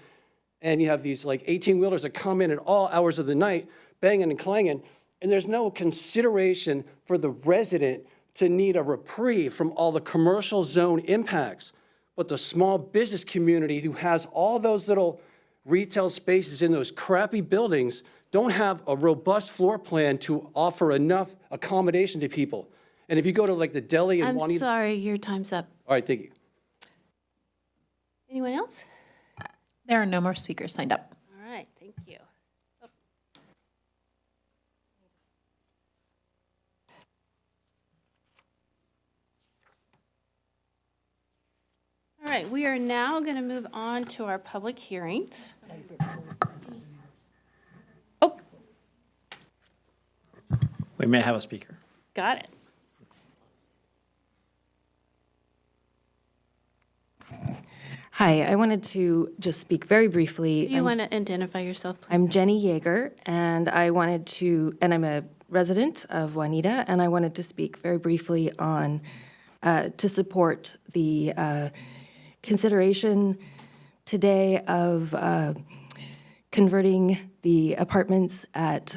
And you have these like 18-wheelers that come in at all hours of the night, banging and clanging. And there's no consideration for the resident to need a reprieve from all the commercial zone impacts. But the small business community who has all those little retail spaces in those crappy buildings don't have a robust floor plan to offer enough accommodation to people. And if you go to like the deli and I'm sorry, your time's up. All right, thank you. Anyone else? There are no more speakers signed up. All right, thank you. All right, we are now going to move on to our public hearings. Oh, We may have a speaker. got it. Hi, I wanted to just speak very briefly. Do you want to identify yourself, please? I'm Jenny Yeager, and I'm a resident of Juanita, and I wanted to speak very briefly on, to support the consideration today of converting the apartments at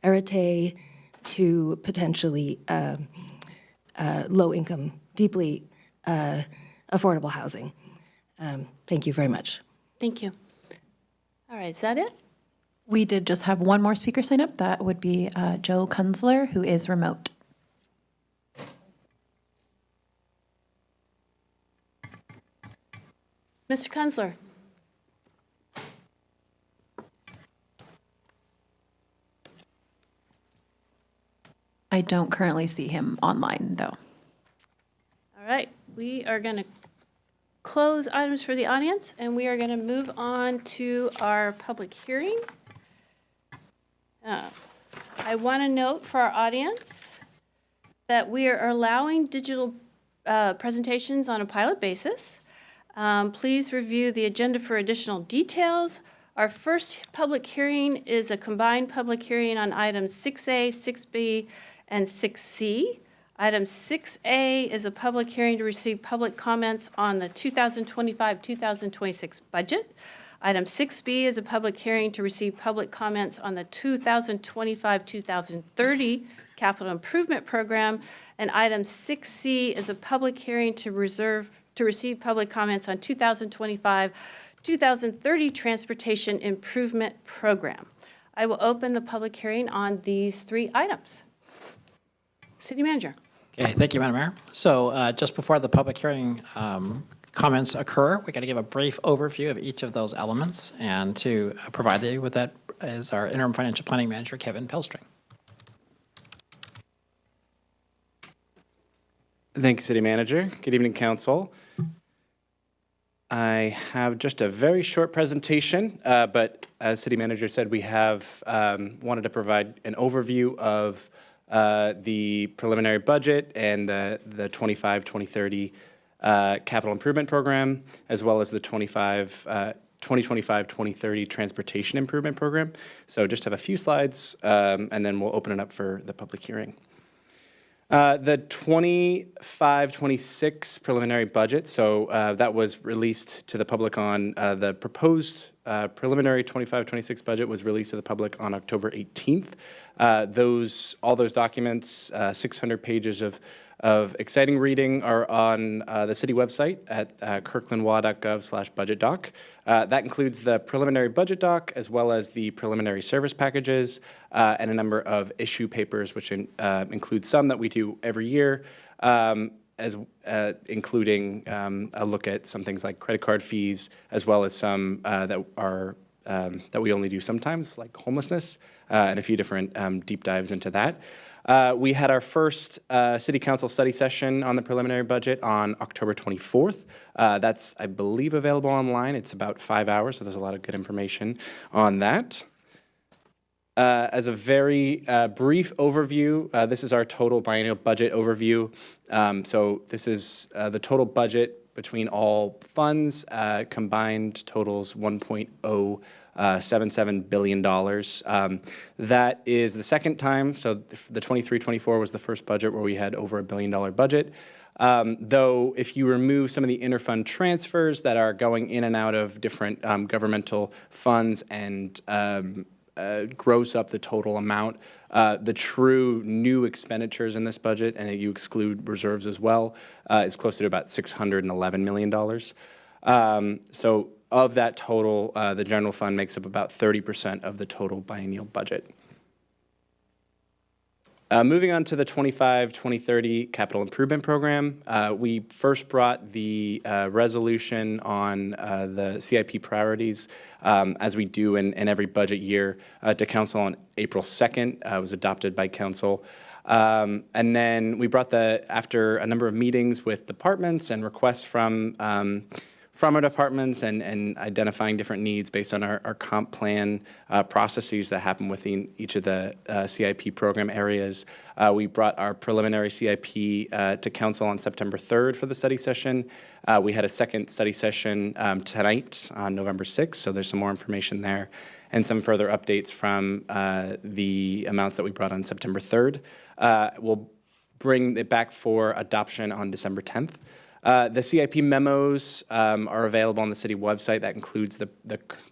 Arete to potentially low-income, deeply affordable housing. Thank you very much. Thank you. All right, is that it? We did just have one more speaker sign up. That would be Joe Kunzler, who is remote. Mr. Kunzler. I don't currently see him online, though. All right, we are going to close items for the audience, and we are going to move on to our public hearing. I want to note for our audience that we are allowing digital presentations on a pilot basis. Please review the agenda for additional details. Our first public hearing is a combined public hearing on items 6A, 6B, and 6C. Item 6A is a public hearing to receive public comments on the 2025-2026 budget. Item 6B is a public hearing to receive public comments on the 2025-2030 capital improvement program. And item 6C is a public hearing to receive public comments on 2025-2030 transportation improvement program. I will open the public hearing on these three items. City Manager. Okay, thank you, Madam Mayor. So just before the public hearing comments occur, we got to give a brief overview of each of those elements. And to provide you with that is our interim financial planning manager, Kevin Pelstring. Thank you, City Manager. Good evening, Council. I have just a very short presentation, but as City Manager said, we have wanted to provide an overview of the preliminary budget and the 2025-2030 capital improvement program, as well as the 2025-2030 transportation improvement program. So just have a few slides, and then we'll open it up for the public hearing. The 25-26 preliminary budget, so that was released to the public on, the proposed preliminary 25-26 budget was released to the public on October 18th. All those documents, 600 pages of exciting reading are on the city website at kirklandwa.gov/budget-doc. That includes the preliminary budget doc as well as the preliminary service packages and a number of issue papers, which include some that we do every year, including a look at some things like credit card fees, as well as some that we only do sometimes, like homelessness, and a few different deep dives into that. We had our first City Council study session on the preliminary budget on October 24th. That's, I believe, available online. It's about 5 hours, so there's a lot of good information on that. As a very brief overview, this is our total biennial budget overview. So this is the total budget between all funds combined totals $1.077 billion. That is the second time, so the 23-24 was the first budget where we had over $1 billion budget. Though if you remove some of the interfund transfers that are going in and out of different governmental funds and gross up the total amount, the true new expenditures in this budget, and you exclude reserves as well, is closer to about $611 million. So of that total, the general fund makes up about 30% of the total biennial budget. Moving on to the 25-2030 capital improvement program, we first brought the resolution on the CIP priorities, as we do in every budget year, to council on April 2nd. It was adopted by council. And then we brought after a number of meetings with departments and requests from our departments and identifying different needs based on our comp plan processes that happen within each of the CIP program areas. We brought our preliminary CIP to council on September 3rd for the study session. We had a second study session tonight on November 6th, so there's some more information there and some further updates from the amounts that we brought on September 3rd. We'll bring it back for adoption on December 10th. The CIP memos are available on the city website. That includes the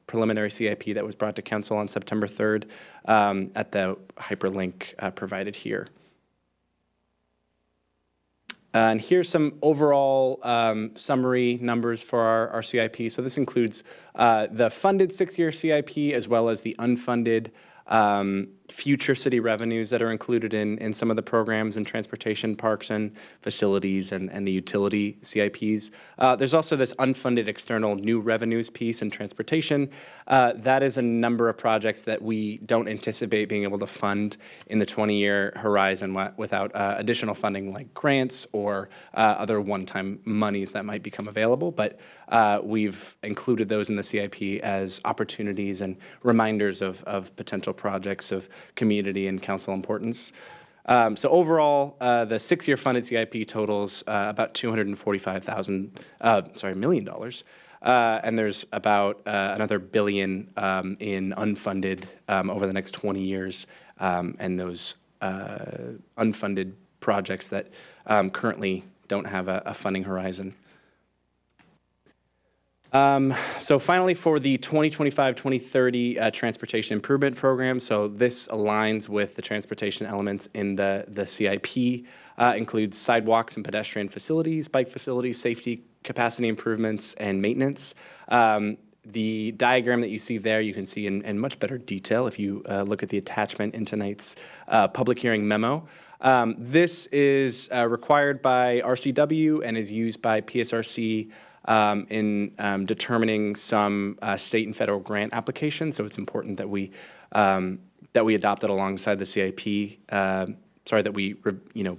preliminary CIP that was brought to council on September 3rd at the hyperlink provided here. And here's some overall summary numbers for our CIP. So this includes the funded 6-year CIP as well as the unfunded future city revenues that are included in some of the programs in transportation, parks, and facilities, and the utility CIPs. There's also this unfunded external new revenues piece in transportation. That is a number of projects that we don't anticipate being able to fund in the 20-year horizon without additional funding like grants or other one-time monies that might become available. But we've included those in the CIP as opportunities and reminders of potential projects of community and council importance. So overall, the 6-year funded CIP totals about $245 million. And there's about another $1 billion in unfunded over the next 20 years, and those unfunded projects that currently don't have a funding horizon. So finally, for the 2025-2030 Transportation Improvement Program, so this aligns with the transportation elements in the CIP, includes sidewalks and pedestrian facilities, bike facilities, safety, capacity improvements, and maintenance. The diagram that you see there, you can see in much better detail if you look at the attachment in tonight's public hearing memo. This is required by RCW and is used by PSRC in determining some state and federal grant applications. So it's important that we adopt it alongside the CIP. That we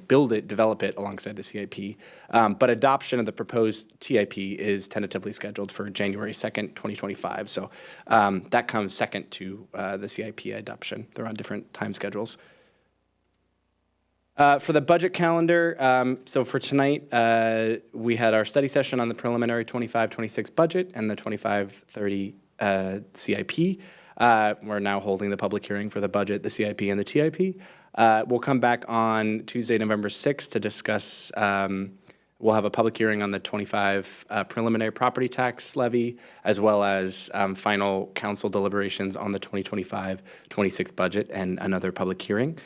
build it, develop it alongside the CIP. But adoption of the proposed TIP is tentatively scheduled for January 2nd, 2025. So that comes second to the CIP adoption. They're on different time schedules. For the budget calendar, so for tonight, we had our study session on the preliminary 25-26 budget and the 25-30 CIP. We're now holding the public hearing for the budget, the CIP, and the TIP. We'll come back on Tuesday, November 6th to discuss, we'll have a public hearing on the 25 preliminary property tax levy, as well as final council deliberations on the 2025-26 budget and another public hearing.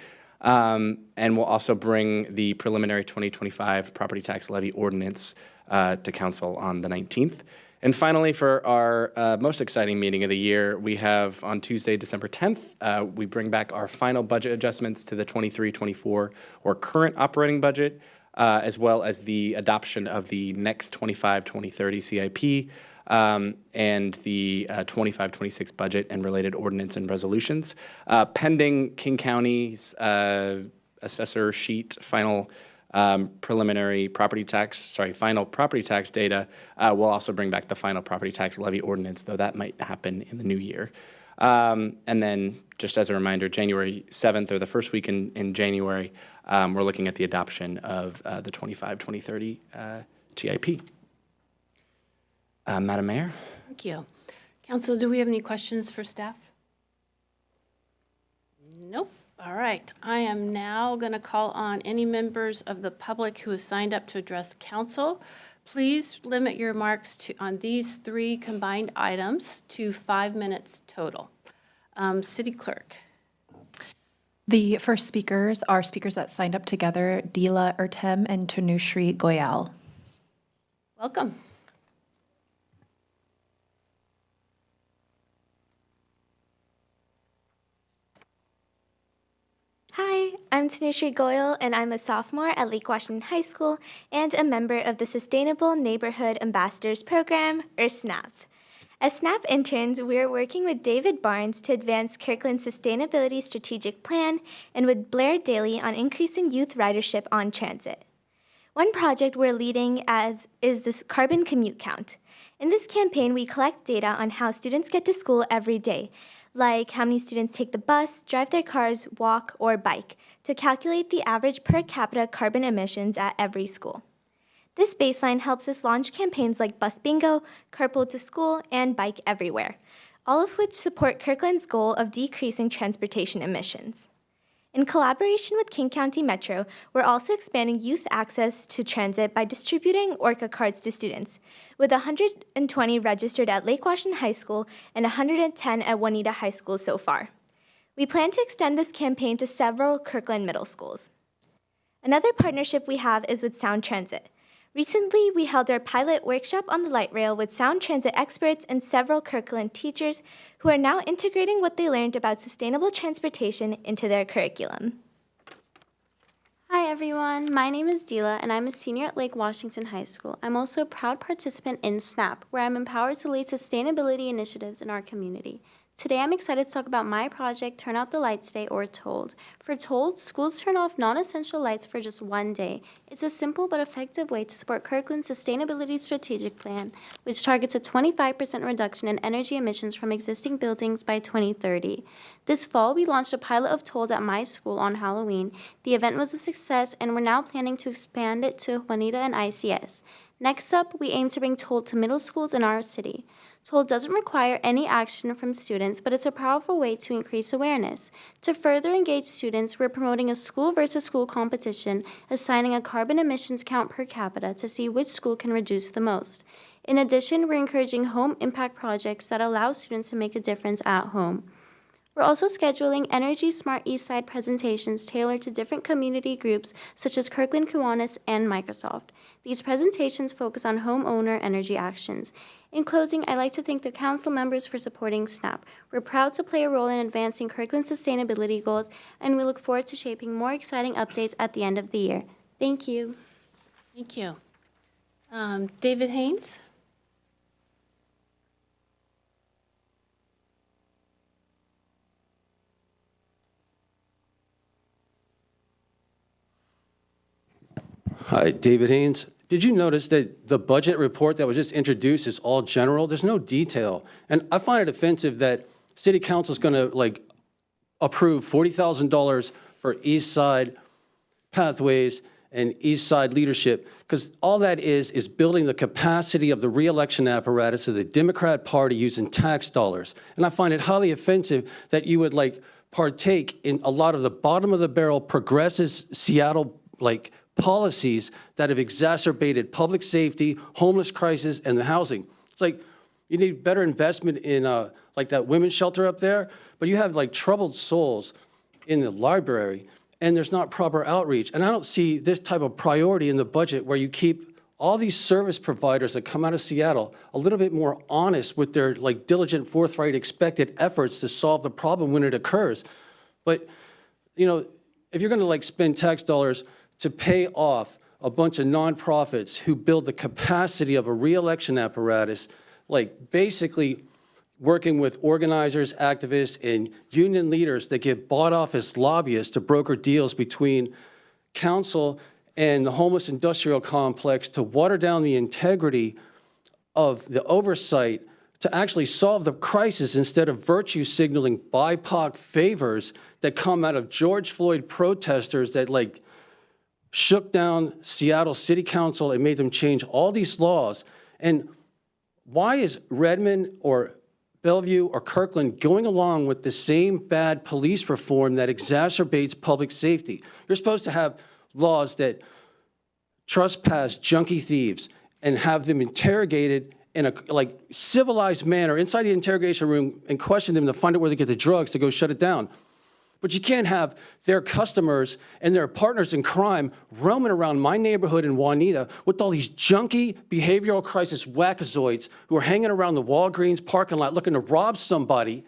And we'll also bring the preliminary 2025 property tax levy ordinance to council on the 19th. And finally, for our most exciting meeting of the year, we have on Tuesday, December 10th, we bring back our final budget adjustments to the 23-24 or current operating budget, as well as the adoption of the next 25-2030 CIP and the 25-26 budget and related ordinance and resolutions. Pending King County's assessor sheet final final property tax data, we'll also bring back the final property tax levy ordinance, though that might happen in the new year. And then, just as a reminder, January 7th, or the first week in January, we're looking at the adoption of the 25-2030 TIP. Madam Mayor? Thank you. Council, do we have any questions for staff? Nope. All right. I am now going to call on any members of the public who have signed up to address the council. Please limit your remarks on these 3 combined items to 5 minutes total. City Clerk. The first speakers are speakers that signed up together, Dila Ertem and Tanushri Goyal. Welcome. Hi, I'm Tanushri Goyal, and I'm a sophomore at Lake Washington High School and a member of the Sustainable Neighborhood Ambassadors Program, or SNAP. As SNAP interns, we are working with David Barnes to advance Kirkland's Sustainability Strategic Plan and with Blair Daly on increasing youth ridership on transit. One project we're leading is this carbon commute count. In this campaign, we collect data on how students get to school every day, like how many students take the bus, drive their cars, walk, or bike, to calculate the average per capita carbon emissions at every school. This baseline helps us launch campaigns like Bus Bingo, Carpool to School, and Bike Everywhere, all of which support Kirkland's goal of decreasing transportation emissions. In collaboration with King County Metro, we're also expanding youth access to transit by distributing Orca cards to students, with 120 registered at Lake Washington High School and 110 at Juanita High School so far. We plan to extend this campaign to several Kirkland middle schools. Another partnership we have is with Sound Transit. Recently, we held our pilot workshop on the light rail with Sound Transit experts and several Kirkland teachers who are now integrating what they learned about sustainable transportation into their curriculum. Hi everyone, my name is Dila and I'm a senior at Lake Washington High School. I'm also a proud participant in SNAP, where I'm empowered to lead sustainability initiatives in our community. Today I'm excited to talk about my project, Turn Out the Lights Day, or TOLD. For TOLD, schools turn off non-essential lights for just one day. It's a simple but effective way to support Kirkland's Sustainability Strategic Plan, which targets a 25% reduction in energy emissions from existing buildings by 2030. This fall, we launched a pilot of TOLD at my school on Halloween. The event was a success, and we're now planning to expand it to Juanita and ICS. Next up, we aim to bring TOLD to middle schools in our city. TOLD doesn't require any action from students, but it's a powerful way to increase awareness. To further engage students, we're promoting a school versus school competition, assigning a carbon emissions count per capita to see which school can reduce the most. In addition, we're encouraging home impact projects that allow students to make a difference at home. We're also scheduling Energy Smart Eastside presentations tailored to different community groups such as Kirkland Kiwanis and Microsoft. These presentations focus on homeowner energy actions. In closing, I'd like to thank the council members for supporting SNAP. We're proud to play a role in advancing Kirkland's sustainability goals, and we look forward to shaping more exciting updates at the end of the year. Thank you. Thank you. David Haynes? Hi, David Haynes. Did you notice that the budget report that was just introduced is all general? There's no detail. And I find it offensive that City Council is going to approve $40,000 for East Side pathways and East Side leadership, because all that is building the capacity of the reelection apparatus of the Democrat Party using tax dollars. And I find it highly offensive that you would like partake in a lot of the bottom of the barrel progressive Seattle like policies that have exacerbated public safety, homeless crisis, and the housing. It's like you need better investment in like that women's shelter up there, but you have like troubled souls in the library, and there's not proper outreach. And I don't see this type of priority in the budget where you keep all these service providers that come out of Seattle a little bit more honest with their like diligent, forthright, expected efforts to solve the problem when it occurs. But, you know, if you're gonna like spend tax dollars to pay off a bunch of nonprofits who build the capacity of a reelection apparatus, like basically working with organizers, activists, and union leaders that get bought off as lobbyists to broker deals between council and the homeless industrial complex to water down the integrity of the oversight to actually solve the crisis instead of virtue signaling BIPOC favors that come out of George Floyd protesters that like shook down Seattle City Council and made them change all these laws. And why is Redmond or Bellevue or Kirkland going along with the same bad police reform that exacerbates public safety? You're supposed to have laws that trespass junkie thieves and have them interrogated in a like civilized manner inside the interrogation room and question them to find out where they get the drugs to go shut it down. But you can't have their customers and their partners in crime roaming around my neighborhood in Juanita with all these junky behavioral crisis wackazoids who are hanging around the Walgreens parking lot looking to rob somebody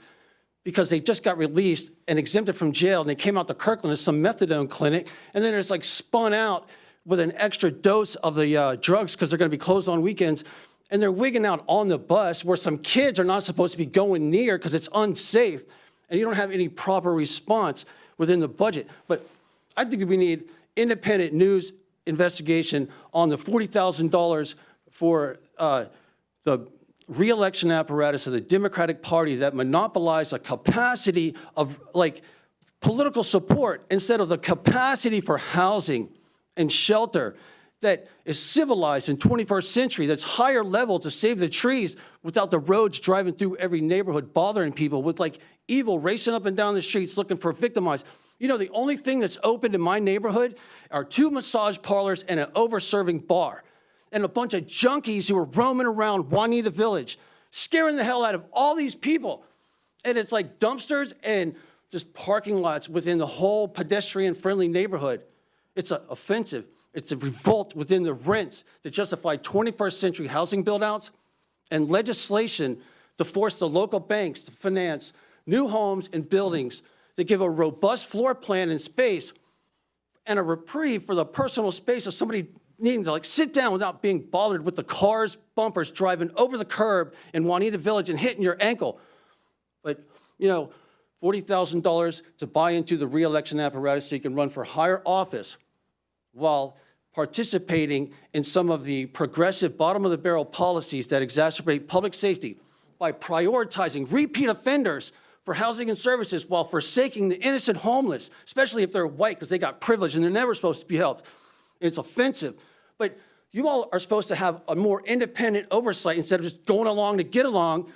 because they just got released and exempted from jail and they came out to Kirkland as some methadone clinic and then it's like spun out with an extra dose of the drugs because they're going to be closed on weekends. And they're wigging out on the bus where some kids are not supposed to be going near because it's unsafe. And you don't have any proper response within the budget. But I think we need independent news investigation on the $40,000 for the reelection apparatus of the Democratic Party that monopolized a capacity of like political support instead of the capacity for housing and shelter that is civilized in 21st century, that's higher level to save the trees without the roads driving through every neighborhood bothering people with like evil racing up and down the streets looking for victimized. You know, the only thing that's open in my neighborhood are 2 massage parlors and an over-serving bar and a bunch of junkies who are roaming around Juanita Village, scaring the hell out of all these people. And it's like dumpsters and just parking lots within the whole pedestrian-friendly neighborhood. It's offensive. It's a revolt within the rents to justify 21st century housing buildouts and legislation to force the local banks to finance new homes and buildings that give a robust floor plan and space and a reprieve for the personal space of somebody needing to like sit down without being bothered with the cars, bumpers driving over the curb in Juanita Village and hitting your ankle. But, you know, $40,000 to buy into the reelection apparatus so you can run for higher office while participating in some of the progressive bottom-of-the-barrel policies that exacerbate public safety by prioritizing repeat offenders for housing and services while forsaking the innocent homeless, especially if they're white because they got privilege and they're never supposed to be helped. It's offensive. But you all are supposed to have a more independent oversight instead of just going along to get along.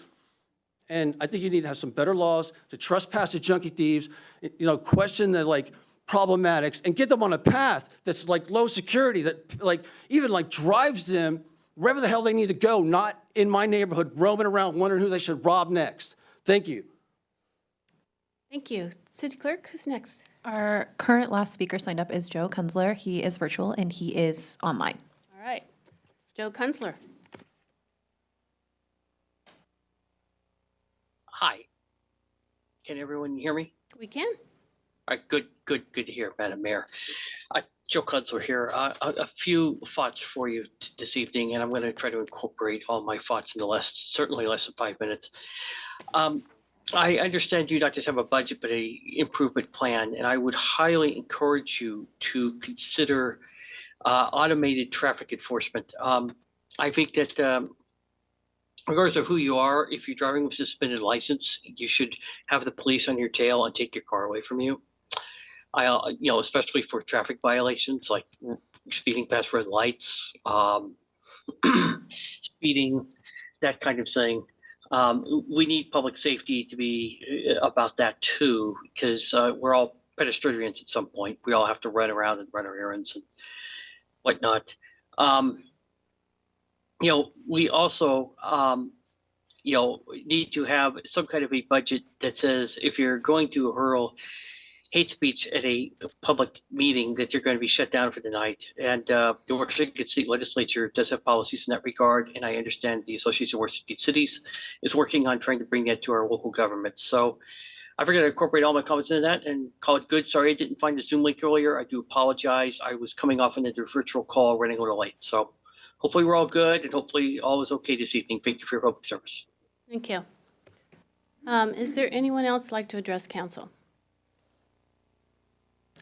And I think you need to have some better laws to trespass the junkie thieves, you know, question the like problematics and get them on a path that's like low security, that like even like drives them wherever the hell they need to go, not in my neighborhood roaming around wondering who they should rob next. Thank you. Thank you. City Clerk, who's next? Our current last speaker signed up is Joe Kunzler. He is virtual and he is online. All right. Joe Kunzler. Hi. Can everyone hear me? We can. All right, good to hear, Madam Mayor. Joe Kunzler here. A few thoughts for you this evening, and I'm going to try to incorporate all my thoughts into certainly less than 5 minutes. I understand you not just have a budget, but a improvement plan, and I would highly encourage you to consider automated traffic enforcement. I think that regardless of who you are, if you're driving with a suspended license, you should have the police on your tail and take your car away from you. You know, especially for traffic violations like speeding past red lights, speeding, that kind of thing. We need public safety to be about that too, because we're all pedestrians at some point. We all have to run around and run our errands and whatnot. We also, need to have some kind of a budget that says if you're going to hurl hate speech at a public meeting, that you're going to be shut down for the night. And the Washington State Legislature does have policies in that regard, and I understand the Association of Washington Cities is working on trying to bring that to our local governments. So I figured I'd incorporate all my comments into that and call it good. Sorry I didn't find the Zoom link earlier. I do apologize. I was coming off into virtual call, running a little late. So hopefully we're all good, and hopefully all is okay this evening. Thank you for your public service. Thank you. Is there anyone else like to address council?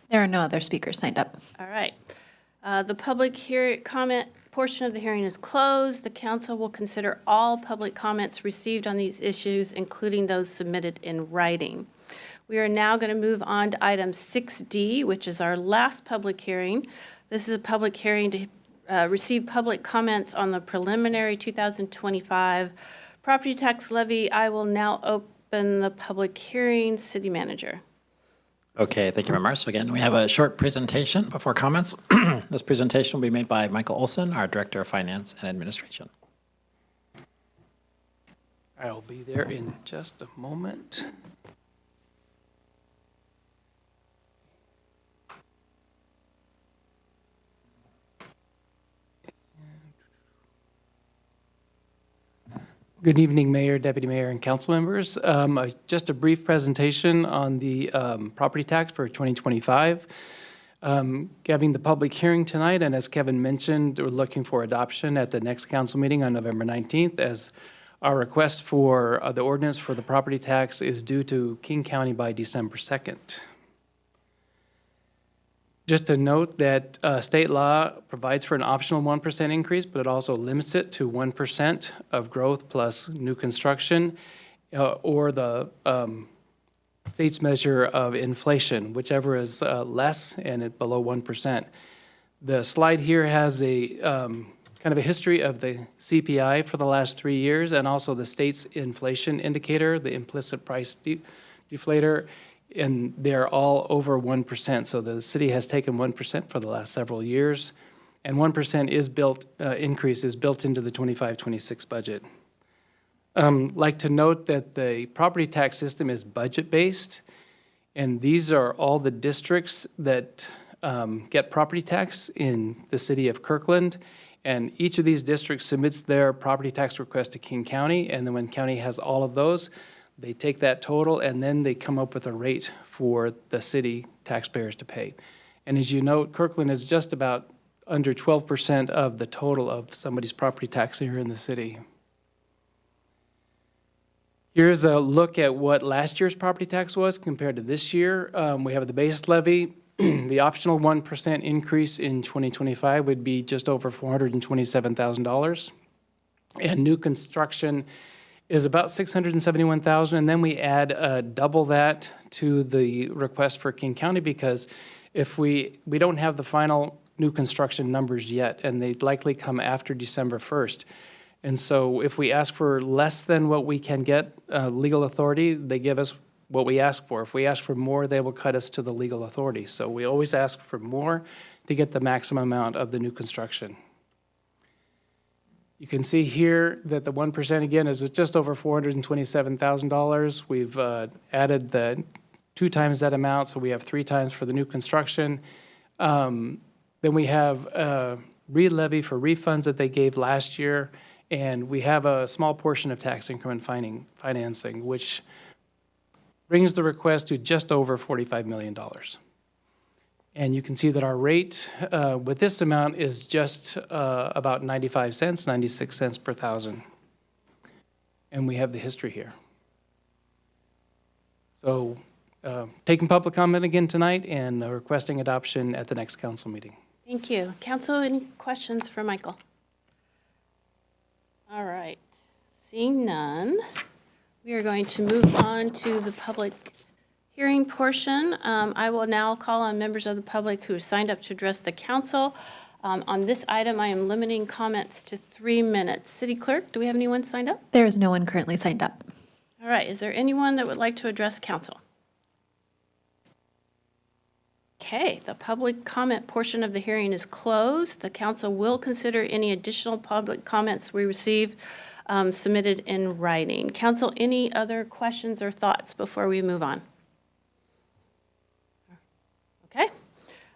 There are no other speakers signed up. All right. The public comment portion of the hearing is closed. The council will consider all public comments received on these issues, including those submitted in writing. We are now going to move on to item 6D, which is our last public hearing. This is a public hearing to receive public comments on the preliminary 2025 property tax levy. I will now open the public hearing. City Manager. Okay, thank you, Member. So again, we have a short presentation before comments. This presentation will be made by Michael Olson, our Director of Finance and Administration. I'll be there in just a moment. Good evening, Mayor, Deputy Mayor, and council members. Just a brief presentation on the property tax for 2025. Having the public hearing tonight, and as Kevin mentioned, we're looking for adoption at the next council meeting on November 19th, as our request for the ordinance for the property tax is due to King County by December 2nd. Just to note that state law provides for an optional 1% increase, but it also limits it to 1% of growth plus new construction, or the state's measure of inflation, whichever is less and below 1%. The slide here has a kind of a history of the CPI for the last 3 years, and also the state's inflation indicator, the implicit price deflator, and they're all over 1%. So the city has taken 1% for the last several years, and 1% is increase is built into the 25-26 budget. Like to note that the property tax system is budget-based, and these are all the districts that get property tax in the city of Kirkland, and each of these districts submits their property tax request to King County, and then when county has all of those, they take that total, and then they come up with a rate for the city taxpayers to pay. And as you note, Kirkland is just about under 12% of the total of somebody's property tax here in the city. Here's a look at what last year's property tax was compared to this year. We have the base levy. The optional 1% increase in 2025 would be just over $427,000. And new construction is about $671,000, and then we add double that to the request for King County, because if we don't have the final new construction numbers yet, and they'd likely come after December 1st. And so if we ask for less than what we can get legal authority, they give us what we ask for. If we ask for more, they will cut us to the legal authority. So we always ask for more to get the maximum amount of the new construction. You can see here that the 1% again is just over $427,000. We've added the 2 times that amount, so we have 3 times for the new construction. Then we have re-levy for refunds that they gave last year, and we have a small portion of tax increment financing, which brings the request to just over $45 million. And you can see that our rate with this amount is just about 95 cents, 96 cents per thousand. And we have the history here. So taking public comment again tonight and requesting adoption at the next council meeting. Thank you. Council, any questions for Michael? All right. Seeing none, we are going to move on to the public hearing portion. I will now call on members of the public who signed up to address the council. On this item, I am limiting comments to 3 minutes. City Clerk, do we have anyone signed up? There is no one currently signed up. All right, is there anyone that would like to address council? Okay, the public comment portion of the hearing is closed. The council will consider any additional public comments we receive submitted in writing. Council, any other questions or thoughts before we move on? Okay.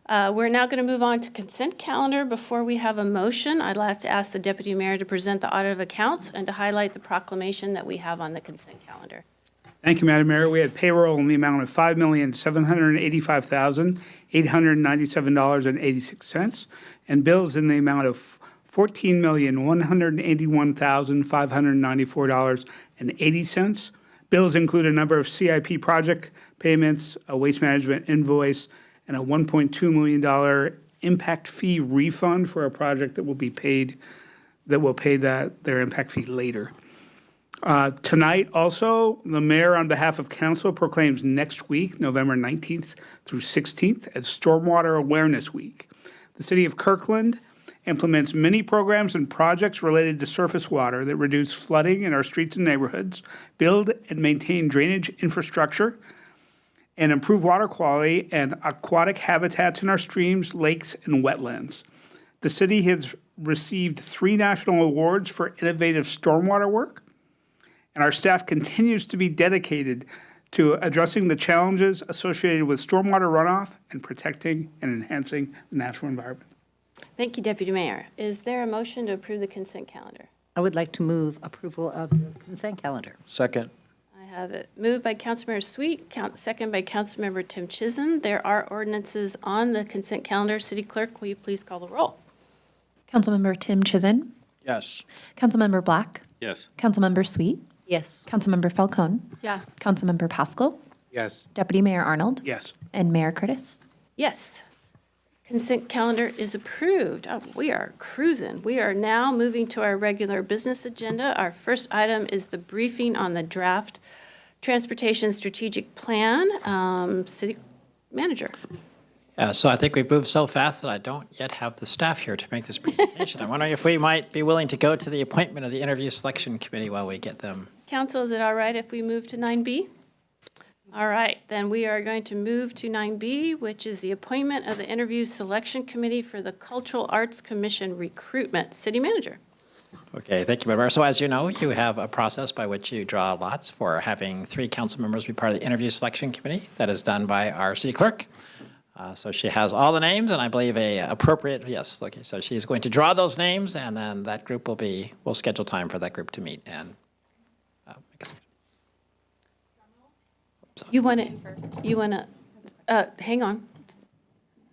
We're now going to move on to consent calendar. Before we have a motion, I'd like to ask the Deputy Mayor to present the audit of accounts and to highlight the proclamation that we have on the consent calendar. Thank you, Madam Mayor. We had payroll in the amount of $5,785,897.86 and bills in the amount of $14,181,594.80. Bills include a number of CIP project payments, a waste management invoice, and a $1.2 million impact fee refund for a project that will be paid, that will pay their impact fee later. Tonight, also, the mayor, on behalf of council, proclaims next week, November 19th through 16th, as Stormwater Awareness Week. The city of Kirkland implements many programs and projects related to surface water that reduce flooding in our streets and neighborhoods, build and maintain drainage infrastructure, and improve water quality and aquatic habitats in our streams, lakes, and wetlands. The city has received 3 national awards for innovative stormwater work, and our staff continues to be dedicated to addressing the challenges associated with stormwater runoff and protecting and enhancing the natural environment. Thank you, Deputy Mayor. Is there a motion to approve the consent calendar? I would like to move approval of the consent calendar. Second. I have it moved by Councilmember Sweet, second by Councilmember Tim Chisholm. There are ordinances on the consent calendar. City Clerk, will you please call the roll? Councilmember Tim Chisholm. Yes. Councilmember Black. Yes. Councilmember Sweet. Yes. Councilmember Falcone. Yes. Councilmember Pascal. Yes. Deputy Mayor Arnold. Yes. And Mayor Curtis. Yes. Consent calendar is approved. Oh, we are cruising. We are now moving to our regular business agenda. Our first item is the briefing on the draft Transportation Strategic Plan. City Manager. So I think we've moved so fast that I don't yet have the staff here to make this presentation. I'm wondering if we might be willing to go to the appointment of the interview selection committee while we get them. Council, is it all right if we move to 9B? All right, then we are going to move to 9B, which is the appointment of the interview selection committee for the Cultural Arts Commission recruitment. City Manager. Okay, thank you, Madam Mayor. So as you know, you have a process by which you draw lots for having 3 council members be part of the interview selection committee. That is done by our city clerk. So she has all the names, and I believe a appropriate, yes, okay, so she's going to draw those names, and then that group we'll schedule time for that group to meet and make a selection. You want to, hang on.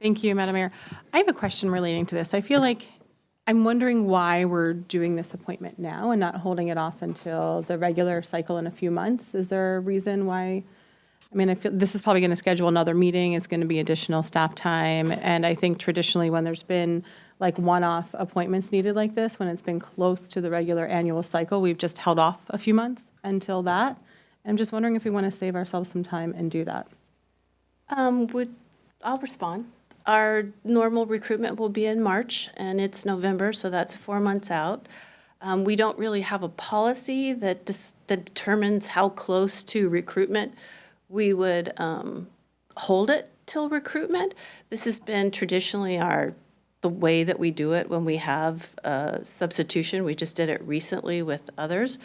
Thank you, Madam Mayor. I have a question relating to this. I feel like I'm wondering why we're doing this appointment now and not holding it off until the regular cycle in a few months. Is there a reason why? I mean, I feel this is probably going to schedule another meeting. It's going to be additional staff time. And I think traditionally when there's been like one-off appointments needed like this, when it's been close to the regular annual cycle, we've just held off a few months until that. I'm just wondering if we want to save ourselves some time and do that. I'll respond. Our normal recruitment will be in March, and it's November, so that's 4 months out. We don't really have a policy that determines how close to recruitment we would hold it till recruitment. This has been traditionally the way that we do it when we have substitution. We just did it recently with others.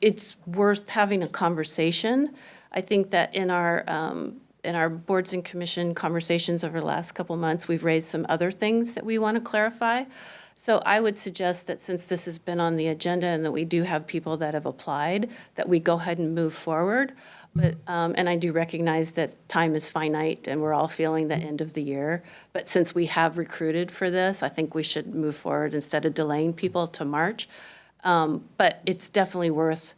It's worth having a conversation. I think that in our boards and commission conversations over the last couple months, we've raised some other things that we want to clarify. So I would suggest that since this has been on the agenda and that we do have people that have applied, that we go ahead and move forward. But and I do recognize that time is finite and we're all feeling the end of the year. But since we have recruited for this, I think we should move forward instead of delaying people to March. But it's definitely worth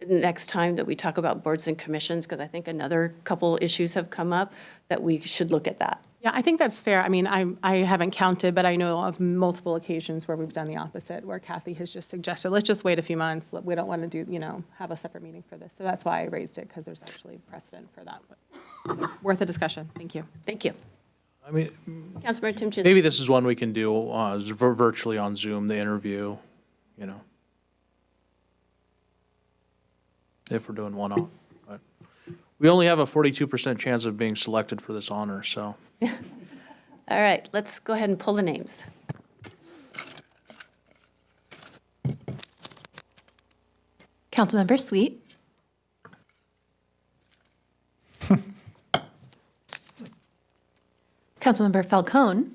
next time that we talk about boards and commissions, because I think another couple issues have come up, that we should look at that. Yeah, I think that's fair. I mean, I haven't counted, but I know of multiple occasions where we've done the opposite, where Kathy has just suggested, let's just wait a few months. We don't want to do, have a separate meeting for this. So that's why I raised it, because there's actually precedent for that. But worth a discussion. Thank you. Thank you. I mean, Councilmember Tim Chisholm. maybe this is one we can do virtually on Zoom, the interview, you know. If we're doing one-off. But we only have a 42% chance of being selected for this honor, so. All right, let's go ahead and pull the names. Councilmember Sweet. Councilmember Falcone.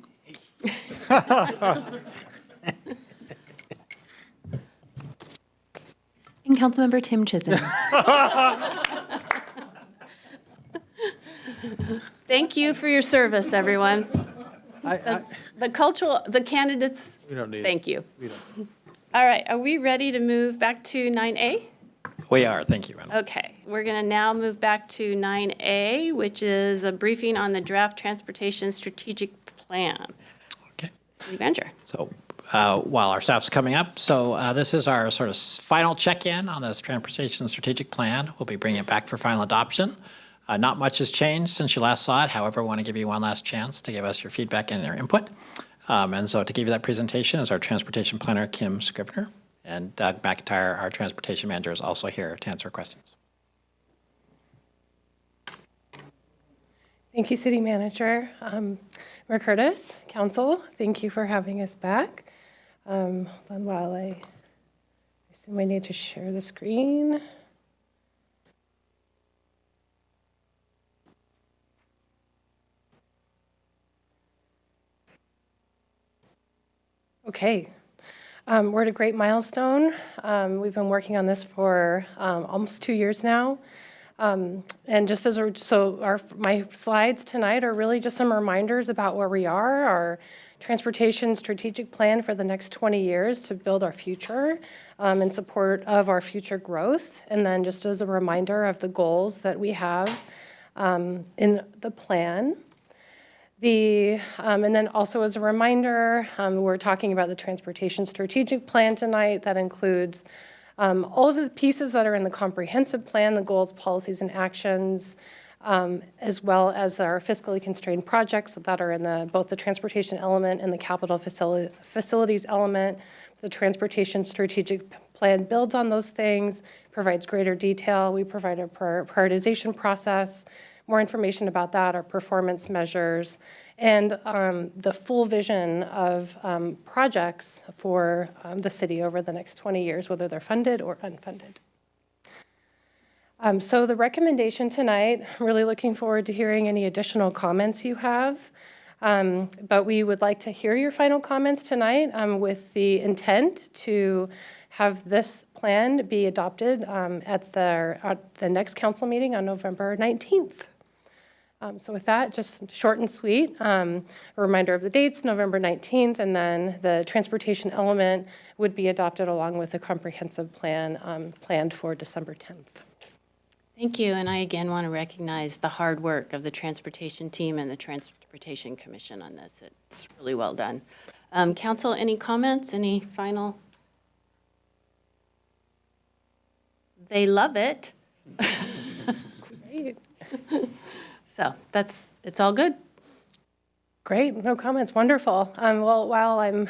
And Councilmember Tim Chisholm. Thank you for your service, everyone. The candidates, We don't need it. thank you. We don't. All right, are we ready to move back to 9A? We are, thank you, Madam. Okay, we're going to now move back to 9A, which is a briefing on the draft transportation strategic plan. Okay. City Manager. So while our staff's coming up, this is our sort of final check-in on this transportation strategic plan. We'll be bringing it back for final adoption. Not much has changed since you last saw it. However, I want to give you one last chance to give us your feedback and your input. And so to give you that presentation is our transportation planner, Kim Scrivener. And Doug McIntyre, our transportation manager, is also here to answer questions. Thank you, City Manager. Mayor Curtis, Council, thank you for having us back. Hold on while I assume I need to share the screen. Okay. We're at a great milestone. We've been working on this for almost 2 years now. And just as my slides tonight are really just some reminders about where we are, our transportation strategic plan for the next 20 years to build our future in support of our future growth. And then just as a reminder of the goals that we have in the plan. And then also as a reminder, we're talking about the transportation strategic plan tonight. That includes all of the pieces that are in the comprehensive plan, the goals, policies, and actions, as well as our fiscally constrained projects that are in both the transportation element and the capital facilities element. The transportation strategic plan builds on those things, provides greater detail. We provide a prioritization process. More information about that, our performance measures, and the full vision of projects for the city over the next 20 years, whether they're funded or unfunded. So the recommendation tonight, I'm really looking forward to hearing any additional comments you have. But we would like to hear your final comments tonight with the intent to have this plan be adopted at the next council meeting on November 19th. So with that, just short and sweet, a reminder of the dates, November 19th, and then the transportation element would be adopted along with the comprehensive plan planned for December 10th. Thank you, and I again want to recognize the hard work of the transportation team and the Transportation Commission on this. It's really well done. Council, any comments, any final? They love it. Great. So it's all good. Great, no comments, wonderful. Well, while I'm...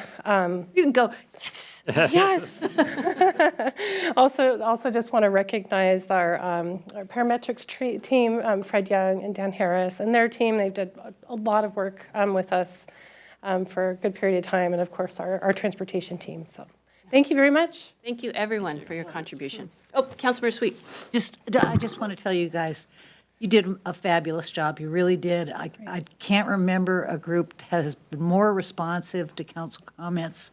You can go, yes. Yes. Also just want to recognize our parametrics team, Fred Young and Dan Harris, and their team. They've did a lot of work with us for a good period of time, and of course our transportation team. So thank you very much. Thank you, everyone, for your contribution. Oh, Councilmember Sweet. I just want to tell you guys, you did a fabulous job. You really did. I can't remember a group that has been more responsive to council comments.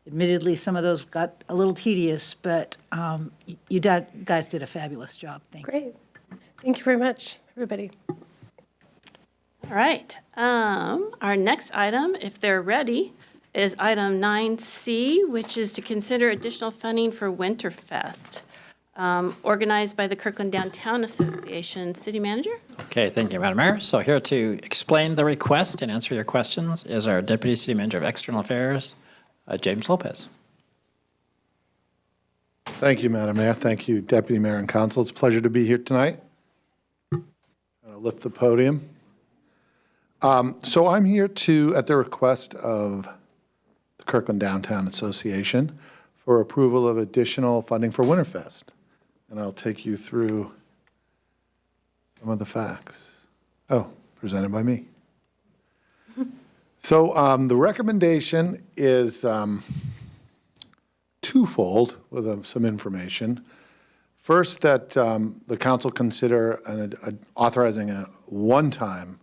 Admittedly, some of those got a little tedious, but you guys did a fabulous job. Thank you. Great. Thank you very much, everybody. All right. Our next item, if they're ready, is item 9C, which is to consider additional funding for Winterfest, organized by the Kirkland Downtown Association. City Manager? Okay, thank you, Madam Mayor. So here to explain the request and answer your questions is our Deputy City Manager of External Affairs, James Lopez. Thank you, Madam Mayor. Thank you, Deputy Mayor and Council. It's a pleasure to be here tonight. I'm going to lift the podium. So I'm here to, at the request of the Kirkland Downtown Association, for approval of additional funding for Winterfest. And I'll take you through some of the facts. Oh, presented by me. So the recommendation is twofold with some information. First, that the council consider authorizing a one-time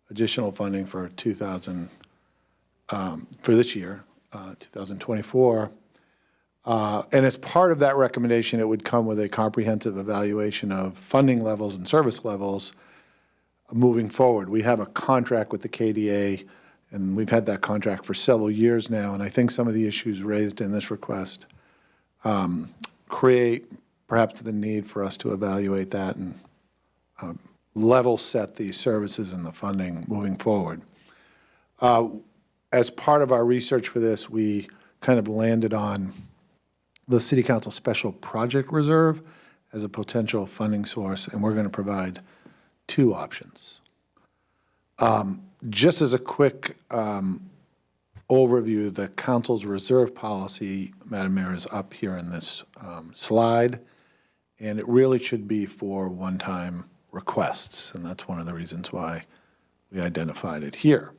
additional funding for for this year, 2024. And as part of that recommendation, it would come with a comprehensive evaluation of funding levels and service levels moving forward. We have a contract with the KDA, and we've had that contract for several years now, and I think some of the issues raised in this request create perhaps the need for us to evaluate that and level set the services and the funding moving forward. As part of our research for this, we kind of landed on the City Council Special Project Reserve as a potential funding source, and we're going to provide two options. Just as a quick overview, the council's reserve policy, Madam Mayor, is up here in this slide, and it really should be for one-time requests, and that's one of the reasons why we identified it here.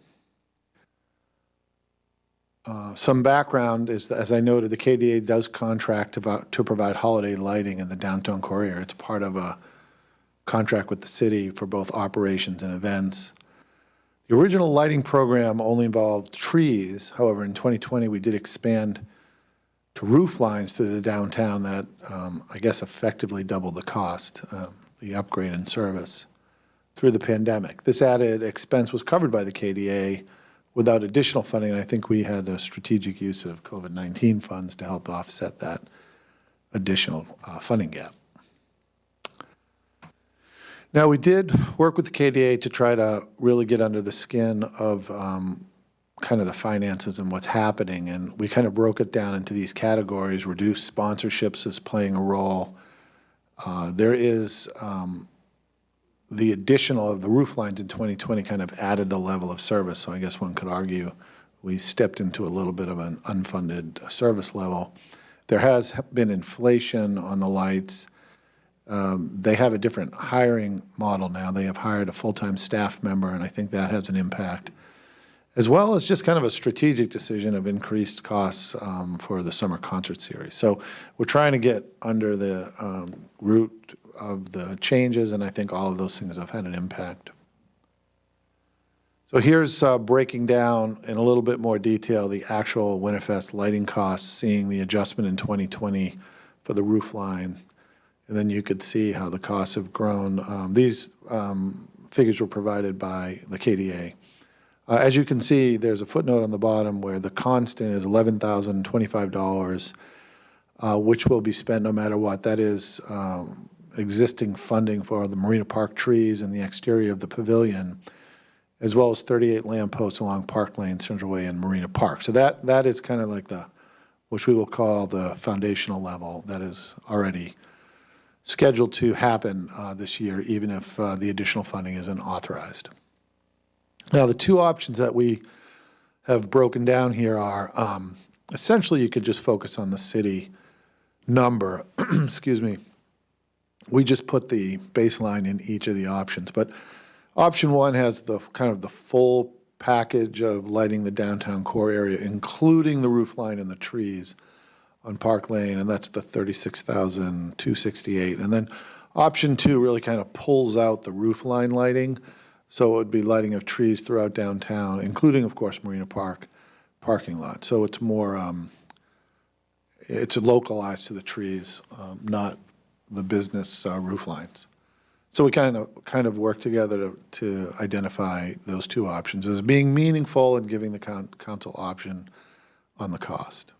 Some background is, as I noted, the KDA does contract to provide holiday lighting in the downtown core area. It's part of a contract with the city for both operations and events. The original lighting program only involved trees. However, in 2020, we did expand to roof lines through the downtown that, I guess, effectively doubled the cost, the upgrade in service through the pandemic. This added expense was covered by the KDA without additional funding, and I think we had a strategic use of COVID-19 funds to help offset that additional funding gap. Now, we did work with the KDA to try to really get under the skin of kind of the finances and what's happening, and we kind of broke it down into these categories. Reduced sponsorships is playing a role. There is the additional of the roof lines in 2020 kind of added the level of service, so I guess one could argue we stepped into a little bit of an unfunded service level. There has been inflation on the lights. They have a different hiring model now. They have hired a full-time staff member, and I think that has an impact, as well as just kind of a strategic decision of increased costs for the summer concert series. So we're trying to get under the root of the changes, and I think all of those things have had an impact. So here's breaking down in a little bit more detail the actual Winterfest lighting costs, seeing the adjustment in 2020 for the roof line. And then you could see how the costs have grown. These figures were provided by the KDA. As you can see, there's a footnote on the bottom where the constant is $11,025, which will be spent no matter what. That is existing funding for the Marina Park trees and the exterior of the pavilion, as well as 38 lampposts along Park Lane, Central Way, and Marina Park. So that is kind of like which we will call the foundational level that is already scheduled to happen this year, even if the additional funding isn't authorized. Now, the two options that we have broken down here are essentially you could just focus on the city number. Excuse me. We just put the baseline in each of the options, but option one has the kind of the full package of lighting the downtown core area, including the roof line and the trees on Park Lane, and that's the $36,268. And then option two really kind of pulls out the roof line lighting, so it would be lighting of trees throughout downtown, including, of course, Marina Park parking lot. So it's more, it's localized to the trees, not the business roof lines. So we kind of work together to identify those two options as being meaningful and giving the council option on the cost.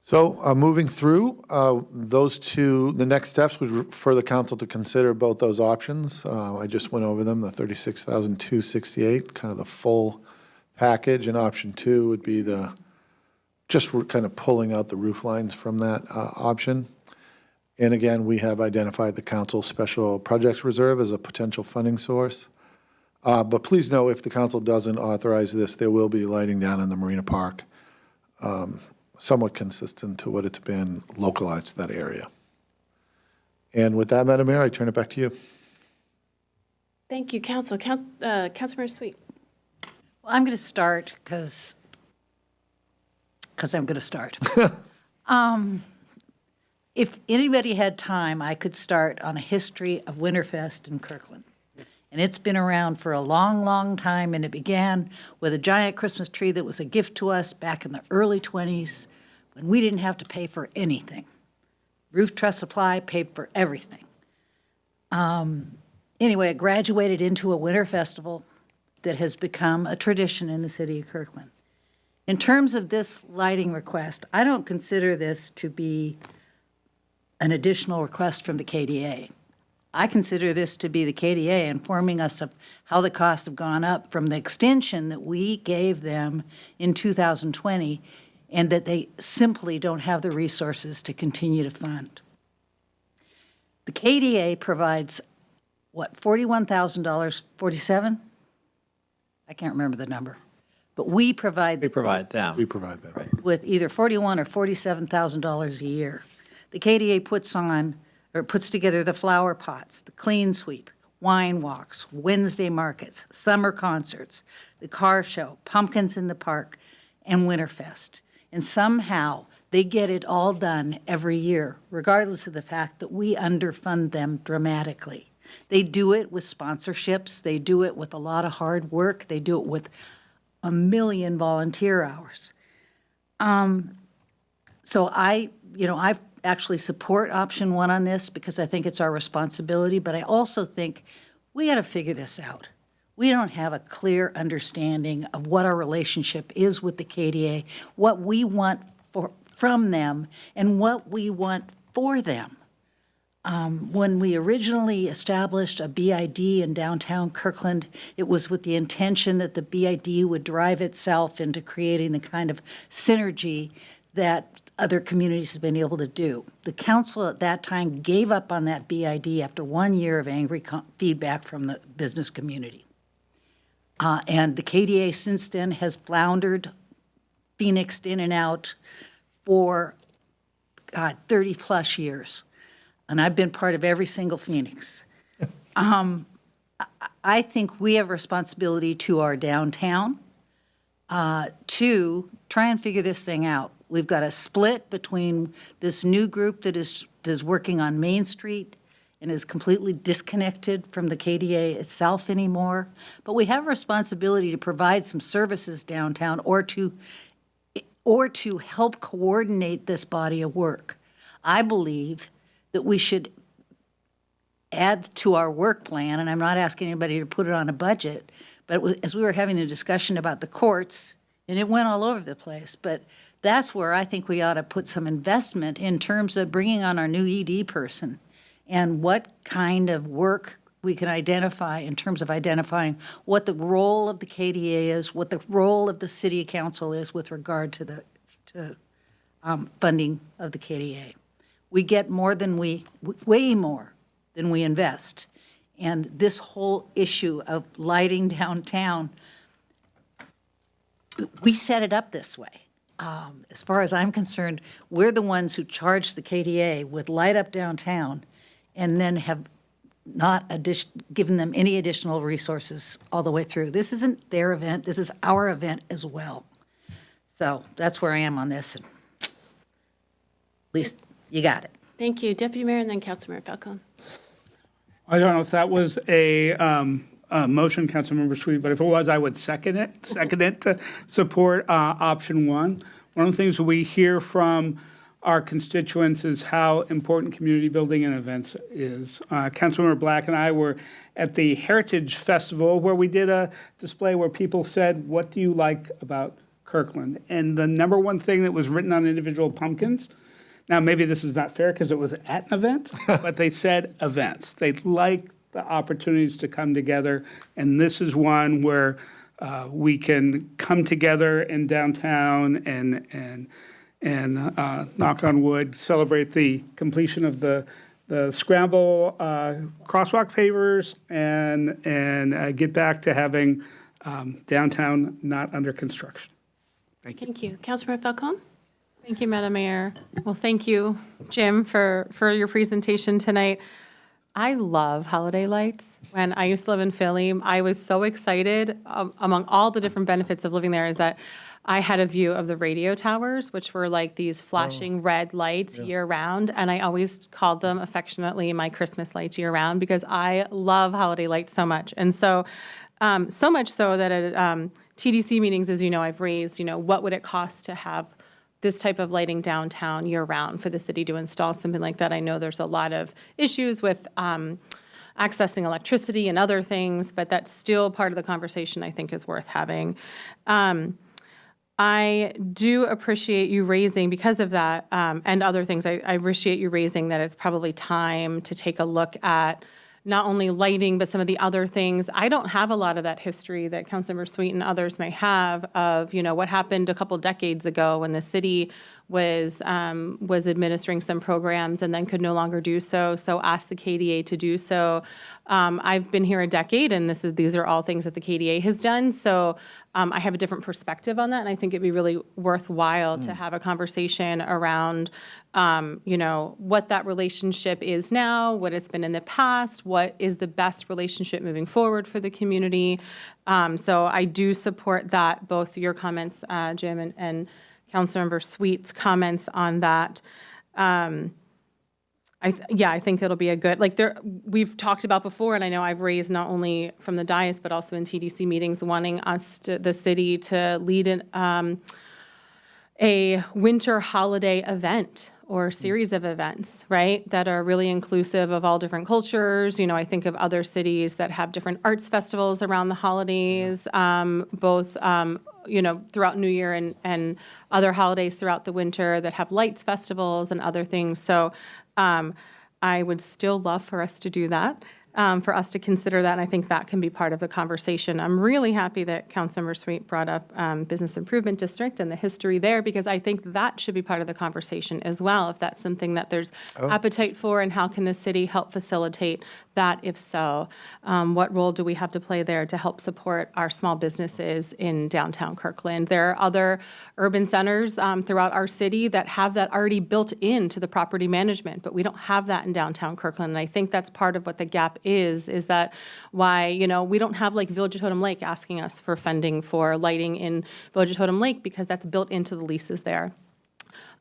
So moving through those two, the next steps would for the council to consider both those options. I just went over them, the $36,268, kind of the full package, and option two would be just kind of pulling out the roof lines from that option. And again, we have identified the council special projects reserve as a potential funding source. But please know, if the council doesn't authorize this, there will be lighting down in the Marina Park, somewhat consistent to what it's been localized to that area. And with that, Madam Mayor, I turn it back to you. Thank you, Council. Councilmember Sweet. Well, I'm going to start because I'm going to start. If anybody had time, I could start on a history of Winterfest in Kirkland. And it's been around for a long, long time, and it began with a giant Christmas tree that was a gift to us back in the early 20s when we didn't have to pay for anything. Roof Truss Supply paid for everything. Anyway, it graduated into a winter festival that has become a tradition in the city of Kirkland. In terms of this lighting request, I don't consider this to be an additional request from the KDA. I consider this to be the KDA informing us of how the costs have gone up from the extension that we gave them in 2020, and that they simply don't have the resources to continue to fund. The KDA provides, what, $41,000, 47? I can't remember the number. But we provide We provide them. We provide that. Right. with either $41,000 or $47,000 a year. The KDA puts together the flower pots, the clean sweep, wine walks, Wednesday markets, summer concerts, the car show, pumpkins in the park, and Winterfest. And somehow they get it all done every year, regardless of the fact that we underfund them dramatically. They do it with sponsorships. They do it with a lot of hard work. They do it with a million volunteer hours. So I actually support option one on this because I think it's our responsibility, but I also think we got to figure this out. We don't have a clear understanding of what our relationship is with the KDA, what we want from them, and what we want for them. When we originally established a BID in downtown Kirkland, it was with the intention that the BID would drive itself into creating the kind of synergy that other communities have been able to do. The council at that time gave up on that BID after 1 year of angry feedback from the business community. And the KDA since then has floundered, phoenixed in and out for, 30-plus years. And I've been part of every single Phoenix. I think we have a responsibility to our downtown to try and figure this thing out. We've got a split between this new group that is working on Main Street and is completely disconnected from the KDA itself anymore. But we have a responsibility to provide some services downtown or to help coordinate this body of work. I believe that we should add to our work plan, and I'm not asking anybody to put it on a budget, but as we were having the discussion about the courts, and it went all over the place, but that's where I think we ought to put some investment in terms of bringing on our new ED person and what kind of work we can identify in terms of identifying what the role of the KDA is, what the role of the city council is with regard to the funding of the KDA. We get way more than we invest. And this whole issue of lighting downtown, we set it up this way. As far as I'm concerned, we're the ones who charge the KDA with light up downtown and then have not given them any additional resources all the way through. This isn't their event, this is our event as well. So that's where I am on this. And at least you got it. Thank you. Deputy Mayor and then Councilmember Falcone. I don't know if that was a motion, Councilmember Sweet, but if it was, I would second it to support option one. One of the things we hear from our constituents is how important community building and events is. Councilmember Black and I were at the Heritage Festival where we did a display where people said, what do you like about Kirkland? And the number one thing that was written on individual pumpkins, now maybe this is not fair because it was at an event, but they said events. They like the opportunities to come together, and this is one where we can come together in downtown and knock on wood, celebrate the completion of the the scramble crosswalk pavers and get back to having downtown not under construction. Thank you. Thank you. Councilmember Falcone? Thank you, Madam Mayor. Well, thank you, Jim, for your presentation tonight. I love holiday lights. When I used to live in Philly, I was so excited. Among all the different benefits of living there is that I had a view of the radio towers, which were like these flashing red lights year round. And I always called them affectionately my Christmas lights year round because I love holiday lights so much. And so, so much so that at TDC meetings, as you know, I've raised, what would it cost to have this type of lighting downtown year-round for the city to install something like that. I know there's a lot of issues with accessing electricity and other things, but that's still part of the conversation I think is worth having. I do appreciate you raising, because of that and other things, I appreciate you raising that it's probably time to take a look at not only lighting, but some of the other things. I don't have a lot of that history that Councilmember Sweet and others may have of, what happened a couple decades ago when the city was administering some programs and then could no longer do so. So asked the KDA to do so. I've been here a decade, and these are all things that the KDA has done. So I have a different perspective on that, and I think it'd be really worthwhile to have a conversation around, what that relationship is now, what it's been in the past, what is the best relationship moving forward for the community. So I do support that, both your comments, Jim, and Councilmember Sweet's comments on that. I think it'll be a good, we've talked about before, and I know I've raised not only from the dais, but also in TDC meetings, wanting the city to lead a winter holiday event or series of events, right, that are really inclusive of all different cultures. I think of other cities that have different arts festivals around the holidays, both throughout New Year and other holidays throughout the winter that have lights festivals and other things. So I would still love for us to do that, for us to consider that, and I think that can be part of the conversation. I'm really happy that Councilmember Sweet brought up Business Improvement District and the history there, because I think that should be part of the conversation as well, if that's something that there's appetite for, and how can the city help facilitate that, if so? What role do we have to play there to help support our small businesses in downtown Kirkland? There are other urban centers throughout our city that have that already built into the property management, but we don't have that in downtown Kirkland, and I think that's part of what the gap is that why, we don't have like Village of Totem Lake asking us for funding for lighting in Village of Totem Lake, because that's built into the leases there.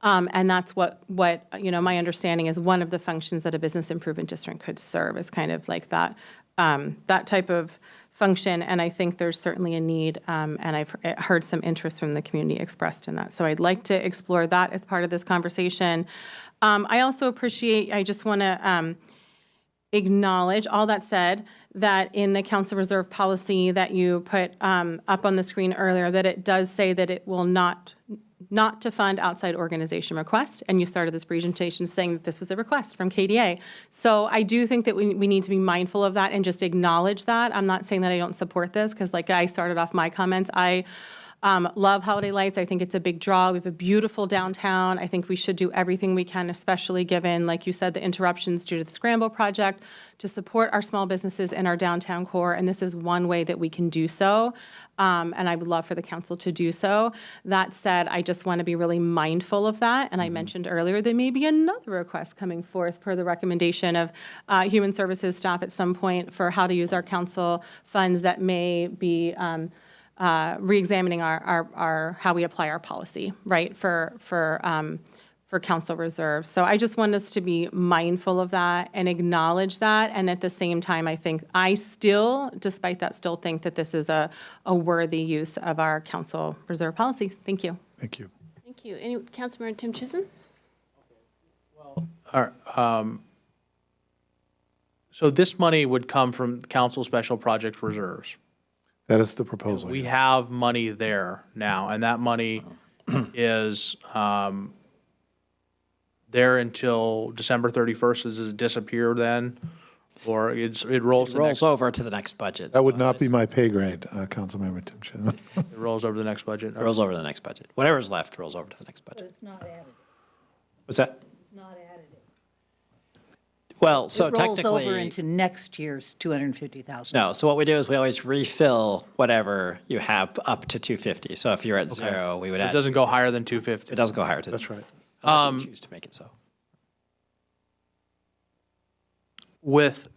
And that's what my understanding is one of the functions that a business improvement district could serve, is kind of like that, that type of function. And I think there's certainly a need, and I've heard some interest from the community expressed in that. So I'd like to explore that as part of this conversation. I also appreciate, I just want to acknowledge, all that said, that in the council reserve policy that you put up on the screen earlier, that it does say that it will not to fund outside organization requests, and you started this presentation saying that this was a request from KDA. So I do think that we need to be mindful of that and just acknowledge that. I'm not saying that I don't support this, because like I started off my comments, I love holiday lights. I think it's a big draw. We have a beautiful downtown. I think we should do everything we can, especially given, like you said, the interruptions due to the Scramble project, to support our small businesses in our downtown core. And this is one way that we can do so. And I would love for the council to do so. That said, I just want to be really mindful of that. And I mentioned earlier, there may be another request coming forth per the recommendation of Human Services staff at some point for how to use our council funds that may be re-examining our how we apply our policy, right, for council reserves. So I just want us to be mindful of that and acknowledge that. And at the same time, I still, despite that, still think that this is a worthy use of our council reserve policy. Thank you. Thank you. Thank you. Any Councilmember Tim Chisholm? All right, so this money would come from council special project reserves. That is the proposal. We have money there now, and that money is there until December 31st. Does it disappear then? Or it rolls over to the next budget. That would not be my pay grade, Councilmember Tim Chisholm. It rolls over to the next budget? It rolls over to the next budget. Whatever's left rolls over to the next budget. But it's not added. What's that? It's not added. Well, so It rolls over technically, into next year's 250,000. no. So what we do is we always refill whatever you have up to 250. So if you're at zero, we would It add. doesn't go higher than 250. It doesn't go higher to. That's right. Unless you choose to make it so. With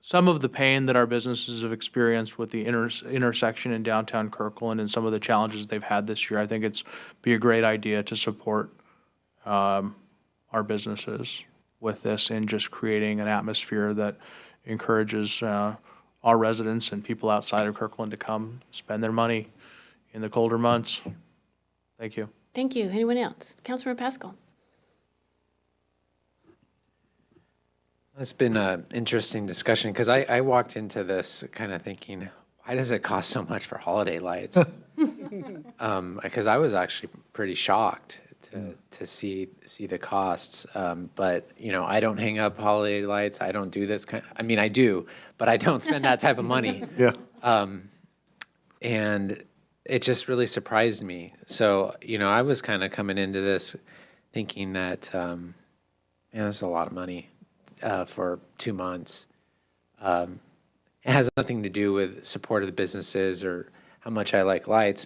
some of the pain that our businesses have experienced with the intersection in downtown Kirkland and some of the challenges they've had this year, I think it's be a great idea to support our businesses with this and just creating an atmosphere that encourages our residents and people outside of Kirkland to come spend their money in the colder months. Thank you. Thank you. Anyone else? Councilmember Pascal. It's been an interesting discussion because I walked into this kind of thinking, why does it cost so much for holiday lights? Because I was actually pretty shocked to see the costs. But you know, I don't hang up holiday lights. I don't do this I mean, I do, but I don't spend that type of money. Yeah. And it just really surprised me. So you know, I was kind of coming into this thinking that, man, that's a lot of money. For 2 months. It has nothing to do with support of the businesses or how much I like lights.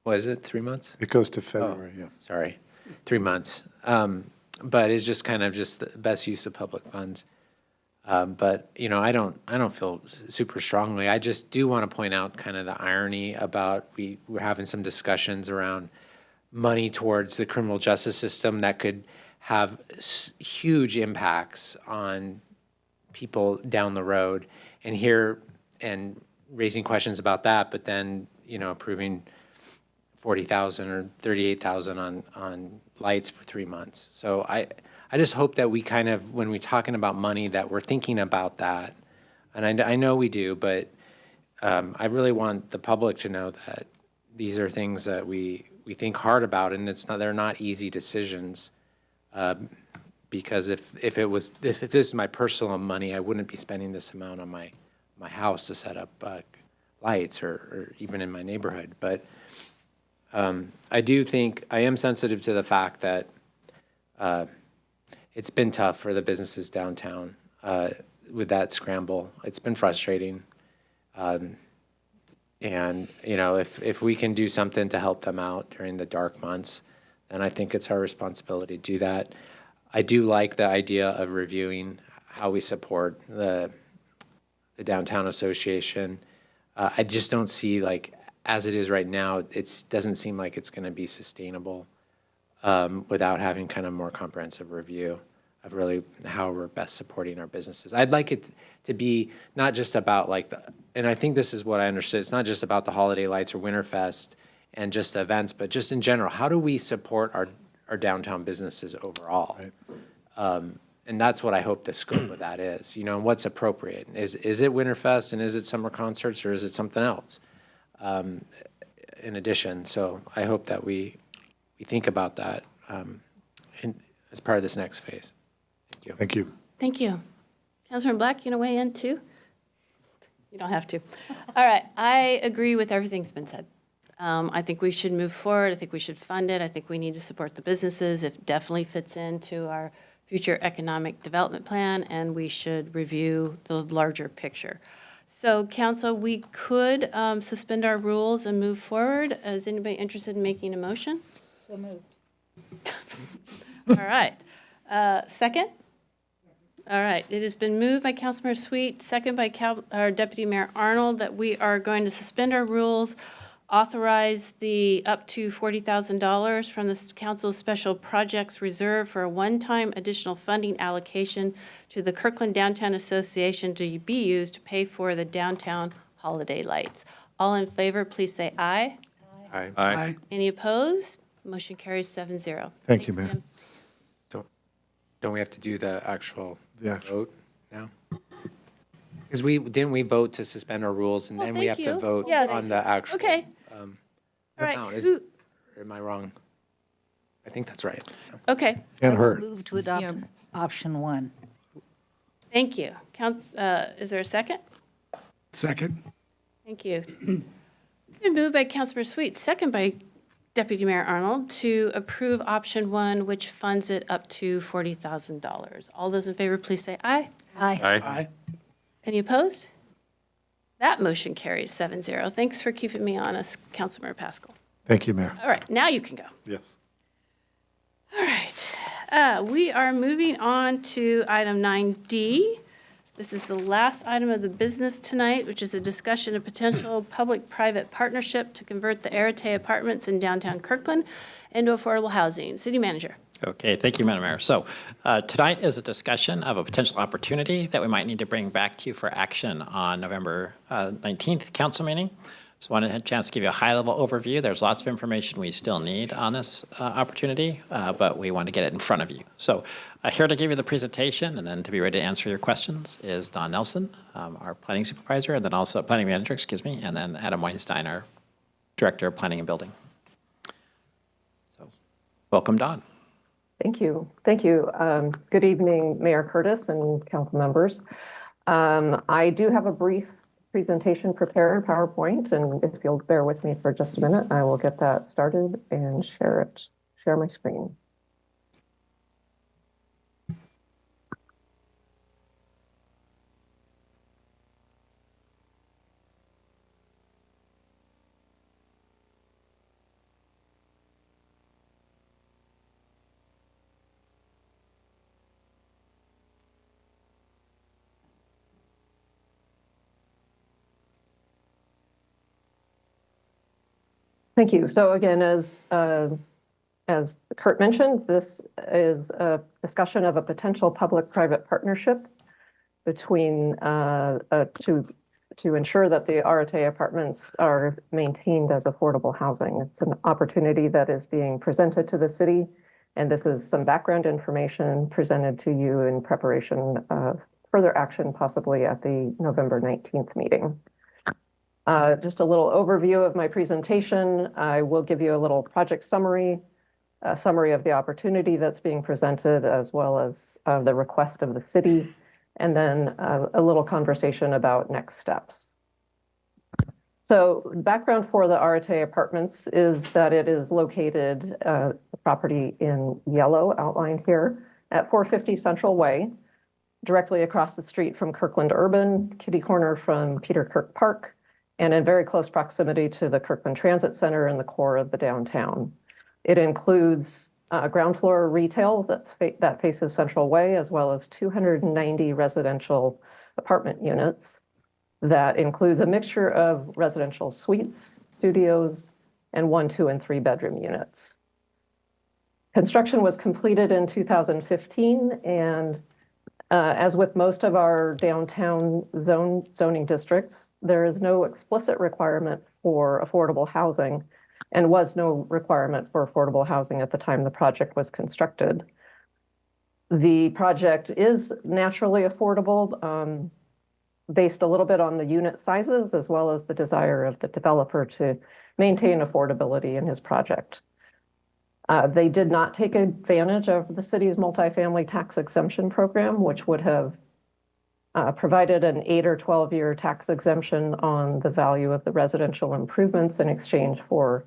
What is it, 3 months? It goes to February, yeah. Sorry, 3 months. But it's just kind of just the best use of public funds. But you know, I don't feel super strongly. I just do want to point out kind of the irony about we're having some discussions around money towards the criminal justice system that could have huge impacts on people down the road, and raising questions about that, but then, you know, approving 40,000 or 38,000 on lights for 3 months. So I just hope that we kind of, when we're talking about money, that we're thinking about that. And I know we do, but I really want the public to know that these are things that we think hard about, and they're not easy decisions. Because if this is my personal money, I wouldn't be spending this amount on my house to set up lights or even in my neighborhood. But I do think I am sensitive to the fact that it's been tough for the businesses downtown with that scramble. It's been frustrating. And you know, if we can do something to help them out during the dark months, and I think it's our responsibility to do that. I do like the idea of reviewing how we support the Downtown Association. I just don't see, like, as it is right now, it doesn't seem like it's going to be sustainable without having kind of more comprehensive review of really how we're best supporting our businesses. I'd like it to be not just about and I think this is what I understood, it's not just about the holiday lights or Winterfest and just events, but just in general, how do we support our downtown businesses overall? Right. And that's what I hope the scope of that is, you know, and what's appropriate. Is it Winterfest and is it summer concerts or is it something else in addition? So I hope that we think about that as part of this next phase. Thank you. Thank you. Thank you. Councilmember Black, you want to weigh in too? You don't have to. All right, I agree with everything's been said. I think we should move forward. I think we should fund it. I think we need to support the businesses. It definitely fits into our future economic development plan, and we should review the larger picture. So, council, we could suspend our rules and move forward. Is anybody interested in making a motion? So moved. All right. Second? All right. It has been moved by Councilmember Sweet, second by our Deputy Mayor Arnold, that we are going to suspend our rules, authorize the up to $40,000 from the Council's Special Projects Reserve for a one-time additional funding allocation to the Kirkland Downtown Association to be used to pay for the downtown holiday lights. All in favor, please say aye. Aye. Aye. Any opposed? Motion carries 7-0. Thank you, Mayor. Tim. Don't we have to do the actual Yeah. vote now? Because didn't we vote to suspend our rules and Well, then we have thank to you. vote Yes. on the actual Okay. All right. amount? Who- Or am I wrong? I think that's right. Okay. Can't hurt. Move to adopt option 1. Thank you. Is there a second? Second. Thank you. Been moved by Councilmember Sweet, second by Deputy Mayor Arnold to approve option 1, which funds it up to $40,000. All those in favor, please say aye. Aye. Aye. Any opposed? That motion carries 7-0. Thanks for keeping me honest, Councilmember Pascal. Thank you, Mayor. All right, now you can go. Yes. All right. We are moving on to item 9D. This is the last item of the business tonight, which is a discussion of potential public-private partnership to convert the Arete Apartments in downtown Kirkland into affordable housing. City Manager. Okay, thank you, Madam Mayor. So tonight is a discussion of a potential opportunity that we might need to bring back to you for action on November 19th council meeting. So I wanted to have a chance to give you a high-level overview. There's lots of information we still need on this opportunity, but we want to get it in front of you. So here to give you the presentation and then to be ready to answer your questions is Don Nelson, our planning supervisor, and then also planning manager, excuse me, and then Adam Weinstein, our director of planning and building. So welcome, Don. Thank you. Thank you. Good evening, Mayor Curtis and council members. I do have a brief presentation prepared, PowerPoint, and if you'll bear with me for just a minute, I will get that started and share my screen. Thank you. So again, as Kurt mentioned, this is a discussion of a potential public-private partnership between to ensure that the Arete Apartments are maintained as affordable housing. It's an opportunity that is being presented to the city, and this is some background information presented to you in preparation of further action, possibly at the November 19th meeting. Just a little overview of my presentation. I will give you a little project summary, a summary of the opportunity that's being presented, as well as the request of the city, and then a little conversation about next steps. So background for the Arete Apartments is that it is located, the property in yellow outlined here, at 450 Central Way, directly across the street from Kirkland Urban, kitty corner from Peter Kirk Park, and in very close proximity to the Kirkland Transit Center in the core of the downtown. It includes ground floor retail that faces Central Way, as well as 290 residential apartment units. That includes a mixture of residential suites, studios, and 1, 2, and 3 bedroom units. Construction was completed in 2015, and as with most of our downtown zoning districts, there is no explicit requirement for affordable housing and was no requirement for affordable housing at the time the project was constructed. The project is naturally affordable, based a little bit on the unit sizes as well as the desire of the developer to maintain affordability in his project. They did not take advantage of the city's multifamily tax exemption program, which would have provided an 8 or 12-year tax exemption on the value of the residential improvements in exchange for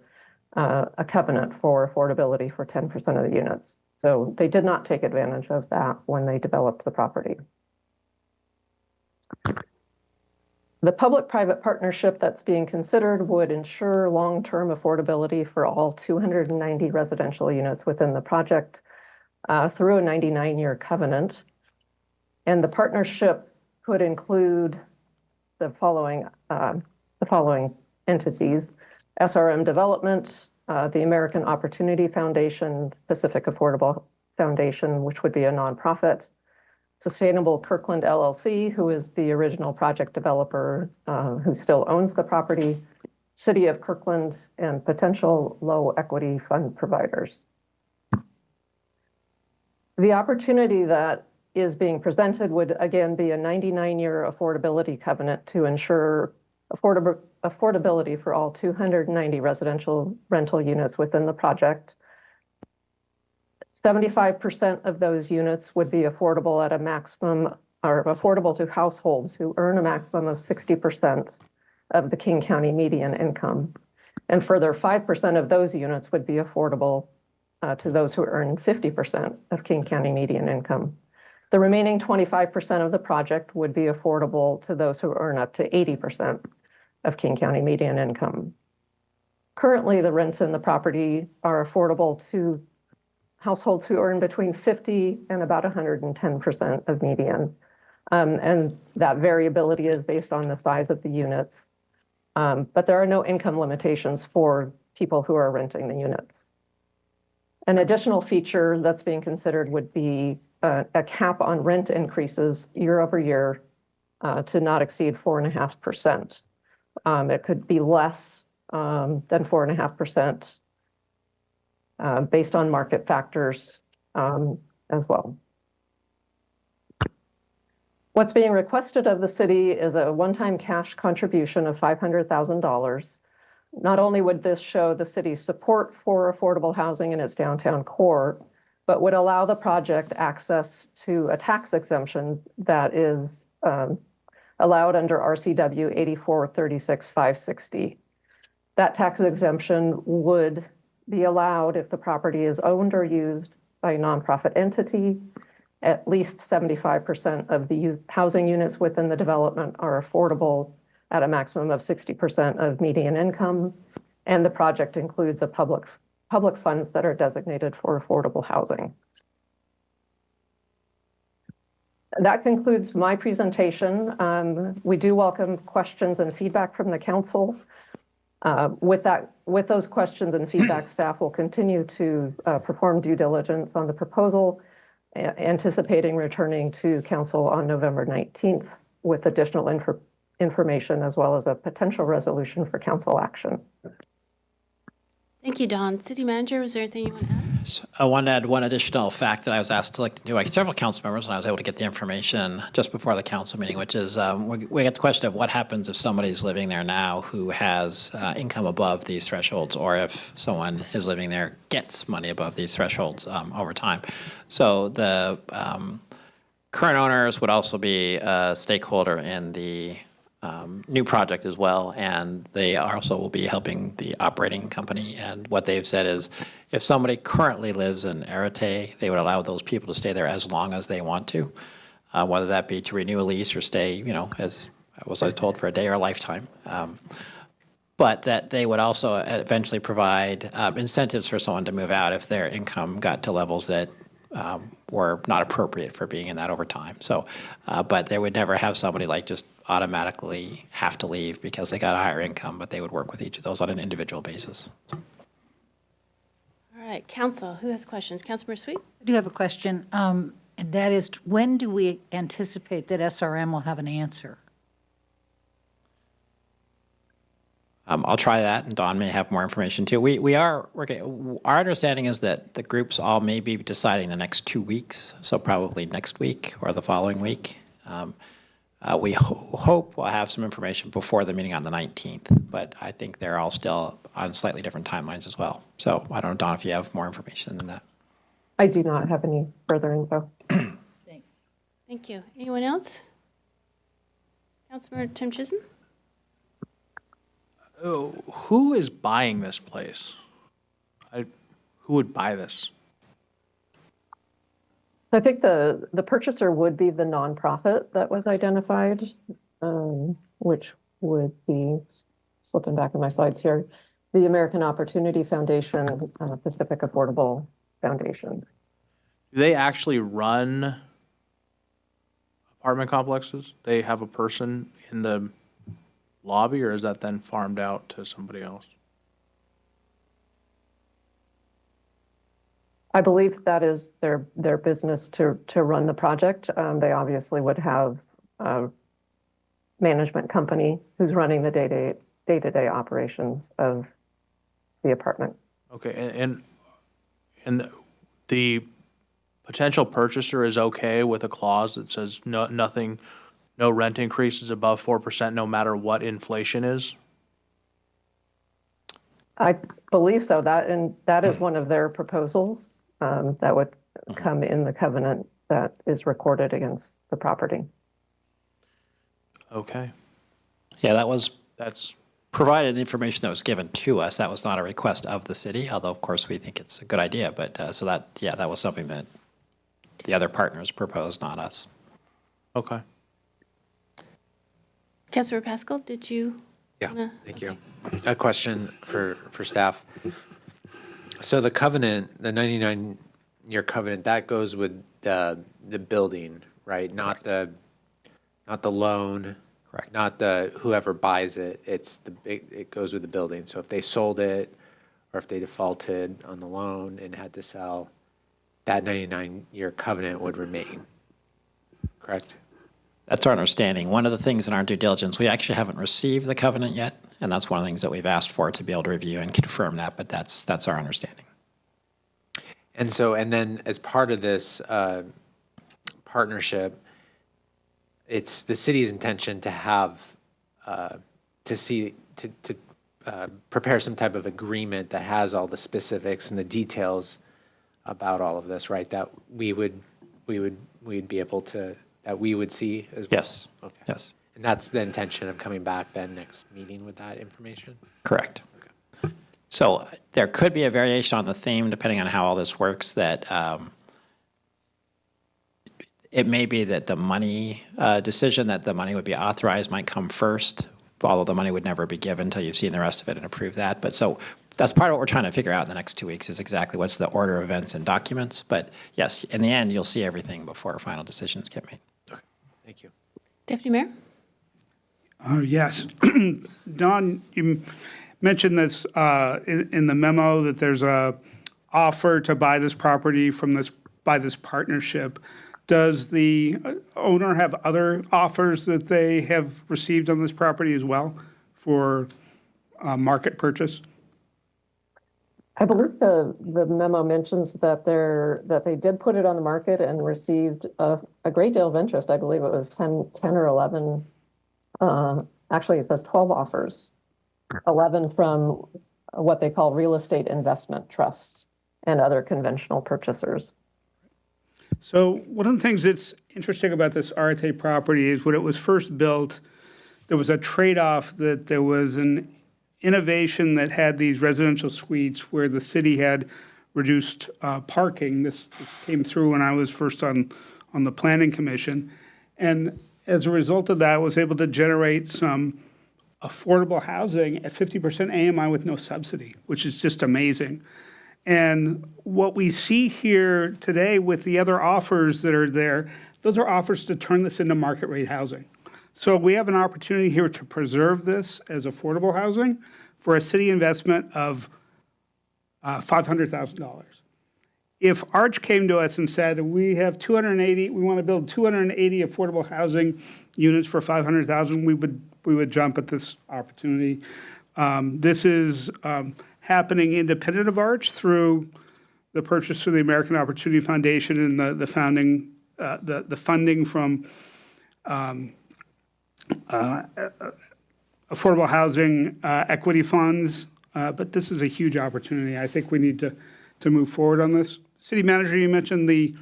a covenant for affordability for 10% of the units. So they did not take advantage of that when they developed the property. The public-private partnership that's being considered would ensure long-term affordability for all 290 residential units within the project through a 99-year covenant. And the partnership could include the following entities: SRM Development, the American Opportunity Foundation, Pacific Affordable Foundation, which would be a nonprofit, Sustainable Kirkland LLC, who is the original project developer who still owns the property, City of Kirkland, and potential low equity fund providers. The opportunity that is being presented would again be a 99-year affordability covenant to ensure affordability for all 290 residential rental units within the project. 75% of those units would be affordable at a maximum, or affordable to households who earn a maximum of 60% of the King County median income. And further, 5% of those units would be affordable to those who earn 50% of King County median income. The remaining 25% of the project would be affordable to those who earn up to 80% of King County median income. Currently, the rents in the property are affordable to households who earn between 50 and about 110% of median. And that variability is based on the size of the units. But there are no income limitations for people who are renting the units. An additional feature that's being considered would be a cap on rent increases year over year to not exceed 4.5%. It could be less than 4.5% based on market factors as well. What's being requested of the city is a one-time cash contribution of $500,000. Not only would this show the city's support for affordable housing in its downtown core, but would allow the project access to a tax exemption that is allowed under RCW 8436-560. That tax exemption would be allowed if the property is owned or used by a nonprofit entity. At least 75% of the housing units within the development are affordable at a maximum of 60% of median income, and the project includes a public funds that are designated for affordable housing. That concludes my presentation. We do welcome questions and feedback from the council. With those questions and feedback, staff will continue to perform due diligence on the proposal, anticipating returning to council on November 19th with additional information as well as a potential resolution for council action. Thank you, Dawn. City Manager, was there anything you want to add? I want to add one additional fact that I was asked to look into by several council members, and I was able to get the information just before the council meeting, which is we get the question of what happens if somebody's living there now who has income above these thresholds, or if someone is living there gets money above these thresholds over time. So the current owners would also be a stakeholder in the new project as well, and they also will be helping the operating company. And what they've said is, if somebody currently lives in Arete, they would allow those people to stay there as long as they want to, whether that be to renew a lease or stay, as I was told, for a day or a lifetime. But that they would also eventually provide incentives for someone to move out if their income got to levels that were not appropriate for being in that over time. So, but they would never have somebody just automatically have to leave because they got a higher income, but they would work with each of those on an individual basis. All right, council, who has questions? Councilmember Sweet? I do have a question, and that is, when do we anticipate that SRM will have an answer? I'll try that, and Dawn may have more information too. Our understanding is that the groups all may be deciding the next 2 weeks, so probably next week or the following week. We hope we'll have some information before the meeting on the 19th, but I think they're all still on slightly different timelines as well. So I don't know, Dawn, if you have more information than that. I do not have any further info. Thanks. Thank you. Anyone else? Councilmember Tim Chisholm? Oh, who is buying this place? Who would buy this? I think the purchaser would be the nonprofit that was identified, which would be, slipping back in my slides here, the American Opportunity Foundation, Pacific Affordable Foundation. Do they actually run apartment complexes? They have a person in the lobby, or is that then farmed out to somebody else? I believe that is their business to run the project. They obviously would have a management company who's running the day-to-day operations of the apartment. Okay, and the potential purchaser is okay with a clause that says no rent increases above 4%, no matter what inflation is? I believe so. That is one of their proposals that would come in the covenant that is recorded against the property. Okay. Yeah, That's provided the information that was given to us. That was not a request of the city, although of course we think it's a good idea. But so that, yeah, that was something that the other partners proposed, not us. Okay. Councilor Pascal, did you? Yeah, thank you. A question for staff. So the covenant, the 99-year covenant, that goes with the building, right? Not the loan. Correct. Not the whoever buys it. It goes with the building. So if they sold it, or if they defaulted on the loan and had to sell, that 99-year covenant would remain. Correct? That's our understanding. One of the things in our due diligence, we actually haven't received the covenant yet, and that's one of the things that we've asked for, to be able to review and confirm that, but that's our understanding. And then as part of this partnership, it's the city's intention to have, to prepare some type of agreement that has all the specifics and the details about all of this, right? That we'd be able to, that we would see as well? Yes. Okay. Yes. And that's the intention of coming back then next meeting with that information? Correct. So there could be a variation on the theme, depending on how all this works, that it may be that the money decision, that the money would be authorized, might come first, although the money would never be given until you've seen the rest of it and approved that. But so that's part of what we're trying to figure out in the next 2 weeks, is exactly what's the order of events and documents. But yes, in the end, you'll see everything before final decisions get made. Okay, thank you. Deputy Mayor? Yes. Don, you mentioned this in the memo, that there's a offer to buy this property by this partnership. Does the owner have other offers that they have received on this property as well for market purchase? I believe the memo mentions that they did put it on the market and received a great deal of interest. I believe it was 10 or 11. Actually, it says 12 offers, 11 from what they call real estate investment trusts and other conventional purchasers. So one of the things that's interesting about this Arete property is when it was first built, there was a trade-off that there was an innovation that had these residential suites where the city had reduced parking. This came through when I was first on the planning commission. And as a result of that, was able to generate some affordable housing at 50% AMI with no subsidy, which is just amazing. And what we see here today with the other offers that are there, those are offers to turn this into market rate housing. So we have an opportunity here to preserve this as affordable housing for a city investment of $500,000. If Arch came to us and said, we have 280, we want to build 280 affordable housing units for $500,000, we would jump at this opportunity. This is happening independent of Arch through the purchase through the American Opportunity Foundation and the funding from affordable housing equity funds. But this is a huge opportunity. I think we need to move forward on this. City Manager, you mentioned the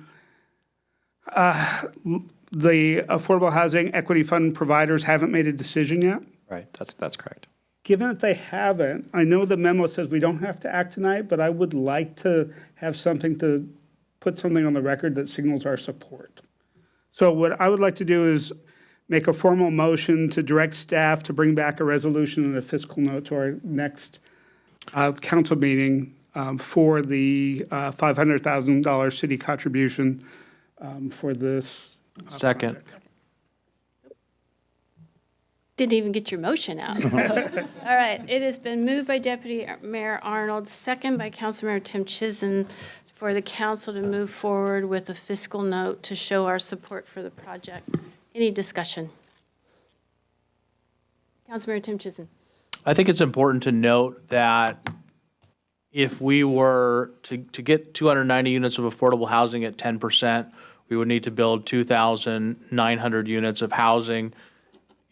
affordable housing equity fund providers haven't made a decision yet. Right, that's correct. Given that they haven't, I know the memo says we don't have to act tonight, but I would like to have something to put something on the record that signals our support. So what I would like to do is make a formal motion to direct staff to bring back a resolution and a fiscal note to our next council meeting for the $500,000 city contribution for this. Second. project. Didn't even get your motion out. All right, it has been moved by Deputy Mayor Arnold, second by Councilmember Tim Chisholm, for the council to move forward with a fiscal note to show our support for the project. Any discussion? Councilmember Tim Chisholm. I think it's important to note that if we were to get 290 units of affordable housing at 10%, we would need to build 2,900 units of housing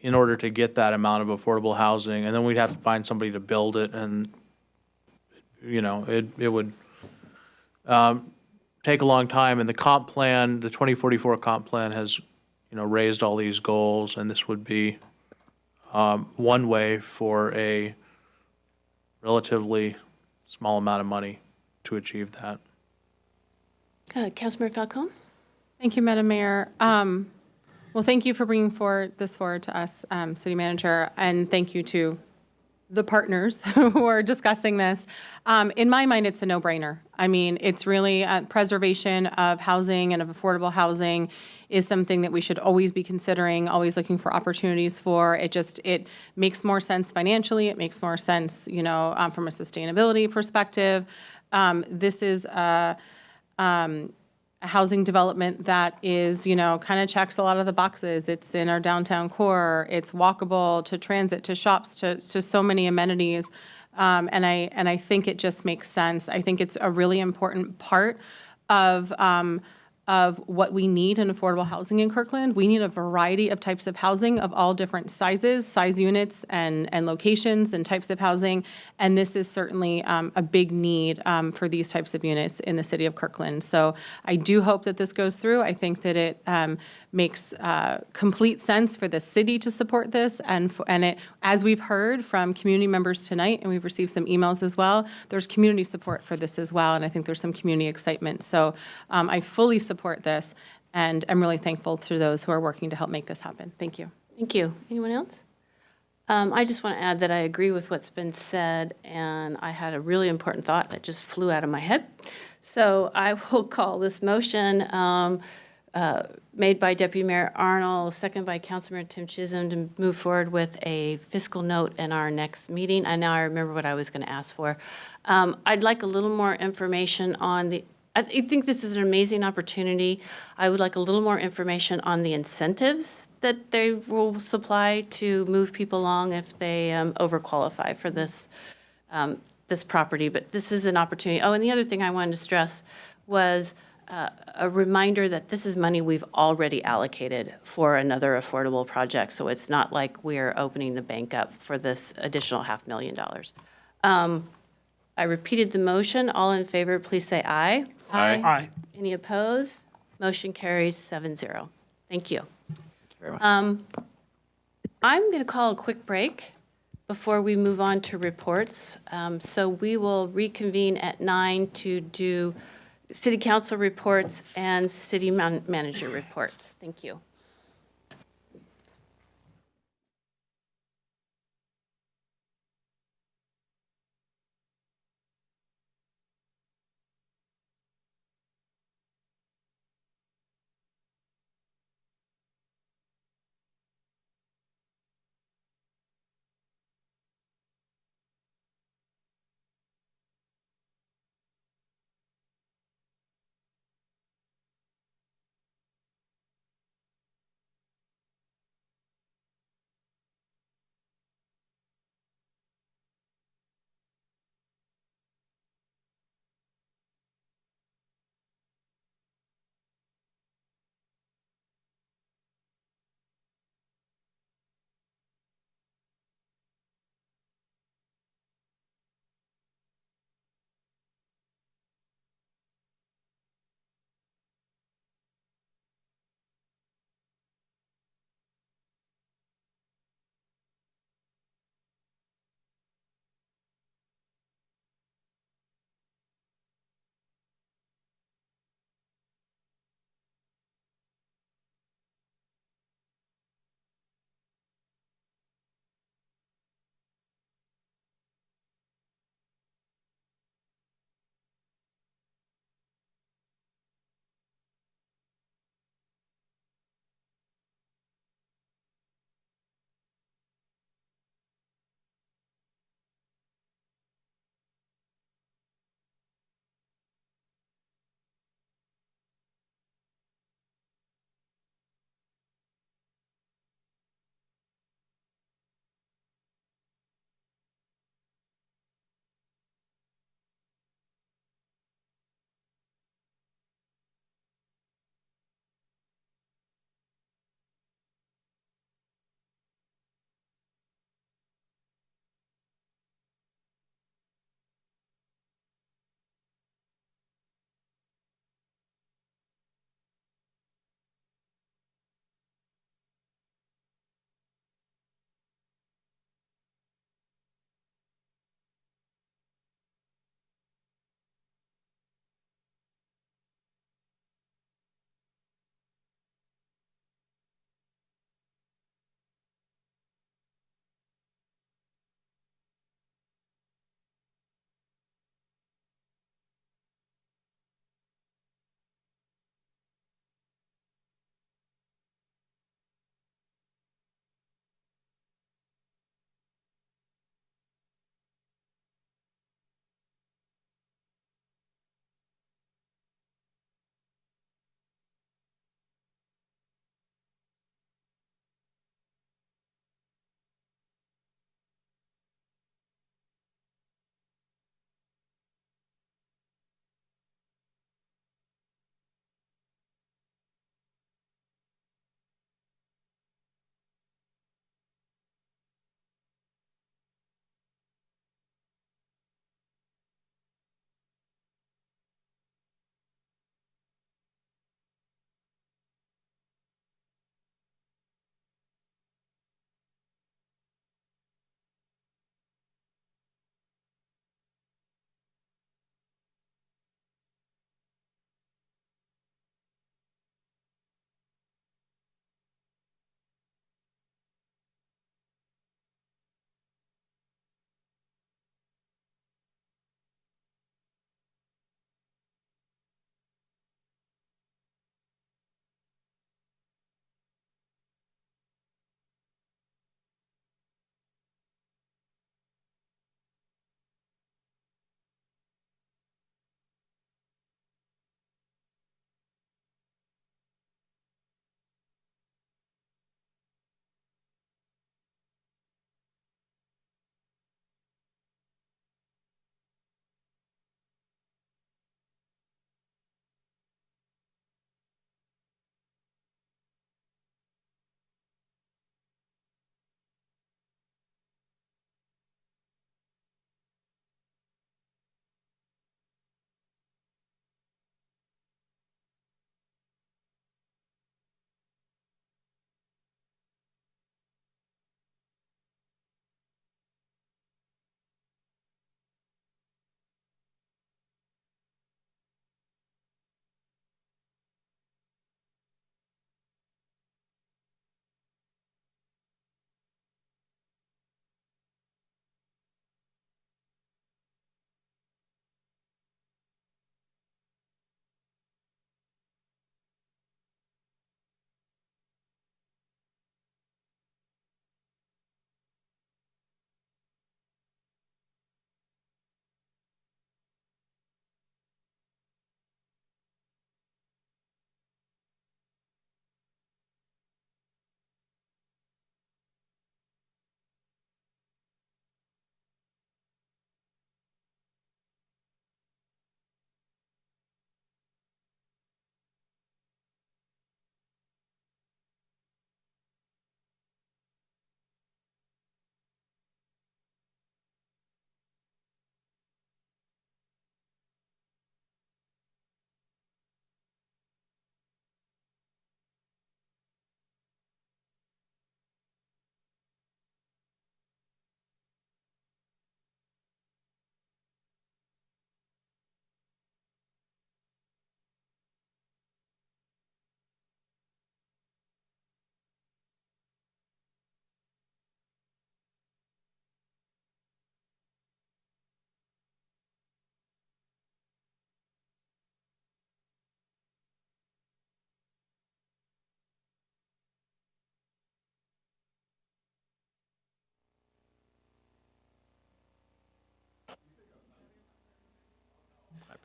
in order to get that amount of affordable housing. And then we'd have to find somebody to build it, and, you know, it would take a long time. And the comp plan, the 2044 comp plan has, you know, raised all these goals, and this would be one way for a relatively small amount of money to achieve that. Councilmember Falcone? Thank you, Madam Mayor. Well, thank you for bringing this forward to us, City Manager, and thank you to the partners who are discussing this. In my mind, it's a no-brainer. I mean, it's really preservation of housing and of affordable housing is something that we should always be considering, always looking for opportunities for. It makes more sense financially. It makes more sense, from a sustainability perspective. This is a housing development that is, kind of checks a lot of the boxes. It's in our downtown core. It's walkable to transit, to shops, to so many amenities. And I think it just makes sense. I think it's a really important part of what we need in affordable housing in Kirkland. We need a variety of types of housing of all different sizes, size units, and locations and types of housing. And this is certainly a big need for these types of units in the city of Kirkland. So I do hope that this goes through. I think that it makes complete sense for the city to support this. And it, as we've heard from community members tonight, and we've received some emails as well, there's community support for this as well. And I think there's some community excitement. So I fully support this, and I'm really thankful to those who are working to help make this happen. Thank you. Thank you. Anyone else? I just want to add that I agree with what's been said, and I had a really important thought that just flew out of my head. So I will call this motion made by Deputy Mayor Arnold, second by Councilmember Tim Chisholm, to move forward with a fiscal note in our next meeting. And now I remember what I was going to ask for. I'd like a little more information on the I think this is an amazing opportunity. I would like a little more information on the incentives that they will supply to move people along if they overqualify for this property. But this is an opportunity. Oh, and the other thing I wanted to stress was a reminder that this is money we've already allocated for another affordable project. So it's not like we're opening the bank up for this additional $500,000. I repeated the motion. All in favor, please say aye. Aye. Aye. Any opposed? Motion carries 7-0. Thank you. Very much. I'm going to call a quick break before we move on to reports. So we will reconvene at 9 to do city council reports and city manager reports. Thank you.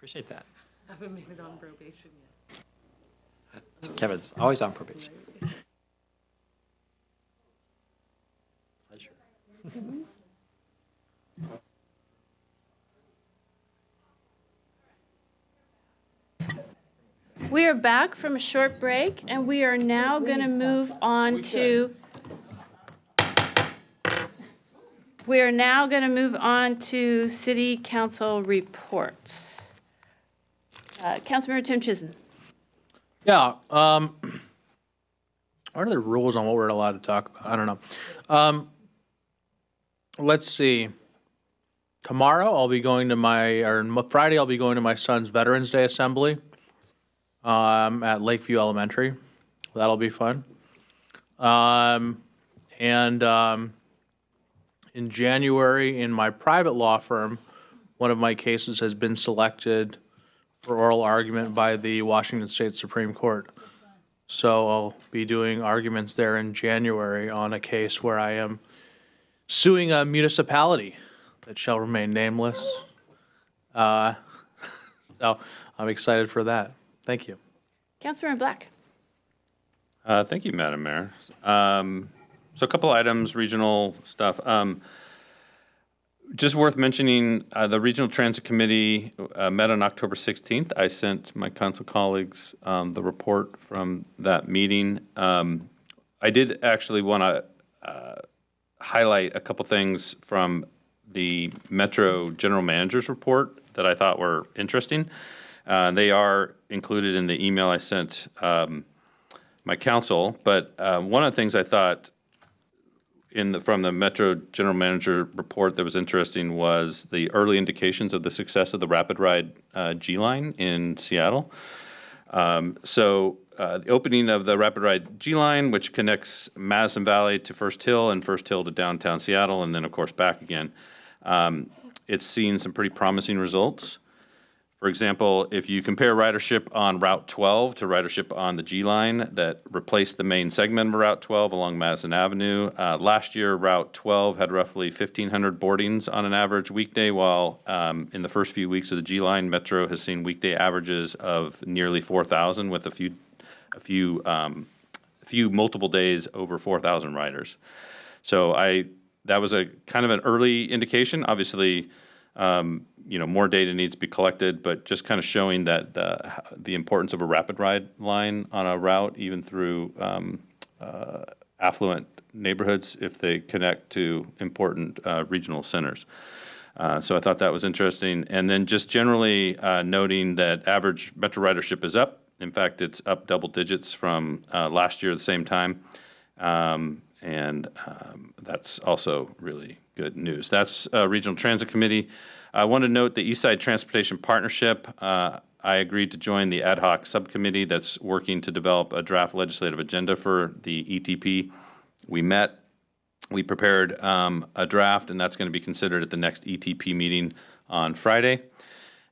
Appreciate that. I haven't made it on probation yet. So Kevin's always on probation. Pleasure. We are back from a short break, and we are now going to move on to. We are now going to move on to city council reports. Councilmember Tim Chisholm. Yeah, what are the rules on what we're allowed to talk about? I don't know. Let's see. Tomorrow, I'll be going to Friday, I'll be going to my son's Veterans Day Assembly at Lakeview Elementary. That'll be fun. In January, in my private law firm, one of my cases has been selected for oral argument by the Washington State Supreme Court. So I'll be doing arguments there in January on a case where I am suing a municipality that shall remain nameless. So I'm excited for that. Thank you. Councilmember Black. Thank you, Madam Mayor. So a couple items, regional stuff. Just worth mentioning, the Regional Transit Committee met on October 16th. I sent my council colleagues the report from that meeting. I did actually want to highlight a couple things from the Metro General Manager's report that I thought were interesting. They are included in the email I sent my council, but one of the things I thought from the Metro General Manager report that was interesting was the early indications of the success of the Rapid Ride G line in Seattle. The opening of the Rapid Ride G line, which connects Madison Valley to First Hill and First Hill to downtown Seattle, and then of course back again, it's seen some pretty promising results. For example, if you compare ridership on Route 12 to ridership on the G line that replaced the main segment of Route 12 along Madison Avenue, last year Route 12 had roughly 1,500 boardings on an average weekday, while in the first few weeks of the G line, Metro has seen weekday averages of nearly 4,000 with a few multiple days over 4,000 riders. So that was a kind of an early indication. Obviously, more data needs to be collected, but just kind of showing that the importance of a rapid ride line on a route, even through affluent neighborhoods, if they connect to important regional centers. So I thought that was interesting. And then just generally noting that average Metro ridership is up. In fact, it's up double digits from last year at the same time. That's also really good news. That's Regional Transit Committee. I want to note the East Side Transportation Partnership. I agreed to join the ad hoc subcommittee that's working to develop a draft legislative agenda for the ETP. We met, we prepared a draft, and that's going to be considered at the next ETP meeting on Friday.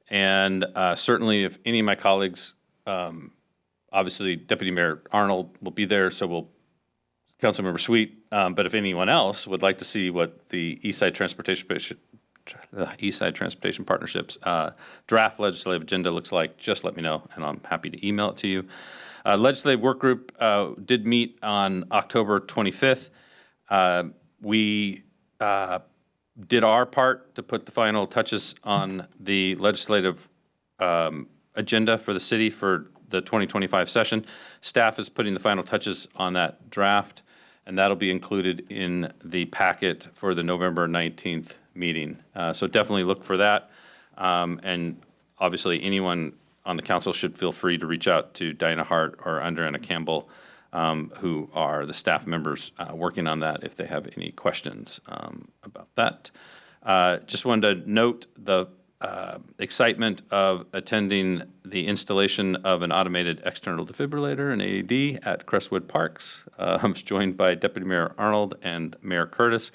And certainly if any of my colleagues, obviously Deputy Mayor Arnold will be there, so will Councilmember Sweet, but if anyone else would like to see what the East Side Transportation Partnership's draft legislative agenda looks like, just let me know, and I'm happy to email it to you. Legislative Work Group did meet on October 25th. We did our part to put the final touches on the legislative agenda for the city for the 2025 session. Staff is putting the final touches on that draft, and that'll be included in the packet for the November 19th meeting. So definitely look for that. And obviously anyone on the council should feel free to reach out to Diana Hart or Andrea Campbell, who are the staff members working on that if they have any questions about that. Just wanted to note the excitement of attending the installation of an automated external defibrillator, an AED, at Crestwood Parks. I was joined by Deputy Mayor Arnold and Mayor Curtis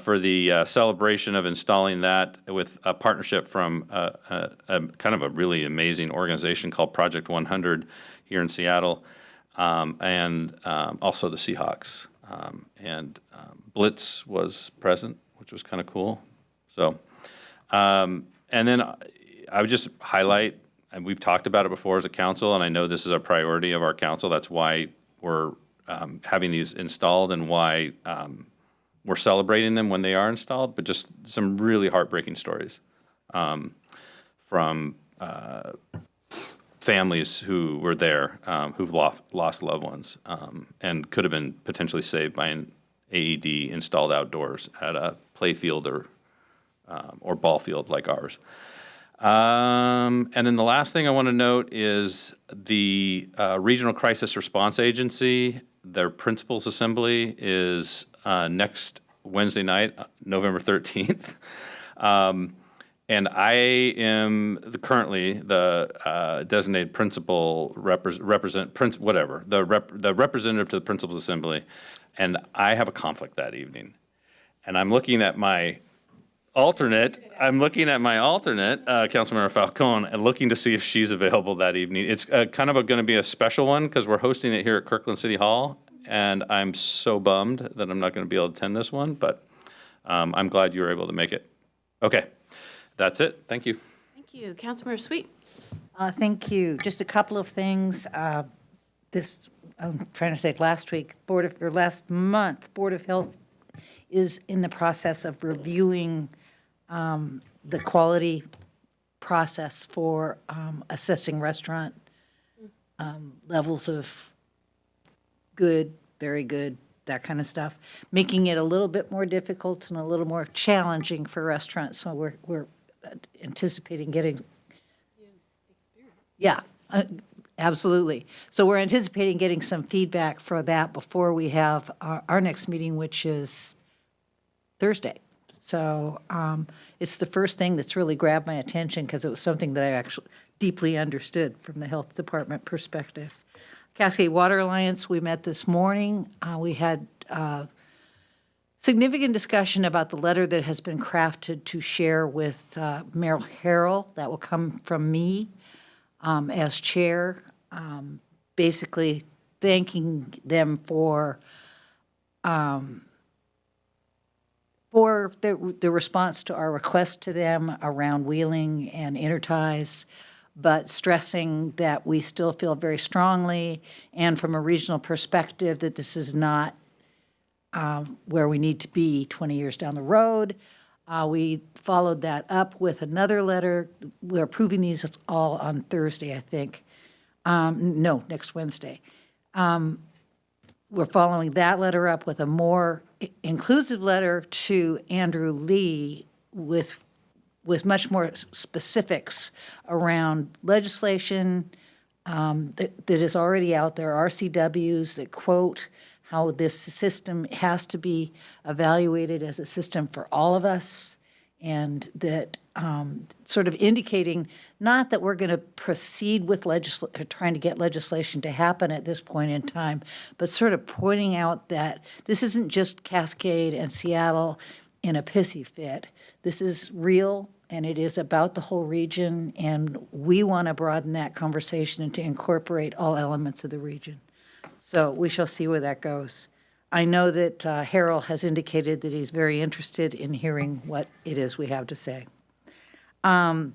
for the celebration of installing that with a partnership from a kind of a really amazing organization called Project 100 here in Seattle, and also the Seahawks. Blitz was present, which was kind of cool. So, and then I would just highlight, and we've talked about it before as a council, and I know this is a priority of our council. That's why we're having these installed and why we're celebrating them when they are installed, but just some really heartbreaking stories from families who were there, who've lost loved ones, and could have been potentially saved by an AED installed outdoors at a play field or ball field like ours. And then the last thing I want to note is the Regional Crisis Response Agency, their principals assembly is next Wednesday night, November 13th. And I am currently the designated principal representative to the principals assembly, and I have a conflict that evening. And I'm looking at my alternate, Councilmember Falcone, and looking to see if she's available that evening. It's kind of going to be a special one because we're hosting it here at Kirkland City Hall, and I'm so bummed that I'm not going to be able to attend this one, but I'm glad you were able to make it. Okay, that's it. Thank you. Thank you. Councilmember Sweet. Thank you. Just a couple of things. I'm trying to think, last month, Board of Health is in the process of reviewing the quality process for assessing restaurant levels of good, very good, that kind of stuff, making it a little bit more difficult and a little more challenging for restaurants. So we're anticipating getting. Yeah, absolutely. So we're anticipating getting some feedback for that before we have our next meeting, which is Thursday. So it's the first thing that's really grabbed my attention because it was something that I actually deeply understood from the health department perspective. Cascade Water Alliance, we met this morning. We had significant discussion about the letter that has been crafted to share with Mayor Harrell. That will come from me as chair, basically thanking them for the response to our request to them around wheeling and interties, but stressing that we still feel very strongly, and from a regional perspective, that this is not where we need to be 20 years down the road. We followed that up with another letter. We're approving these all on Thursday, I think. No, next Wednesday. We're following that letter up with a more inclusive letter to Andrew Lee with much more specifics around legislation that is already out there, RCWs that quote how this system has to be evaluated as a system for all of us, and that sort of indicating not that we're going to proceed with trying to get legislation to happen at this point in time, but sort of pointing out that this isn't just Cascade and Seattle in a pissy fit. This is real, and it is about the whole region, and we want to broaden that conversation and to incorporate all elements of the region. So we shall see where that goes. I know that Harold has indicated that he's very interested in hearing what it is we have to say. In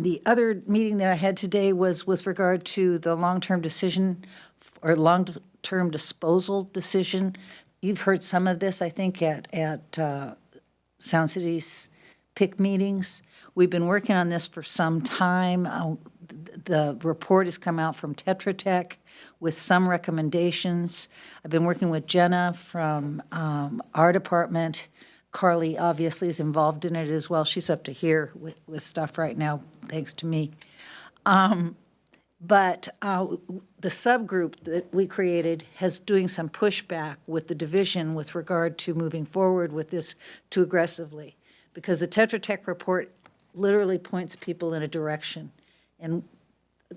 the other meeting that I had today was with regard to the long-term decision or long-term disposal decision. You've heard some of this, I think, at Sound City's PIC meetings. We've been working on this for some time. The report has come out from Tetra Tech with some recommendations. I've been working with Jenna from our department. Carly obviously is involved in it as well. She's up to here with stuff right now, thanks to me. But the subgroup that we created has doing some pushback with the division with regard to moving forward with this too aggressively, because the Tetra Tech report literally points people in a direction. And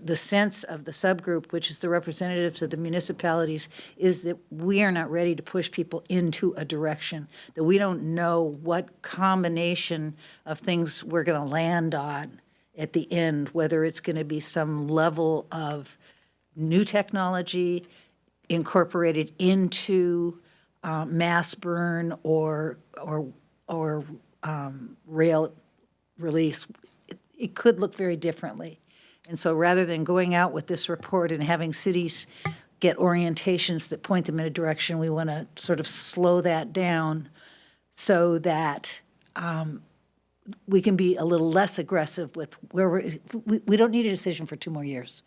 the sense of the subgroup, which is the representatives of the municipalities, is that we are not ready to push people into a direction, that we don't know what combination of things we're going to land on at the end, whether it's going to be some level of new technology incorporated into mass burn or rail release, it could look very differently. And so rather than going out with this report and having cities get orientations that point them in a direction, we want to sort of slow that down so that we can be a little less aggressive with where we don't need a decision for 2 more years.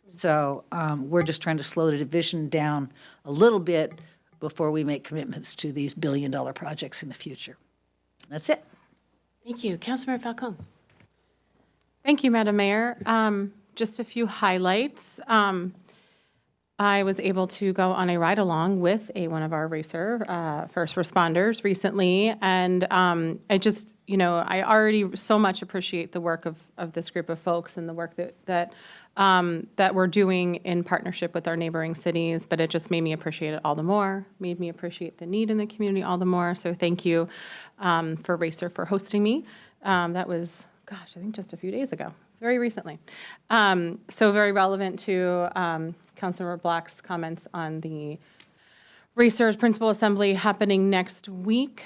So we're just trying to slow the division down a little bit before we make commitments to these billion-dollar projects in the future. That's it. Thank you. Councilmember Falcone. Thank you, Madam Mayor. Just a few highlights. I was able to go on a ride-along with one of our racer first responders recently, and I just, I already so much appreciate the work of this group of folks and the work that we're doing in partnership with our neighboring cities, but it just made me appreciate it all the more, made me appreciate the need in the community all the more. So thank you for Racer for hosting me. That was, gosh, I think just a few days ago. It's very recently. So very relevant to Councilmember Black's comments on the Racer's Principal Assembly happening next week.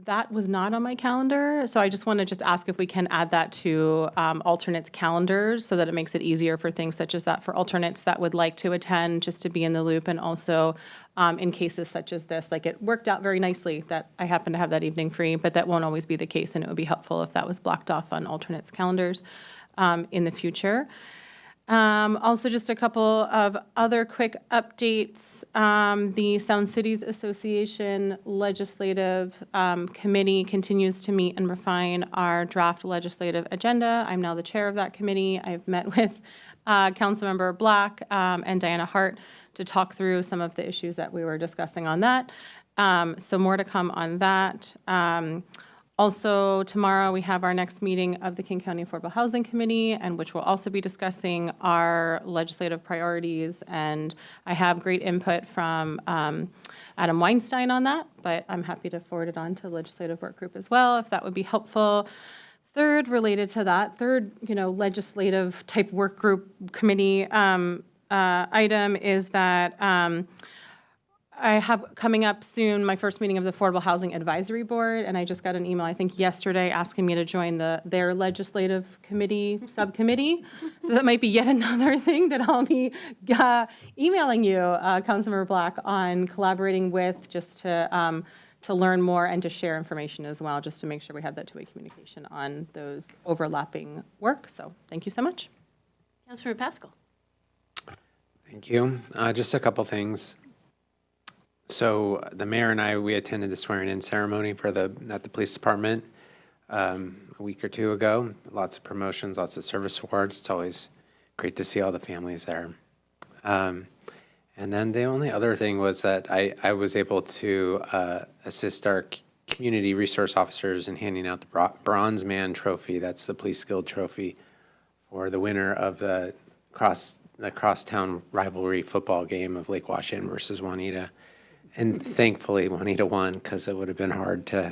That was not on my calendar, so I just want to ask if we can add that to alternates' calendars so that it makes it easier for things such as that for alternates that would like to attend, just to be in the loop, and also in cases such as this, like it worked out very nicely that I happen to have that evening free, but that won't always be the case, and it would be helpful if that was blocked off on alternates' calendars in the future. Also, just a couple of other quick updates. The Sound Cities Association Legislative Committee continues to meet and refine our draft legislative agenda. I'm now the chair of that committee. I've met with Councilmember Black and Diana Hart to talk through some of the issues that we were discussing on that. So more to come on that. Also, tomorrow we have our next meeting of the King County Affordable Housing Committee, and which will also be discussing our legislative priorities. And I have great input from Adam Weinstein on that, but I'm happy to forward it on to the legislative work group as well, if that would be helpful. Third, related to that, legislative type work group committee item is that I have coming up soon my first meeting of the Affordable Housing Advisory Board, and I just got an email, I think yesterday, asking me to join their legislative committee subcommittee. So that might be yet another thing that I'll be emailing you, Councilmember Black, on collaborating with, just to learn more and to share information as well, just to make sure we have that two-way communication on those overlapping work. So thank you so much. Councilmember Pascal. Thank you. Just a couple things. So the mayor and I, we attended the swearing-in ceremony at the police department a week or two ago. Lots of promotions, lots of service awards. It's always great to see all the families there. And then the only other thing was that I was able to assist our community resource officers in handing out the Bronze Man Trophy. That's the Police Guild Trophy for the winner of the crosstown rivalry football game of Lake Washington versus Juanita. And thankfully, Juanita won, because it would have been hard to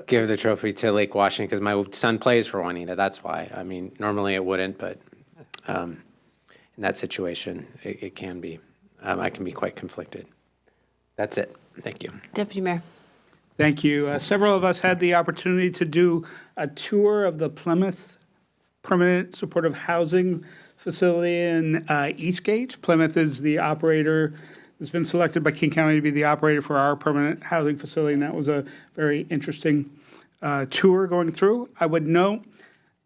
give the trophy to Lake Washington, because my son plays for Juanita. That's why. I mean, normally it wouldn't, but in that situation, it can be. I can be quite conflicted. That's it. Thank you. Deputy Mayor. Thank you. Several of us had the opportunity to do a tour of the Plymouth Permanent Supportive Housing Facility in Eastgate. Plymouth is the operator. Has been selected by King County to be the operator for our permanent housing facility, and that was a very interesting tour going through. I would note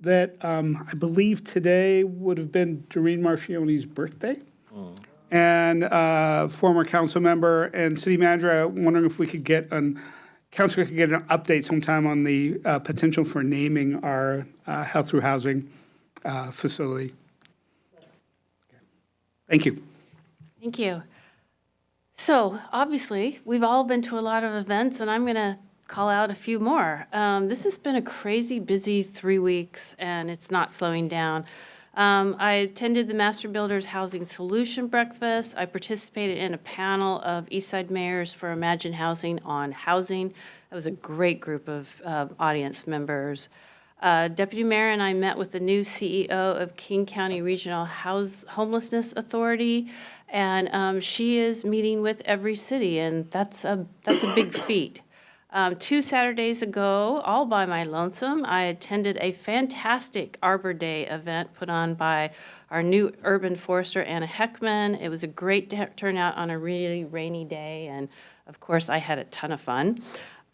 that I believe today would have been Doreen Marchione's birthday, and former council member and city manager. I'm wondering if we could council could get an update sometime on the potential for naming our health through housing facility. Thank you. Thank you. So obviously, we've all been to a lot of events, and I'm going to call out a few more. This has been a crazy busy 3 weeks, and it's not slowing down. I attended the Master Builders Housing Solution Breakfast. I participated in a panel of Eastside mayors for Imagine Housing on housing. That was a great group of audience members. Deputy Mayor and I met with the new CEO of King County Regional Homelessness Authority, and she is meeting with every city, and that's a big feat. 2 Saturdays ago, all by my lonesome, I attended a fantastic Arbor Day event put on by our new urban forester, Anna Heckman. It was a great turnout on a really rainy day, and of course, I had a ton of fun.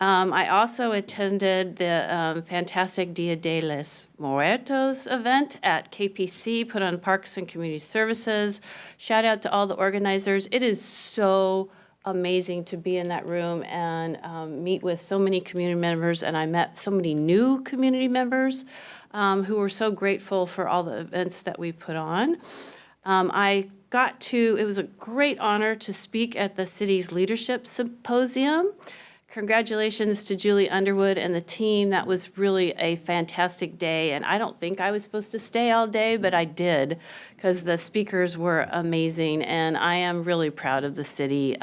I also attended the fantastic Dia de los Muertos event at KPC, put on Parks and Community Services. Shout out to all the organizers. It is so amazing to be in that room and meet with so many community members, and I met so many new community members who were so grateful for all the events that we put on. It was a great honor to speak at the city's leadership symposium. Congratulations to Julie Underwood and the team. That was really a fantastic day, and I don't think I was supposed to stay all day, but I did because the speakers were amazing, and I am really proud of the city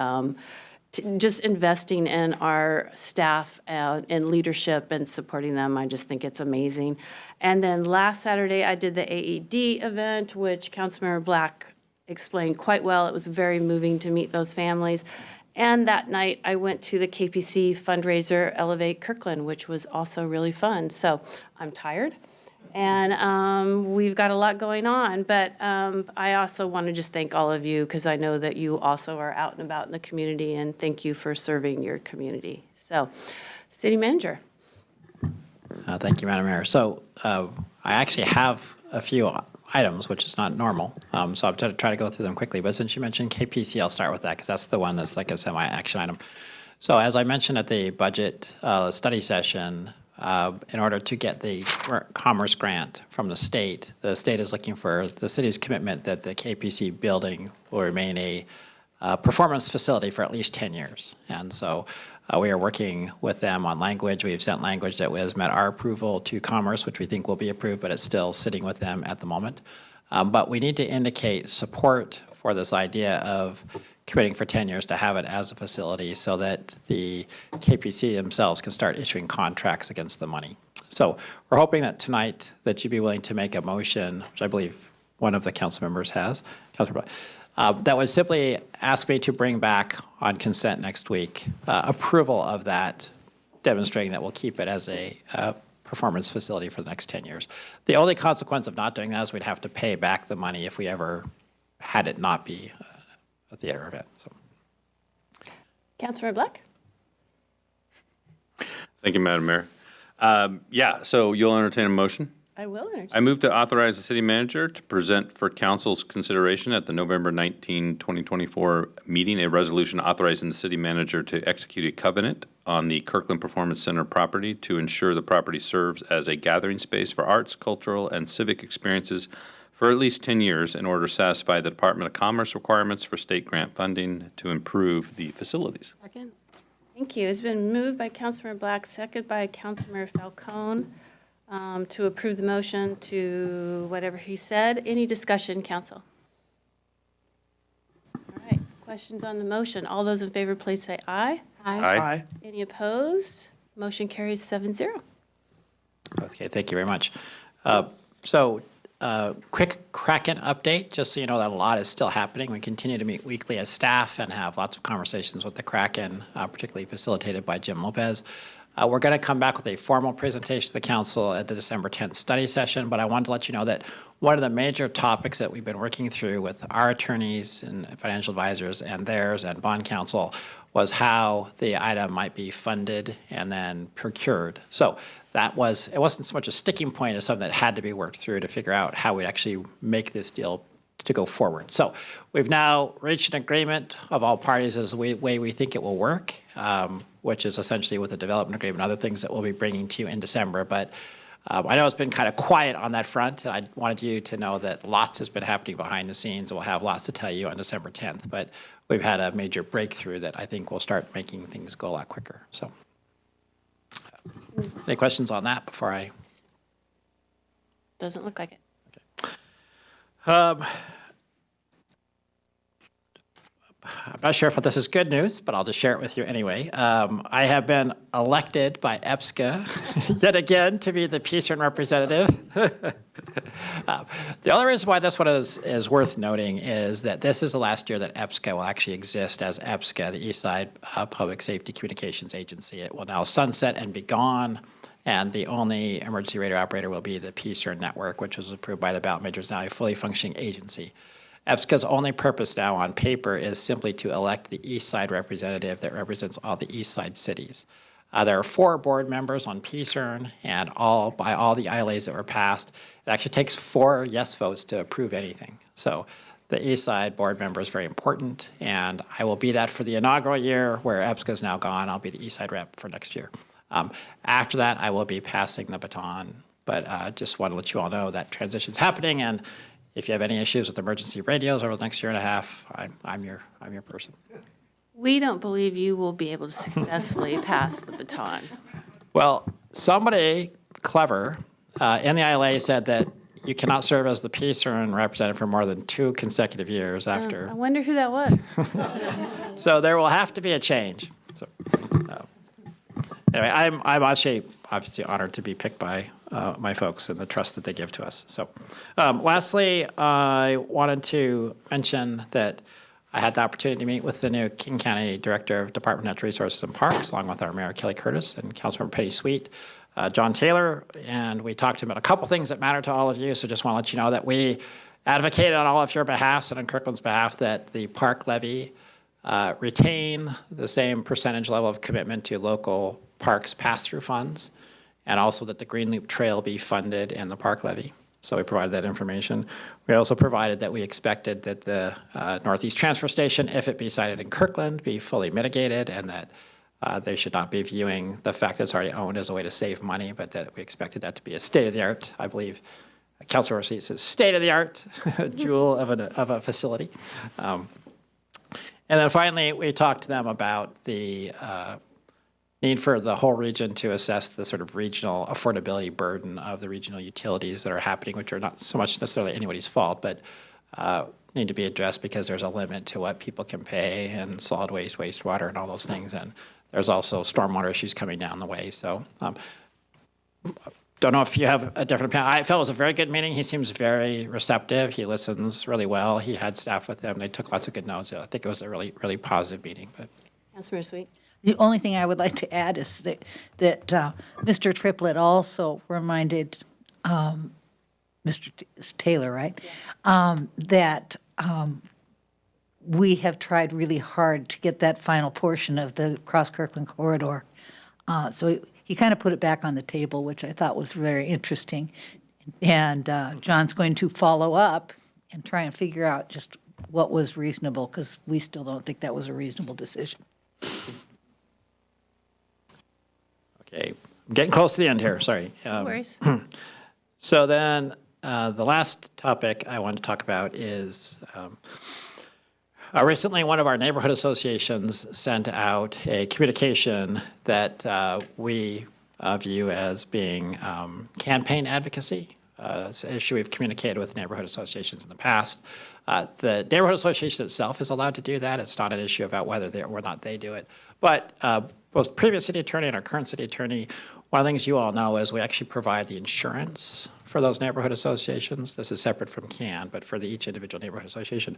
just investing in our staff and leadership and supporting them. I just think it's amazing. And then last Saturday, I did the AED event, which Councilmember Black explained quite well. It was very moving to meet those families. And that night, I went to the KPC fundraiser, Elevate Kirkland, which was also really fun. So I'm tired, and we've got a lot going on. But I also want to just thank all of you, because I know that you also are out and about in the community, and thank you for serving your community. So, City Manager. Thank you, Madam Mayor. So I actually have a few items, which is not normal. So I'm trying to go through them quickly. But since you mentioned KPC, I'll start with that because that's the one that's like a semi-action item. So as I mentioned at the budget study session, in order to get the commerce grant from the state is looking for the city's commitment that the KPC building will remain a performance facility for at least 10 years. And so we are working with them on language. We've sent language that has met our approval to Commerce, which we think will be approved, but it's still sitting with them at the moment. But we need to indicate support for this idea of committing for 10 years to have it as a facility so that the KPC themselves can start issuing contracts against the money. So we're hoping that tonight that you'd be willing to make a motion, which I believe one of the council members has, that would simply ask me to bring back on consent next week approval of that, demonstrating that we'll keep it as a performance facility for the next 10 years. The only consequence of not doing that is we'd have to pay back the money if we ever had it not be a theater event. So, Councilor Black? Thank you, Madam Mayor. So you'll entertain a motion? I will entertain. I move to authorize the city manager to present for council's consideration at the November 19, 2024 meeting a resolution authorizing the city manager to execute a covenant on the Kirkland Performance Center property to ensure the property serves as a gathering space for arts, cultural, and civic experiences for at least 10 years in order to satisfy the Department of Commerce requirements for state grant funding to improve the facilities. Second. Thank you. It's been moved by Councilmember Black, seconded by Councilmember Falcone. To approve the motion to whatever he said. Any discussion, council? All right, questions on the motion? All those in favor, please say aye. Aye. Any opposed? Motion carries 7-0. okay, thank you very much. Quick Kraken update, just so you know that a lot is still happening. We continue to meet weekly as staff and have lots of conversations with the Kraken, particularly facilitated by Jim Lopez. We're going to come back with a formal presentation to the council at the December 10th study session, but I wanted to let you know that one of the major topics that we've been working through with our attorneys and financial advisors and theirs and bond counsel was how the item might be funded and then procured. So it wasn't so much a sticking point as something that had to be worked through to figure out how we'd actually make this deal to go forward. So we've now reached an agreement of all parties as the way we think it will work, which is essentially with the development agreement, other things that we'll be bringing to you in December. But I know it's been kind of quiet on that front, and I wanted you to know that lots has been happening behind the scenes, and we'll have lots to tell you on December 10th. But we've had a major breakthrough that I think will start making things go a lot quicker. So any questions on that before I? Doesn't look like it. I'm not sure if this is good news, but I'll just share it with you anyway. I have been elected by EPSCA yet again to be the Peace and representative. The other reason why this one is worth noting is that this is the last year that EPSCA will actually exist as EPSCA, the Eastside Public Safety Communications Agency. It will now sunset and be gone, and the only emergency radio operator will be the PCERN network, which was approved by the ballot measures, now a fully functioning agency. EPSCA's only purpose now on paper is simply to elect the Eastside representative that represents all the Eastside cities. There are 4 board members on PCERN, and by all the ILAs that were passed, it actually takes 4 yes votes to approve anything. So the East Side board member is very important, and I will be that for the inaugural year where EPSCA is now gone. I'll be the East Side rep for next year. After that, I will be passing the baton, but just want to let you all know that transition's happening, and if you have any issues with emergency radios over the next year and a half, I'm your person. We don't believe you will be able to successfully pass the baton. Well, somebody clever in the ILA said that you cannot serve as the PCERN representative for more than 2 consecutive years after. I wonder who that was. So there will have to be a change. So anyway, I'm obviously honored to be picked by my folks and the trust that they give to us. So lastly, I wanted to mention that I had the opportunity to meet with the new King County Director of Department of Natural Resources and Parks, along with our Mayor Kelly Curtis and Councilmember Petty Sweet, John Taylor, and we talked about a couple things that matter to all of you. So just want to let you know that we advocated on all of your behalfs and on Kirkland's behalf that the park levy retain the same percentage level of commitment to local parks pass-through funds, and also that the Green Loop Trail be funded in the park levy. So we provided that information. We also provided that we expected that the Northeast Transfer Station, if it be sited in Kirkland, be fully mitigated, and that they should not be viewing the fact that it's already owned as a way to save money, but that we expected that to be a state-of-the-art, I believe, Councilor Receipt says state-of-the-art jewel of a facility. And then finally, we talked to them about the need for the whole region to assess the sort of regional affordability burden of the regional utilities that are happening, which are not so much necessarily anybody's fault, but need to be addressed because there's a limit to what people can pay, and solid waste, wastewater, and all those things. And there's also stormwater issues coming down the way. So don't know if you have a different opinion. I felt it was a very good meeting. He seems very receptive. He listens really well. He had staff with him. They took lots of good notes. I think it was a really, really positive meeting. But Councilmember Sweet. The only thing I would like to add is that Mr. Triplett also reminded Mr. Taylor, right, that we have tried really hard to get that final portion of the Cross-Kirkland corridor. So he kind of put it back on the table, which I thought was very interesting. And John's going to follow up and try and figure out just what was reasonable, because we still don't think that was a reasonable decision. Okay, I'm getting close to the end here, sorry. No worries. So then the last topic I want to talk about is recently one of our neighborhood associations sent out a communication that we view as being campaign advocacy. It's an issue we've communicated with neighborhood associations in the past. The neighborhood association itself is allowed to do that. It's not an issue about whether they or not they do it. But both previous city attorney and our current city attorney, one of the things you all know is we actually provide the insurance for those neighborhood associations. This is separate from CAN, but for each individual neighborhood association.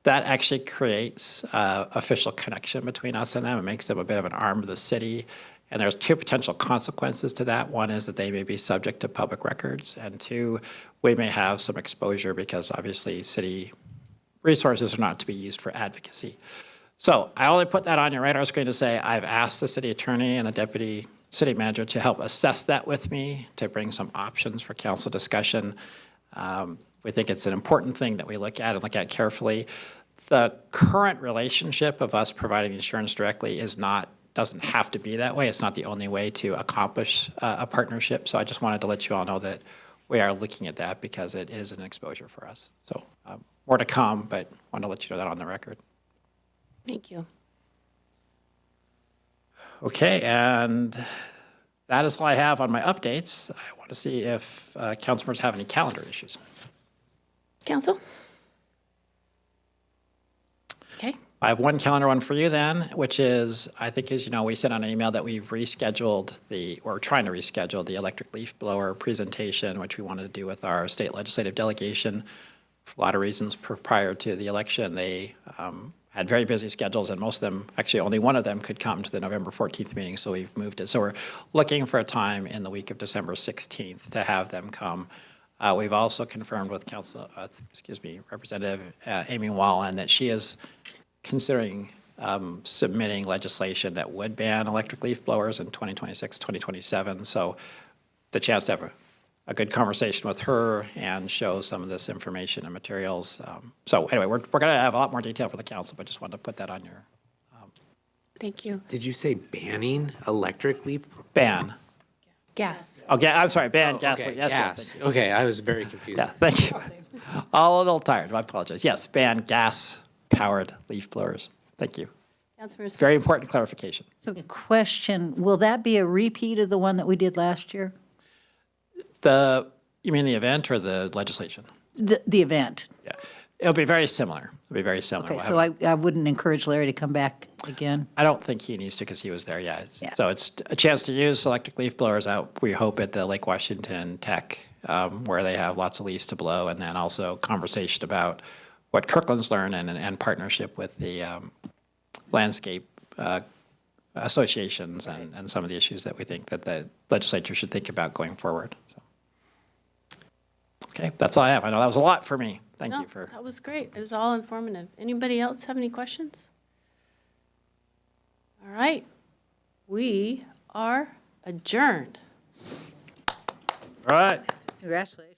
That actually creates official connection between us and them. It makes them a bit of an arm of the city. And there's 2 potential consequences to that. One is that they may be subject to public records, and 2, we may have some exposure because obviously city resources are not to be used for advocacy. So I only put that on your radar screen to say I've asked the city attorney and the deputy city manager to help assess that with me, to bring some options for council discussion. We think it's an important thing that we look at and look at carefully. The current relationship of us providing insurance directly doesn't have to be that way. It's not the only way to accomplish a partnership. So I just wanted to let you all know that we are looking at that because it is an exposure for us. So more to come, but want to let you know that on the record. Thank you. Okay, and that is all I have on my updates. I want to see if council members have any calendar issues. Council? Okay, I have one calendar one for you then, which is, I think as you know, we sent out an email that we've rescheduled or trying to reschedule the electric leaf blower presentation, which we wanted to do with our state legislative delegation. For a lot of reasons prior to the election, they had very busy schedules, and most of them, actually only one of them could come to the November 14th meeting, so we've moved it. So we're looking for a time in the week of December 16th to have them come. We've also confirmed with Representative Amy Wallen that she is considering submitting legislation that would ban electric leaf blowers in 2026, 2027. So the chance to have a good conversation with her and show some of this information and materials. So anyway, we're going to have a lot more detail for the council, but just wanted to put that on your. Thank you. Did you say banning electric leaf? Ban. Gas. Oh, I'm sorry, ban gas. Okay, Yes, gas. yes. Okay, I was very confused. Yeah, thank you. All a little tired. I apologize. Yes, ban gas-powered leaf blowers. Thank you. Councilmember Very important clarification. So question, will that be a repeat of the one that we did last year? You mean the event or the legislation? The event. Yeah, it'll be very similar. It'll be very similar. Okay, We'll so I wouldn't encourage Larry to come back again. I don't think he needs to because he was there, yeah. So it's a chance to use electric leaf blowers out, we hope, at the Lake Washington Tech, where they have lots of leaves to blow, and then also conversation about what Kirkland's learned and partnership with the landscape associations and some of the issues that we think that the legislature should think about going forward. So. Okay, that's all I have. I know that was a lot for me. Thank you for. That was great. It was all informative. Anybody else have any questions? All right. We are adjourned. All right. Congratulations.